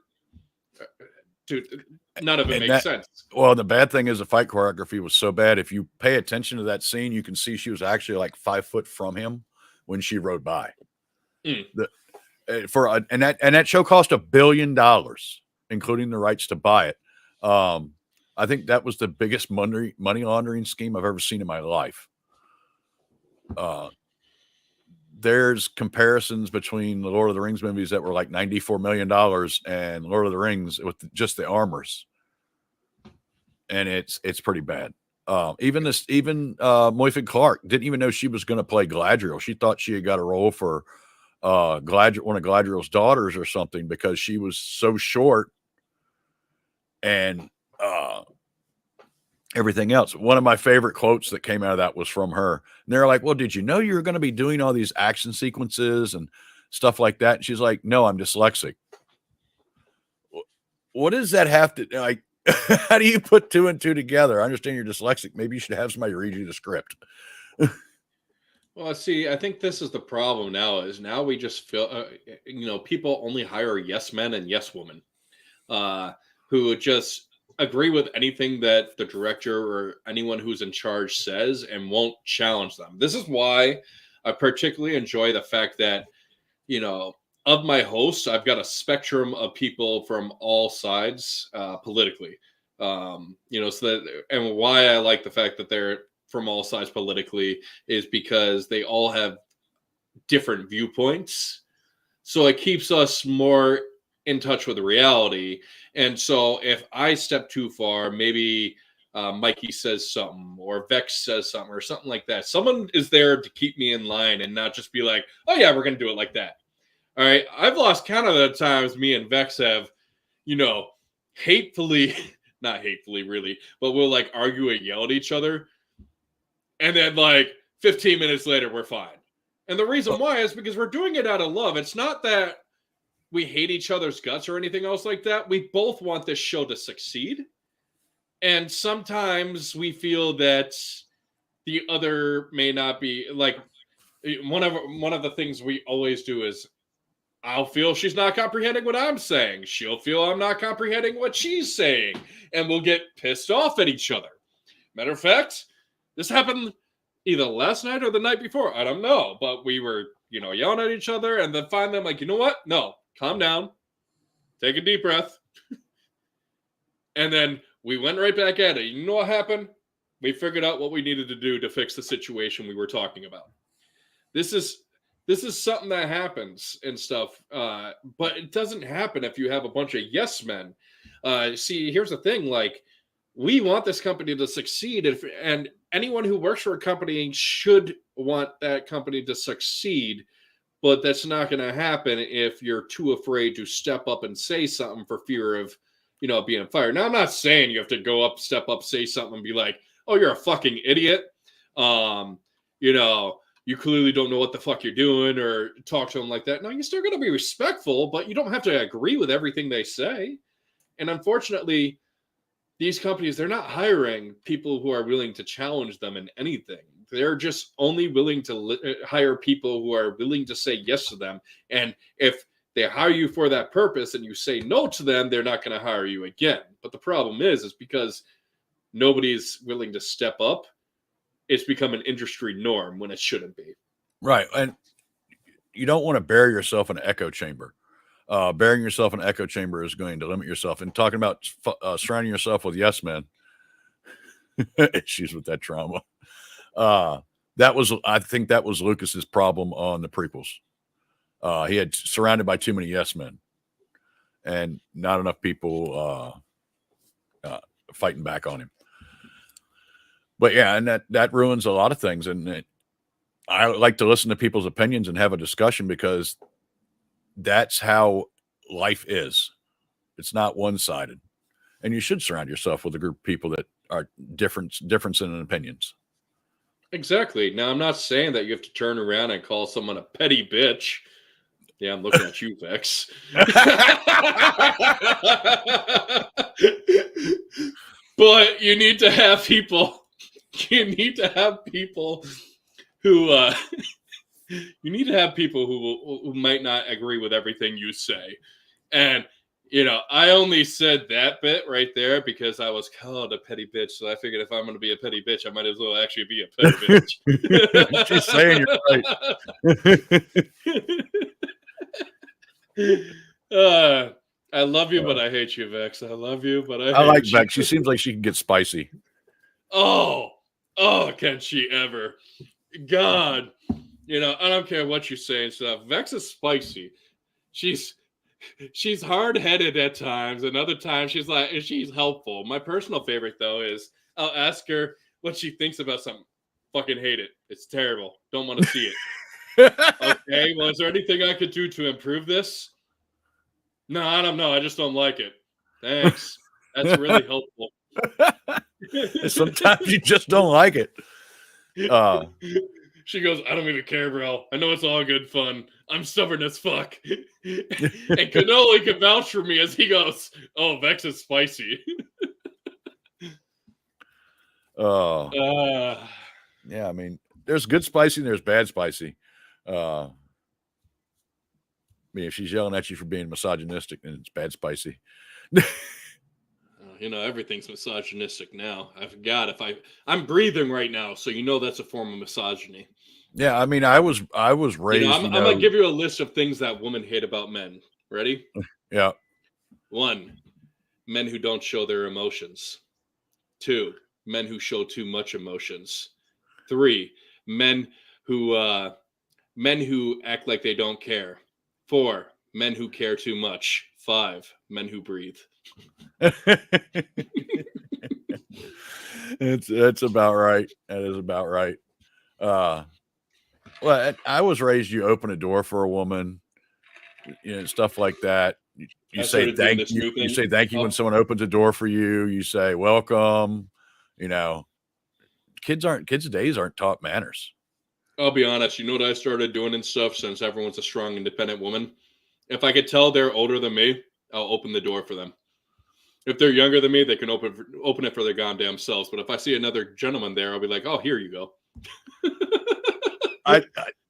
Dude, none of it makes sense. Well, the bad thing is the fight choreography was so bad. If you pay attention to that scene, you can see she was actually like 5 foot from him when she rode by. And that show cost $1 billion, including the rights to buy it. I think that was the biggest money laundering scheme I've ever seen in my life. There's comparisons between the Lord of the Rings movies that were like $94 million and Lord of the Rings with just the armors. And it's pretty bad. Even Moyfig Clark didn't even know she was going to play Galadriel. She thought she had got a role for one of Galadriel's daughters or something, because she was so short and everything else. One of my favorite quotes that came out of that was from her. And they're like, well, did you know you were going to be doing all these action sequences and stuff like that? And she's like, no, I'm dyslexic. What does that have to, like, how do you put 2 and 2 together? I understand you're dyslexic. Maybe you should have somebody read you the script. Well, see, I think this is the problem now, is now we just feel, people only hire yes men and yes women who just agree with anything that the director or anyone who's in charge says and won't challenge them. This is why I particularly enjoy the fact that, of my hosts, I've got a spectrum of people from all sides politically. So that, and why I like the fact that they're from all sides politically is because they all have different viewpoints. So it keeps us more in touch with reality. And so if I step too far, maybe Mikey says something or Vex says something or something like that. Someone is there to keep me in line and not just be like, oh yeah, we're going to do it like that. All right. I've lost count of the times me and Vex have, hatefully, not hatefully really, but we'll like argue and yell at each other. And then like 15 minutes later, we're fine. And the reason why is because we're doing it out of love. It's not that we hate each other's guts or anything else like that. We both want this show to succeed. And sometimes we feel that the other may not be like one of the things we always do is I'll feel she's not comprehending what I'm saying. She'll feel I'm not comprehending what she's saying. And we'll get pissed off at each other. Matter of fact, this happened either last night or the night before. I don't know. But we were, yelling at each other. And then finally I'm like, you know what? No, calm down. Take a deep breath. And then we went right back at it. You know what happened? We figured out what we needed to do to fix the situation we were talking about. This is something that happens and stuff, but it doesn't happen if you have a bunch of yes men. See, here's the thing: like, we want this company to succeed, and anyone who works for a company should want that company to succeed. But that's not going to happen if you're too afraid to step up and say something for fear of, being fired. Now, I'm not saying you have to go up, step up, say something, and be like, "Oh, you're a fucking idiot." You clearly don't know what the fuck you're doing, or talk to them like that. No, you're still going to be respectful, but you don't have to agree with everything they say. And unfortunately, these companies, they're not hiring people who are willing to challenge them in anything. They're just only willing to hire people who are willing to say yes to them. And if they hire you for that purpose and you say no to them, they're not going to hire you again. But the problem is because nobody's willing to step up. It's become an industry norm when it shouldn't be. Right. And you don't want to bury yourself in an echo chamber. Burying yourself in an echo chamber is going to limit yourself. And talking about surrounding yourself with yes men, issues with that trauma. I think that was Lucas's problem on the prequels. He had surrounded by too many yes men and not enough people fighting back on him. But yeah, and that ruins a lot of things. And I like to listen to people's opinions and have a discussion because that's how life is. It's not one-sided. And you should surround yourself with a group of people that are difference in opinions. Exactly. Now, I'm not saying that you have to turn around and call someone a petty bitch. Yeah, I'm looking at you, Vex. But you need to have people. You need to have people who who might not agree with everything you say. And I only said that bit right there because I was called a petty bitch. So I figured if I'm going to be a petty bitch, I might as well actually be a petty bitch. Just saying you're right. I love you, but I hate you, Vex. I love you, but I like hate Vex. you. She seems like she can get spicy. Oh, can she ever? God. I don't care what you say and stuff. Vex is spicy. She's hard-headed at times, and other times she's helpful. My personal favorite though is I'll ask her what she thinks about something. Fucking hate it. It's terrible. Don't want to see it. Okay, well, is there anything I could do to improve this? No, I don't know. I just don't like it. Thanks. That's really helpful. Sometimes you just don't like it. She goes, I don't even care, bro. I know it's all good fun. I'm stubborn as fuck. And Cannoli can vouch for me as he goes, oh, Vex is spicy. Yeah, I mean, there's good spicy and there's bad spicy. I mean, if she's yelling at you for being misogynistic, then it's bad spicy. Everything's misogynistic now. I forgot I'm breathing right now, so that's a form of misogyny. Yeah, I mean, I was raised. I'm gonna give you a list of things that women hate about men. Ready? Yeah. 1, men who don't show their emotions. 2, men who show too much emotions. 3, men who act like they don't care. 4, men who care too much. 5, men who breathe. That's about right. That is about right. Well, I was raised, you open a door for a woman, stuff like that. You I say started doing thank this you. new You thing. say thank you when someone opens a door for you. You say welcome. Kids days aren't taught manners. I'll be honest. You know what I started doing and stuff since everyone's a strong, independent woman? If I could tell they're older than me, I'll open the door for them. If they're younger than me, they can open it for their goddamn selves. But if I see another gentleman there, I'll be like, "Oh, here you go."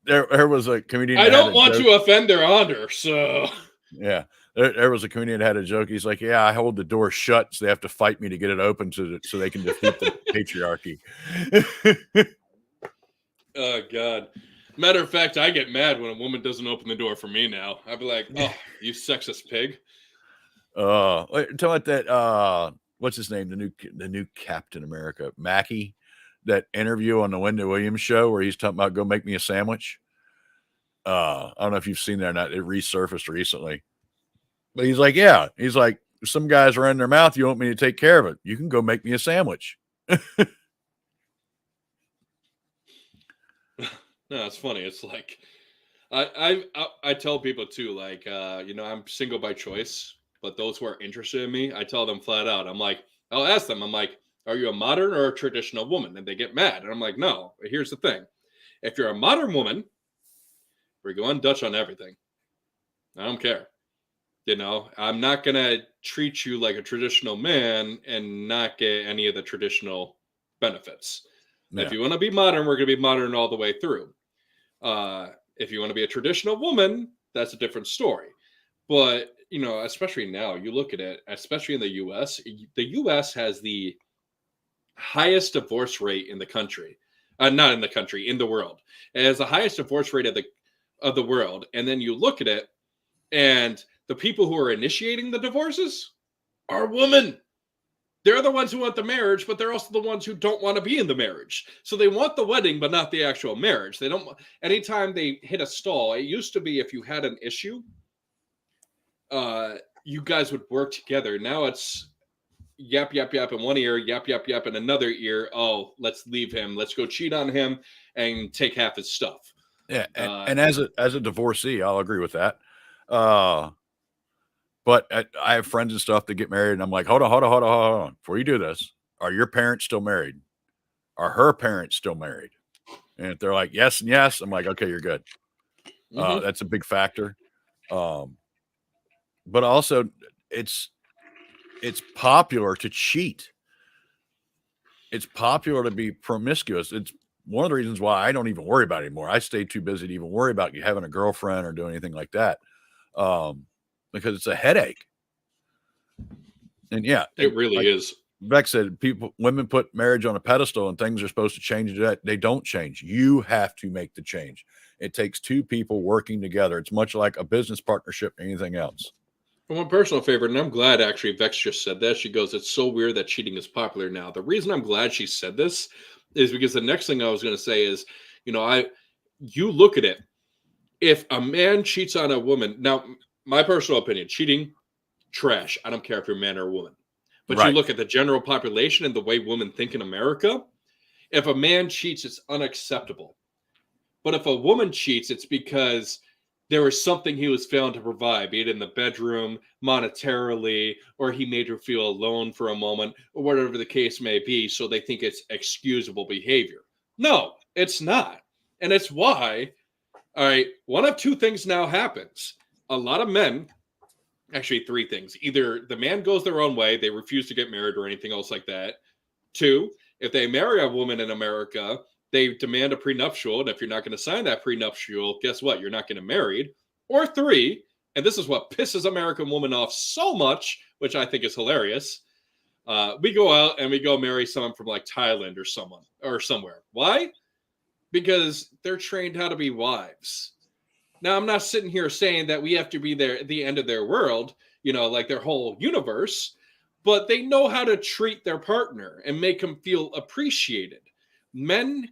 There was a comedian. I don't want to offend their honor, so yeah. There was a comedian that had a joke. He's like, "Yeah, I hold the door shut, so they have to fight me to get it open, so they can defeat the patriarchy." Oh God. Matter of fact, I get mad when a woman doesn't open the door for me now. I'd be like, "Oh, you sexist pig." Tell about that. What's his name? The new Captain America, Mackie. That interview on the Wendy Williams show where he's talking about go make me a sandwich. I don't know if you've seen that or not. It resurfaced recently, but he's like, yeah, he's like, some guys are in their mouth. You want me to take care of it? You can go make me a sandwich. No, it's funny. It's like I tell people too, like I'm single by choice, but those who are interested in me, I tell them flat out. I'm like, I'll ask them, I'm like, are you a modern or a traditional woman? And they get mad. And I'm like, no, here's the thing. If you're a modern woman, we're going Dutch on everything. I don't care. I'm not gonna treat you like a traditional man and not get any of the traditional benefits. Yeah. If you want to be modern, we're gonna be modern all the way through. If you want to be a traditional woman, that's a different story. But, especially now, you look at it, especially in the US has the highest divorce rate in the country. Not in the country, in the world. It has the highest divorce rate of the world. And then you look at it, and the people who are initiating the divorces are women. They're the ones who want the marriage, but they're also the ones who don't want to be in the marriage. So they want the wedding, but not the actual marriage. They don't. Anytime they hit a stall, it used to be if you had an issue, you guys would work together. Now it's yap yap yap in one ear, yap yap yap in another ear. Oh, let's leave him. Let's go cheat on him and take half his stuff. Yeah, and as a divorcee, I'll agree with that. But I have friends and stuff that get married, and I'm like, hold on. Before you do this, are your parents still married? Are her parents still married? And if they're like, yes and yes, I'm like, okay, you're good. Mm-hmm. That's a big factor. But also, it's popular to cheat. It's popular to be promiscuous. It's one of the reasons why I don't even worry about it anymore. I stay too busy to even worry about you having a girlfriend or doing anything like that. Because it's a headache. And yeah, it really is. Beck said, women put marriage on a pedestal and things are supposed to change. That they don't change. You have to make the change. It takes two people working together. It's much like a business partnership, anything else. Well, my personal favorite, and I'm glad actually Vex just said that. She goes, it's so weird that cheating is popular now. The reason I'm glad she said this is because the next thing I was going to say is, you look at it. If a man cheats on a woman, now, my personal opinion, cheating, trash. I don't care if you're a man or a woman. But Right. You look at the general population and the way women think in America, if a man cheats, it's unacceptable. But if a woman cheats, it's because there was something he was failing to provide, be it in the bedroom, monetarily, or he made her feel alone for a moment, or whatever the case may be, so they think it's excusable behavior. No, it's not. And it's why, all right, one of two things now happens. A lot of men, actually three things. Either the man goes their own way, they refuse to get married or anything else like that. 2, if they marry a woman in America, they demand a prenuptial, and if you're not going to sign that prenuptial, guess what? You're not getting married. Or 3, and this is what pisses American women off so much, which I think is hilarious. We go out and we go marry someone from like Thailand or somewhere. Why? Because they're trained how to be wives. Now, I'm not sitting here saying that we have to be there at the end of their world, like their whole universe. but they know how to treat their partner and make them feel appreciated. Men,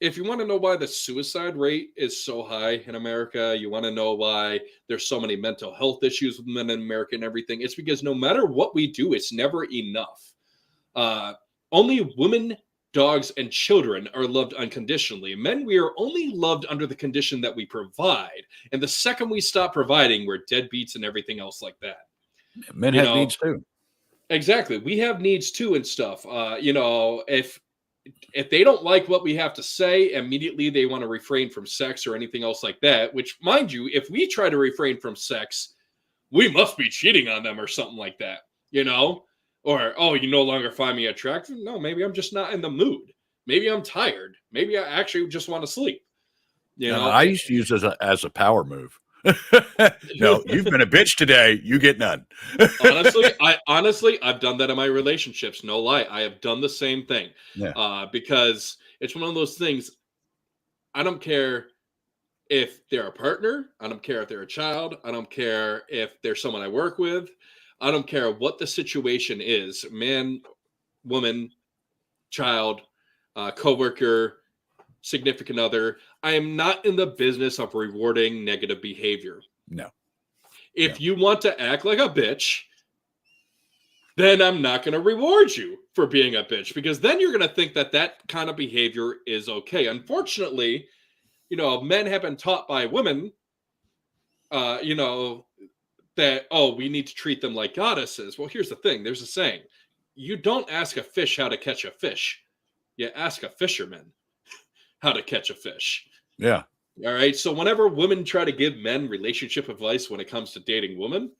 if you want to know why the suicide rate is so high in America, you want to know why there's so many mental health issues with men in America and everything, it's because no matter what we do, it's never enough. Only women, dogs, and children are loved unconditionally. Men, we are only loved under the condition that we provide. And the second we stop providing, we're deadbeats and everything else like that. Men have needs too. Exactly. We have needs too and stuff. If they don't like what we have to say, immediately they want to refrain from sex or anything else like that, which, mind you, if we try to refrain from sex, we must be cheating on them or something like that, Or, oh, you no longer find me attractive? No, maybe I'm just not in the mood. Maybe I'm tired. Maybe I actually just want to sleep. I used to use it as a power move. No, you've been a bitch today. You get none. honestly, I've done that in my relationships. No lie. I have done the same thing. Yeah. Because it's one of those things. I don't care if they're a partner. I don't care if they're a child. I don't care if they're someone I work with. I don't care what the situation is. Man, woman, child, coworker, significant other. I am not in the business of rewarding negative behavior. No. If you want to act like a bitch, then I'm not going to reward you for being a bitch, because then you're going to think that that kind of behavior is okay. Unfortunately, men have been taught by women, that, oh, we need to treat them like goddesses. Well, here's the thing. There's a saying. You don't ask a fish how to catch a fish. You ask a fisherman how to catch a fish. Yeah. All right. So whenever women try to give men relationship advice when it comes to dating women,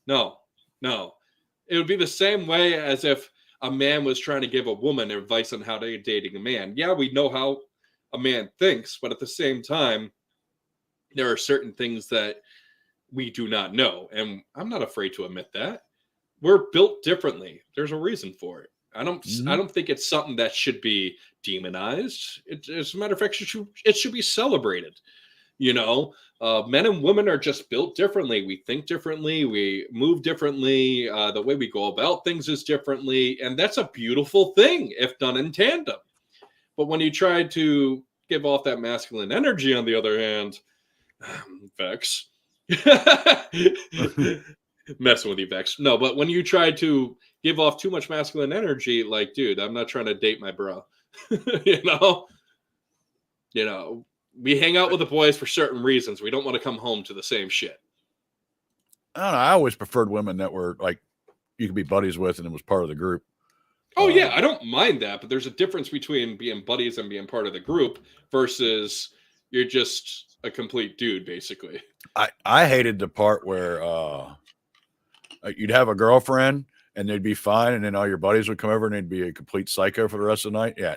no. It would be the same way as if a man was trying to give a woman advice on how to dating a man. Yeah, we know how a man thinks, but at the same time, there are certain things that we do not know. And I'm not afraid to admit that. We're built differently. There's a reason for it. I don't think it's something that should be demonized. As a matter of fact, it should be celebrated. Men and women are just built differently. We think differently. We move differently. The way we go about things is differently. And that's a beautiful thing if done in tandem. But when you try to give off that masculine energy, on the other hand, Vex, messing with you, Vex. No, but when you try to give off too much masculine energy, like, dude, I'm not trying to date my bro. We hang out with the boys for certain reasons. We don't want to come home to the same shit. I don't know. I always preferred women that were like you could be buddies with and it was part of the group. Oh, yeah, I don't mind that, but there's a difference between being buddies and being part of the group versus you're just a complete dude, basically. I hated the part where you'd have a girlfriend and they'd be fine, and then all your buddies would come over and they'd be a complete psycho for the rest of the night. Yeah.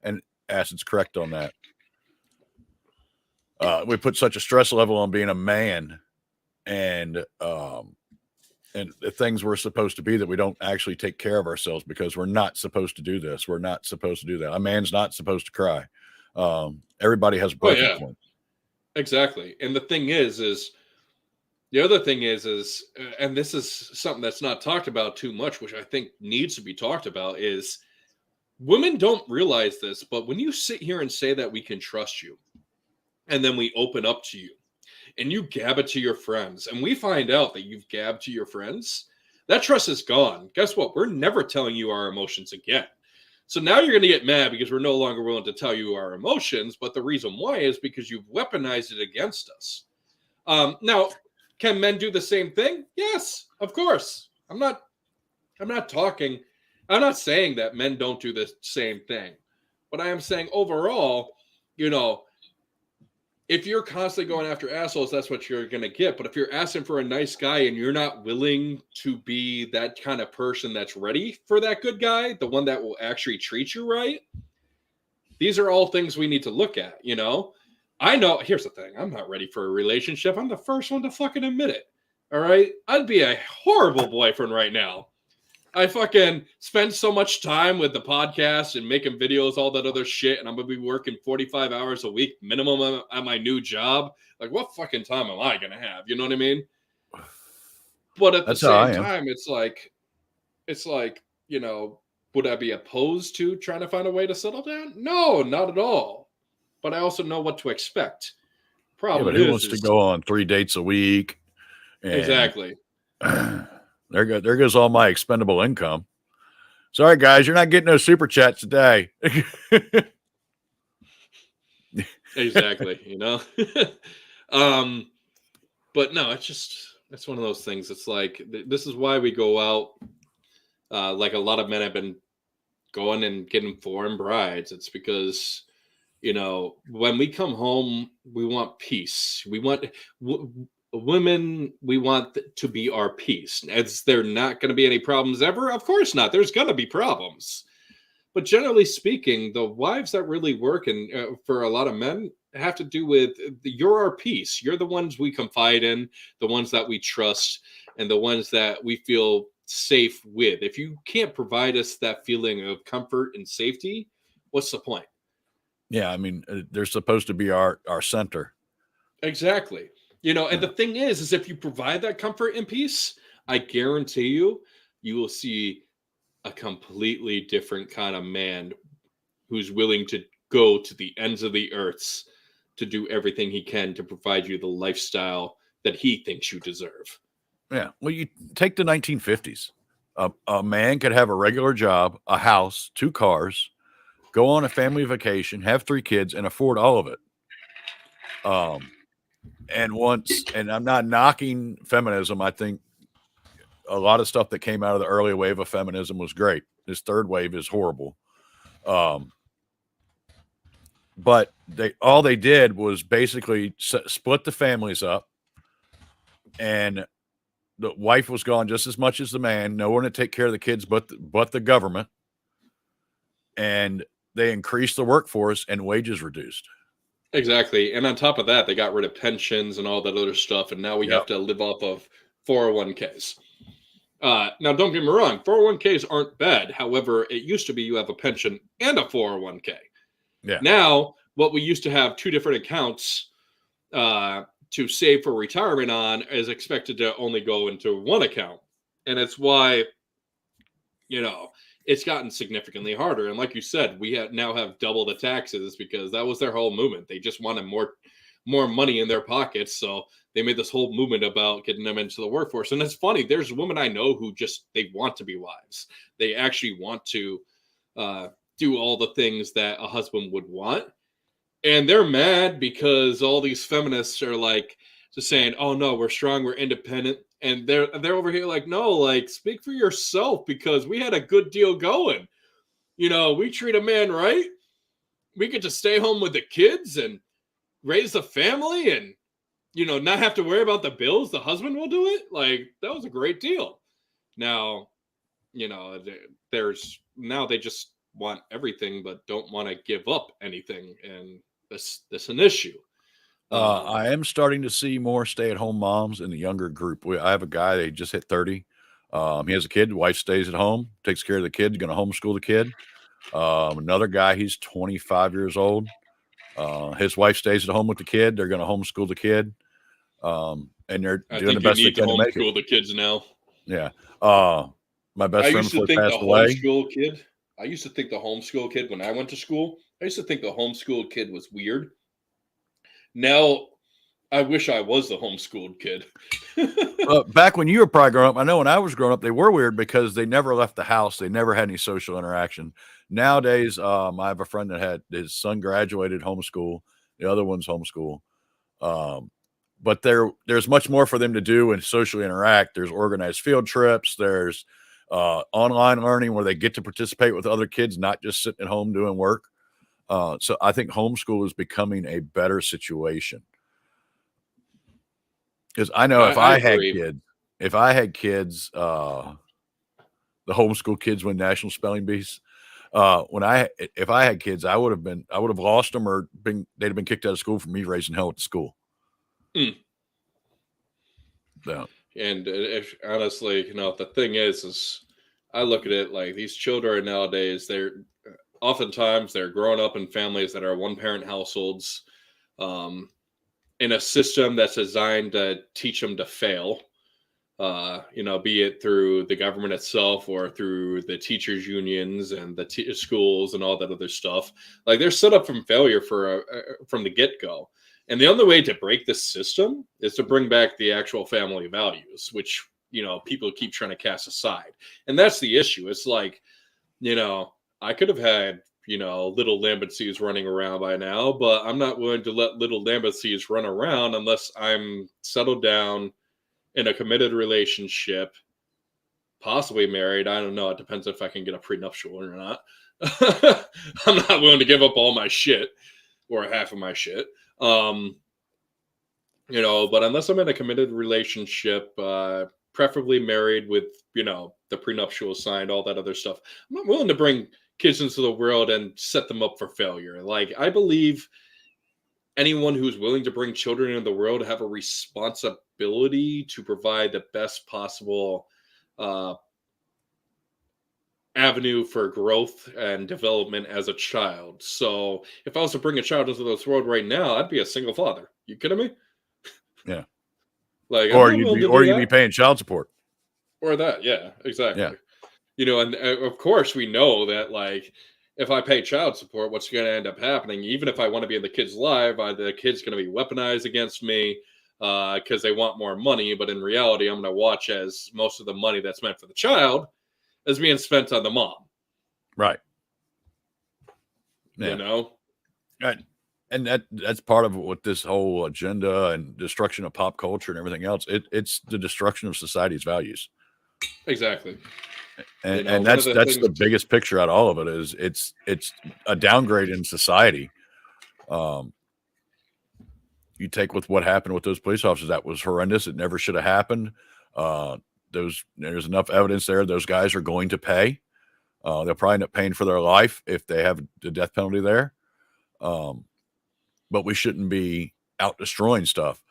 And Acid's correct on that. We put such a stress level on being a man and the things we're supposed to be that we don't actually take care of ourselves because we're not supposed to do this. We're not supposed to do that. A man's not supposed to cry. Everybody has a breaking point. Exactly. And the thing is the other thing is, and this is something that's not talked about too much, which I think needs to be talked about, is women don't realize this, but when you sit here and say that we can trust you, and then we open up to you, and you gab it to your friends, and we find out that you've gabbed to your friends, that trust is gone. Guess what? We're never telling you our emotions again. So now you're going to get mad because we're no longer willing to tell you our emotions, but the reason why is because you've weaponized it against us. Now, can men do the same thing? Yes, of course. I'm not saying that men don't do the same thing, but I am saying overall, if you're constantly going after assholes, that's what you're going to get. But if you're asking for a nice guy and you're not willing to be that kind of person that's ready for that good guy, the one that will actually treat you right, these are all things we need to look at, I know, here's the thing. I'm not ready for a relationship. I'm the first one to fucking admit it. All right? I'd be a horrible boyfriend right now. I fucking spend so much time with the podcast and making videos, all that other shit, and I'm going to be working 45 hours a week minimum at my new job. Like, what fucking time am I going to have? You know what I mean? But at the same time, it's like, it's like, would I be opposed to trying to find a way to settle down? No, not at all. But I also know what to expect. Yeah, but Problem who wants to is go on 3 dates a week? And exactly. there goes all my expendable income. Sorry, guys, you're not getting no super chats today. Exactly. um, but no, it's one of those things. It's like this is why we go out. Like a lot of men have been going and getting foreign brides. It's because when we come home, we want peace. We want women. We want to be our peace. Is there not going to be any problems ever? Of course not. There's going to be problems. But generally speaking, the wives that really work and for a lot of men have to do with you're our peace. You're the ones we confide in, the ones that we trust, and the ones that we feel safe with. If you can't provide us that feeling of comfort and safety, what's the point? Yeah, I mean, they're supposed to be our center. Exactly. And the thing is if you provide that comfort and peace, I guarantee you will see a completely different kind of man who's willing to go to the ends of the earth to do everything he can to provide you the lifestyle that he thinks you deserve. Yeah. Well, you take the 1950s. A man could have a regular job, a house, 2 cars, go on a family vacation, have 3 kids, and afford all of it. And I'm not knocking feminism. I think a lot of stuff that came out of the early wave of feminism was great. This third wave is horrible. But all they did was basically split the families up, and the wife was gone just as much as the man. No one to take care of the kids, but the government. And they increased the workforce, and wages reduced. Exactly. And on top of that, they got rid of pensions and all that other stuff. And now we have to live off of 401ks. Now, don't get me wrong, 401ks aren't bad. However, it used to be you have a pension and a 401k. Yeah. Now, what we used to have 2 different accounts to save for retirement on is expected to only go into one account. And it's why, it's gotten significantly harder. And like you said, we now have double the taxes because that was their whole movement. They just wanted more money in their pockets. So they made this whole movement about getting them into the workforce. And it's funny, there's women I know who they want to be wives. They actually want to do all the things that a husband would want. And they're mad because all these feminists are like just saying, "Oh no, we're strong, we're independent," and they're over here like, "No, like speak for yourself because we had a good deal going. We treat a man right. We get to stay home with the kids and raise the family, and not have to worry about the bills. The husband will do it. Like that was a great deal." Now, there's now they just want everything but don't want to give up anything, and that's an issue. I am starting to see more stay-at-home moms in the younger group. I have a guy, they just hit 30. He has a kid, the wife stays at home, takes care of the kid, going to homeschool the kid. Another guy, he's 25 years old. His wife stays at home with the kid. They're going to homeschool the kid. And they're doing the best they can to make it. Homeschool the kids now. Yeah. My best friend before he passed away. I used to think the homeschool kid when I went to school. I used to think the homeschooled kid was weird. Now, I wish I was the homeschooled kid. Back when you were probably growing up, I know when I was growing up, they were weird because they never left the house. They never had any social interaction. Nowadays, I have a friend that had his son graduated homeschool. The other one's homeschool. But there's much more for them to do and socially interact. There's organized field trips. There's online learning where they get to participate with other kids, not just sitting at home doing work. So I think homeschool is becoming a better situation. Because I know if I had kids, the homeschool kids win national spelling bees. If I had kids, I would have lost them or they'd have been kicked out of school for me raising hell at the school. No. And honestly, the thing is I look at it like these children nowadays, oftentimes they're growing up in families that are 1-parent households, in a system that's designed to teach them to fail. Be it through the government itself or through the teachers unions and the schools and all that other stuff. Like they're set up from failure from the get-go. And the only way to break this system is to bring back the actual family values, which, people keep trying to cast aside. And that's the issue. It's like, I could have had, little Lambencies running around by now, but I'm not willing to let little Lambencies run around unless I'm settled down in a committed relationship, possibly married. I don't know. It depends if I can get a prenuptial or not. I'm not willing to give up all my shit or half of my shit. But unless I'm in a committed relationship, preferably married with, the prenuptial signed, all that other stuff, I'm not willing to bring kids into the world and set them up for failure. Like, I believe anyone who's willing to bring children into the world have a responsibility to provide the best possible avenue for growth and development as a child. So if I was to bring a child into this world right now, I'd be a single father. You kidding me? Yeah. Like, Or you'd be paying child support. Or that, yeah, exactly. Yeah. And of course we know that, like, if I pay child support, what's going to end up happening? Even if I want to be in the kid's life, the kid's going to be weaponized against me because they want more money. But in reality, I'm going to watch as most of the money that's meant for the child is being spent on the mom. Right. Yeah. And that's part of what this whole agenda and destruction of pop culture and everything else. It's the destruction of society's values. Exactly. And that's the biggest picture out of all of it is it's a downgrade in society. You take with what happened with those police officers, that was horrendous. It never should have happened. There's enough evidence there. Those guys are going to pay. They'll probably end up paying for their life if they have the death penalty there. But we shouldn't be out destroying stuff.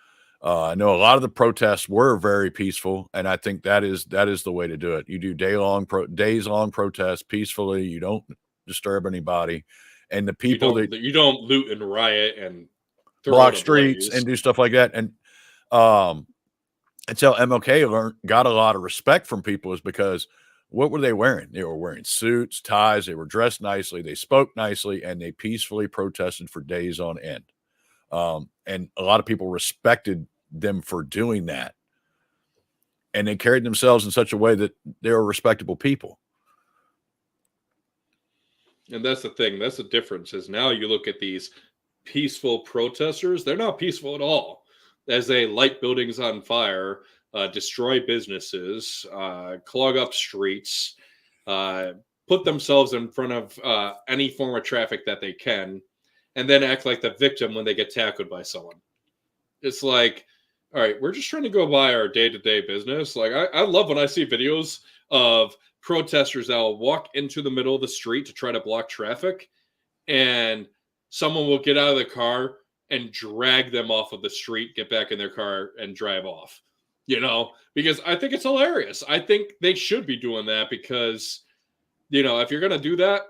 I know a lot of the protests were very peaceful, and I think that is the way to do it. You do days long protests peacefully. You don't disturb anybody, and the people you don't loot and riot and block streets and do stuff like that. And that's how MLK got a lot of respect from people, is because what were they wearing? They were wearing suits, ties. They were dressed nicely. They spoke nicely, and they peacefully protested for days on end. And a lot of people respected them for doing that, and they carried themselves in such a way that they were respectable people. And that's the thing. That's the difference, is now you look at these peaceful protesters, they're not peaceful at all, as they light buildings on fire, destroy businesses, clog up streets, put themselves in front of any form of traffic that they can, and then act like the victim when they get tackled by someone. It's like, all right, we're just trying to go by our day-to-day business. Like, I love when I see videos of protesters that will walk into the middle of the street to try to block traffic, and someone will get out of the car and drag them off of the street, get back in their car, and drive off. Because I think it's hilarious. I think they should be doing that because, if you're going to do that,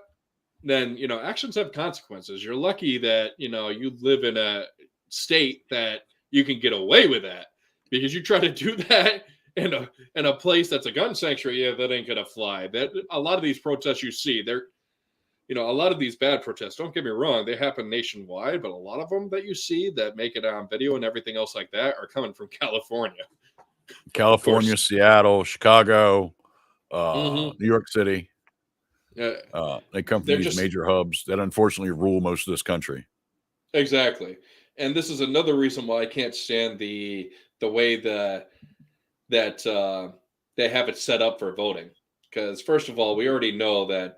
then, actions have consequences. You're lucky that, you live in a state that you can get away with that, because you try to do that in a place that's a gun sanctuary, that ain't going to fly. That a lot of these protests you see, they're, a lot of these bad protests, don't get me wrong, they happen nationwide, but a lot of them that you see that make it on video and everything else like that are coming from California. Seattle, Chicago, New York City. They come from these major hubs that unfortunately rule most of this country. Exactly. And this is another reason why I can't stand the way that they have it set up for voting. Because first of all, we already know that,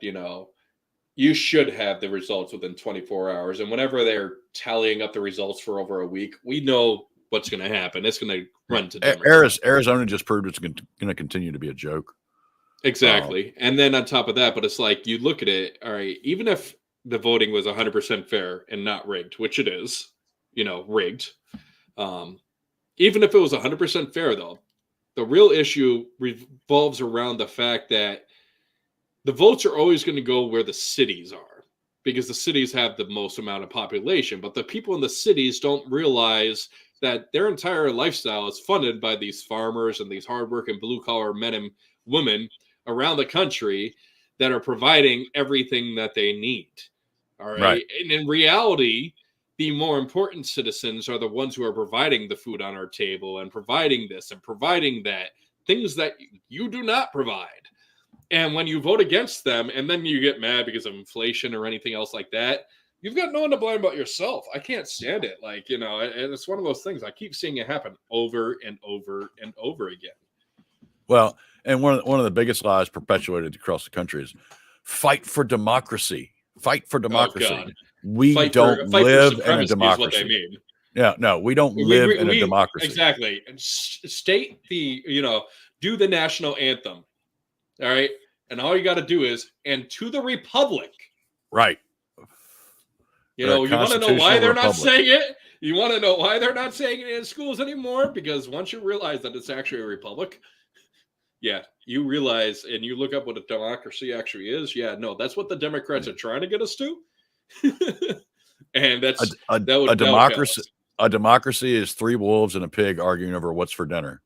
you should have the results within 24 hours. And whenever they're tallying up the results for over a week, we know what's going to happen. It's going to run to Democrats. Arizona just proved it's going to continue to be a joke. Exactly. And then on top of that, but it's like, you look at it, all right, even if the voting was 100% fair and not rigged, which it is, rigged. Even if it was 100% fair, though, the real issue revolves around the fact that the votes are always going to go where the cities are, because the cities have the most amount of population. But the people in the cities don't realize that their entire lifestyle is funded by these farmers and these hardworking blue collar men and women around the country that are providing everything that they need. All right. Right. And in reality, the more important citizens are the ones who are providing the food on our table and providing this and providing that, things that you do not provide. And when you vote against them and then you get mad because of inflation or anything else like that, you've got no one to blame but yourself. I can't stand it. Like, and it's one of those things. I keep seeing it happen over and over and over again. Well, and one of the biggest lies perpetuated across the country is fight for democracy. Fight for democracy. Oh, God. We don't live in a democracy. Is what they mean. Yeah, no, we don't live in a democracy. Exactly. State the, do the national anthem. All right. And all you got to do is, and to the republic. Right. You want to know why they're not saying it? You want to know why they're not saying it in schools anymore? Because once you realize that it's actually a republic, yeah, you realize and you look up what a democracy actually is. Yeah, no, that's what the Democrats are trying to get us to. And that's a democracy. A democracy is 3 wolves and a pig arguing over what's for dinner.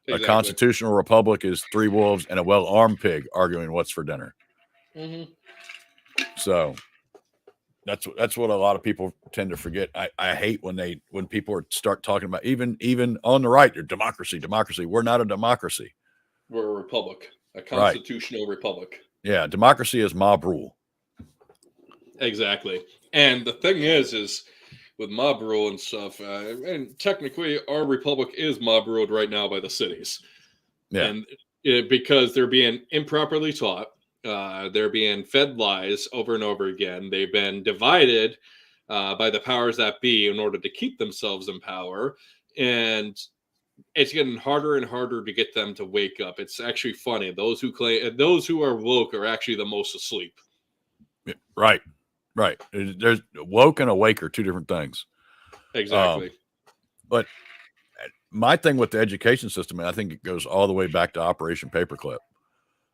Exactly. A constitutional republic is 3 wolves and a well-armed pig arguing what's for dinner. Mm-hmm. So that's what a lot of people tend to forget. I hate when people start talking about even on the right, democracy. We're not a democracy. We're a republic, a constitutional republic. Yeah, democracy is mob rule. Exactly. And the thing is with mob rule and stuff, and technically our republic is mob ruled right now by the cities. Yeah. And because they're being improperly taught, they're being fed lies over and over again. They've been divided by the powers that be in order to keep themselves in power. And it's getting harder and harder to get them to wake up. It's actually funny. Those who are woke are actually the most asleep. Right. Right. There's woke and awake are 2 different things. Exactly. But my thing with the education system, and I think it goes all the way back to Operation Paperclip.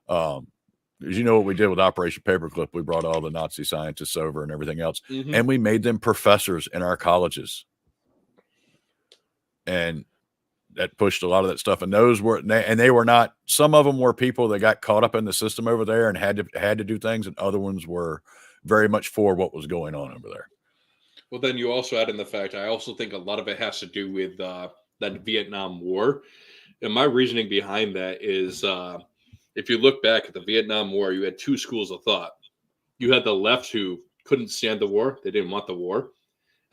As you know what we did with Operation Paperclip, we brought all the Nazi scientists over and everything else, and we made them professors in our colleges. And that pushed a lot of that stuff. And they were not, some of them were people that got caught up in the system over there and had to do things, and other ones were very much for what was going on over there. Well, then you also add in the fact, I also think a lot of it has to do with that Vietnam War. And my reasoning behind that is if you look back at the Vietnam War, you had 2 schools of thought. You had the left who couldn't stand the war. They didn't want the war.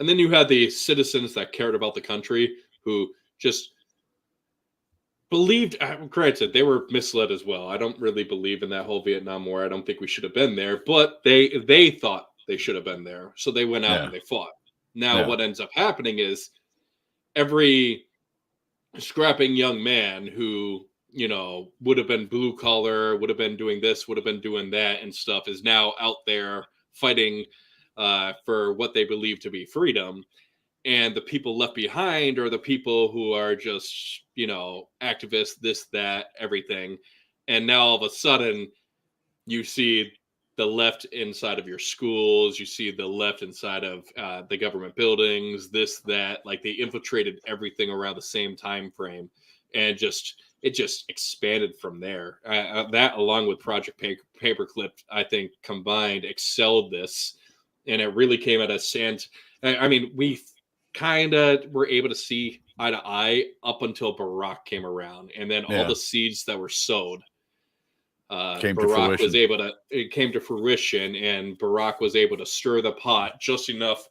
And then you had the citizens that cared about the country who just believed, granted, they were misled as well. I don't really believe in that whole Vietnam War. I don't think we should have been there, but they thought they should have been there. So they went out and they fought. Now, what ends up happening is every scrapping young man who, would have been blue collar, would have been doing this, would have been doing that and stuff is now out there fighting for what they believe to be freedom. And the people left behind are the people who are just, activists, this, that, everything. And now all of a sudden you see the left inside of your schools. You see the left inside of the government buildings, this, that, like they infiltrated everything around the same time frame. And it just expanded from there. That along with Project Paperclip, I think combined excelled this. And it really came at a sand. I mean, we kind of were able to see eye to eye up until Barack came around, and then all the seeds that were sowed, Barack was able to. It came to fruition, and Barack was able to stir the pot just enough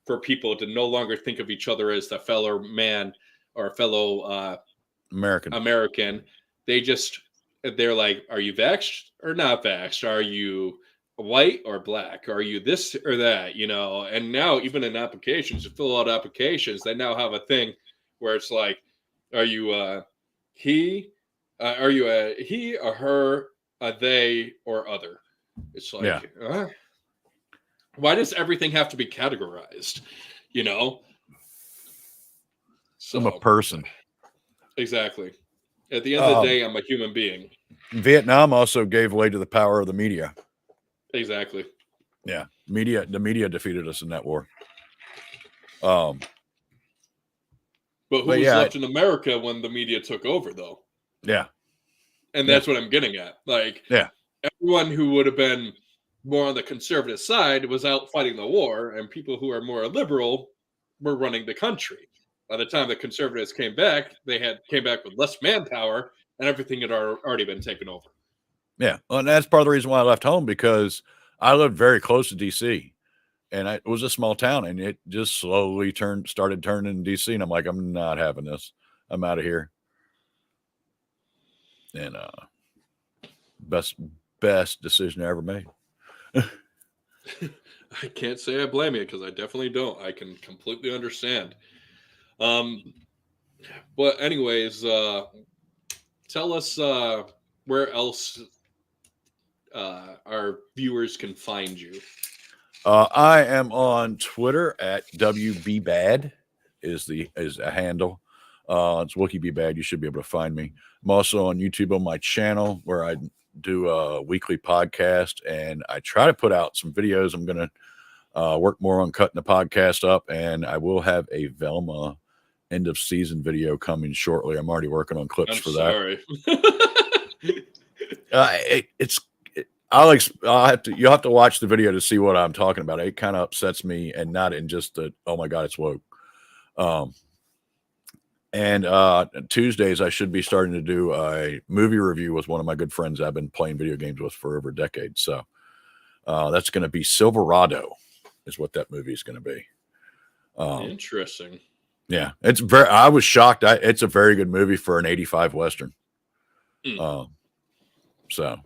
for people to no longer think of each other as the fellow man or fellow American. They're like, are you vaxxed or not vaxxed? Are you white or black? Are you this or that? And now even in applications, to fill out applications, they now have a thing where it's like, are you he? Are you a he, a her, a they, or other? It's like, why does everything have to be categorized? So, I'm a person. Exactly. At the end of the day, I'm a human being. Vietnam also gave way to the power of the media. Exactly. Yeah. The media defeated us in that war. But who But was yeah, left in America when the media took over, though? yeah, And yeah, that's what I'm getting at. Like, yeah, everyone who would have been more on the conservative side was out fighting the war, and people who are more liberal were running the country. By the time the conservatives came back, came back with less manpower, and everything had already been taken over. yeah. Well, and that's part of the reason why I left home, because I lived very close to DC, and it was a small town, and it just slowly started turning in DC, and I'm like, I'm not having this. I'm out of here. And best decision I ever made. I can't say I blame you, because I definitely don't. I can completely understand. But anyways, tell us where else our viewers can find you. I am on Twitter at WBBad is a handle. It's WookieBeBad. You should be able to find me. I'm also on YouTube on my channel, where I do a weekly podcast, and I try to put out some videos. I'm going to work more on cutting the podcast up, and I will have a Velma end of season video coming shortly. I'm already working on clips I'm for sorry. that. Alex, you'll have to watch the video to see what I'm talking about. It kind of upsets me, and not in just the, oh my God, it's woke. And Tuesdays I should be starting to do a movie review with one of my good friends I've been playing video games with for over a decade. So that's going to be Silverado, is what that movie is going to be. Interesting. Yeah, I was shocked. It's a very good movie for an 85 Western. So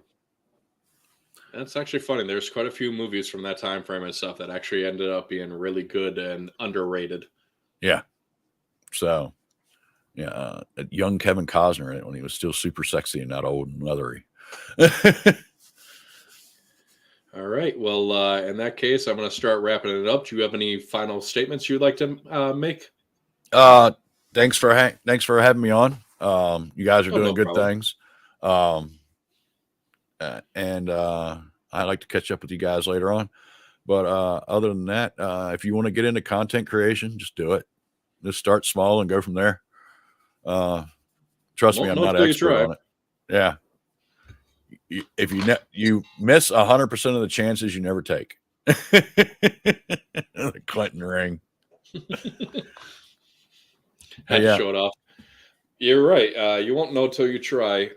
that's actually funny. There's quite a few movies from that time frame and stuff that actually ended up being really good and underrated. Yeah. So yeah, young Kevin Costner in it when he was still super sexy and not old and leathery. All right. Well, in that case, I'm going to start wrapping it up. Do you have any final statements you'd like to make? Thanks for having me on. You guys are doing No good problem. things. And I'd like to catch up with you guys later on. But other than that, if you want to get into content creation, just do it. Just start small and go from there. Trust me, I'm not an expert on it. Yeah. If you miss 100% of the chances you never take. The Clinton ring. Had to Yeah. show it off. You're right. You won't know till you try.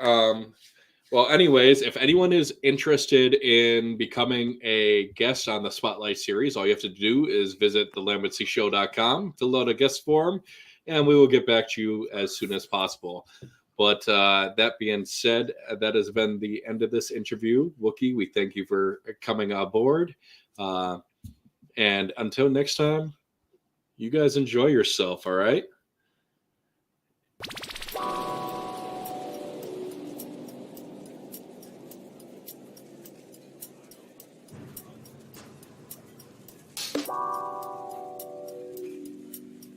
Well, anyways, if anyone is interested in becoming a guest on the Spotlight series, all you have to do is visit thelambency.show.com, fill out a guest form, and we will get back to you as soon as possible. But that being said, that has been the end of this interview. Wookie, we thank you for coming aboard. And until next time, you guys enjoy yourself, all right?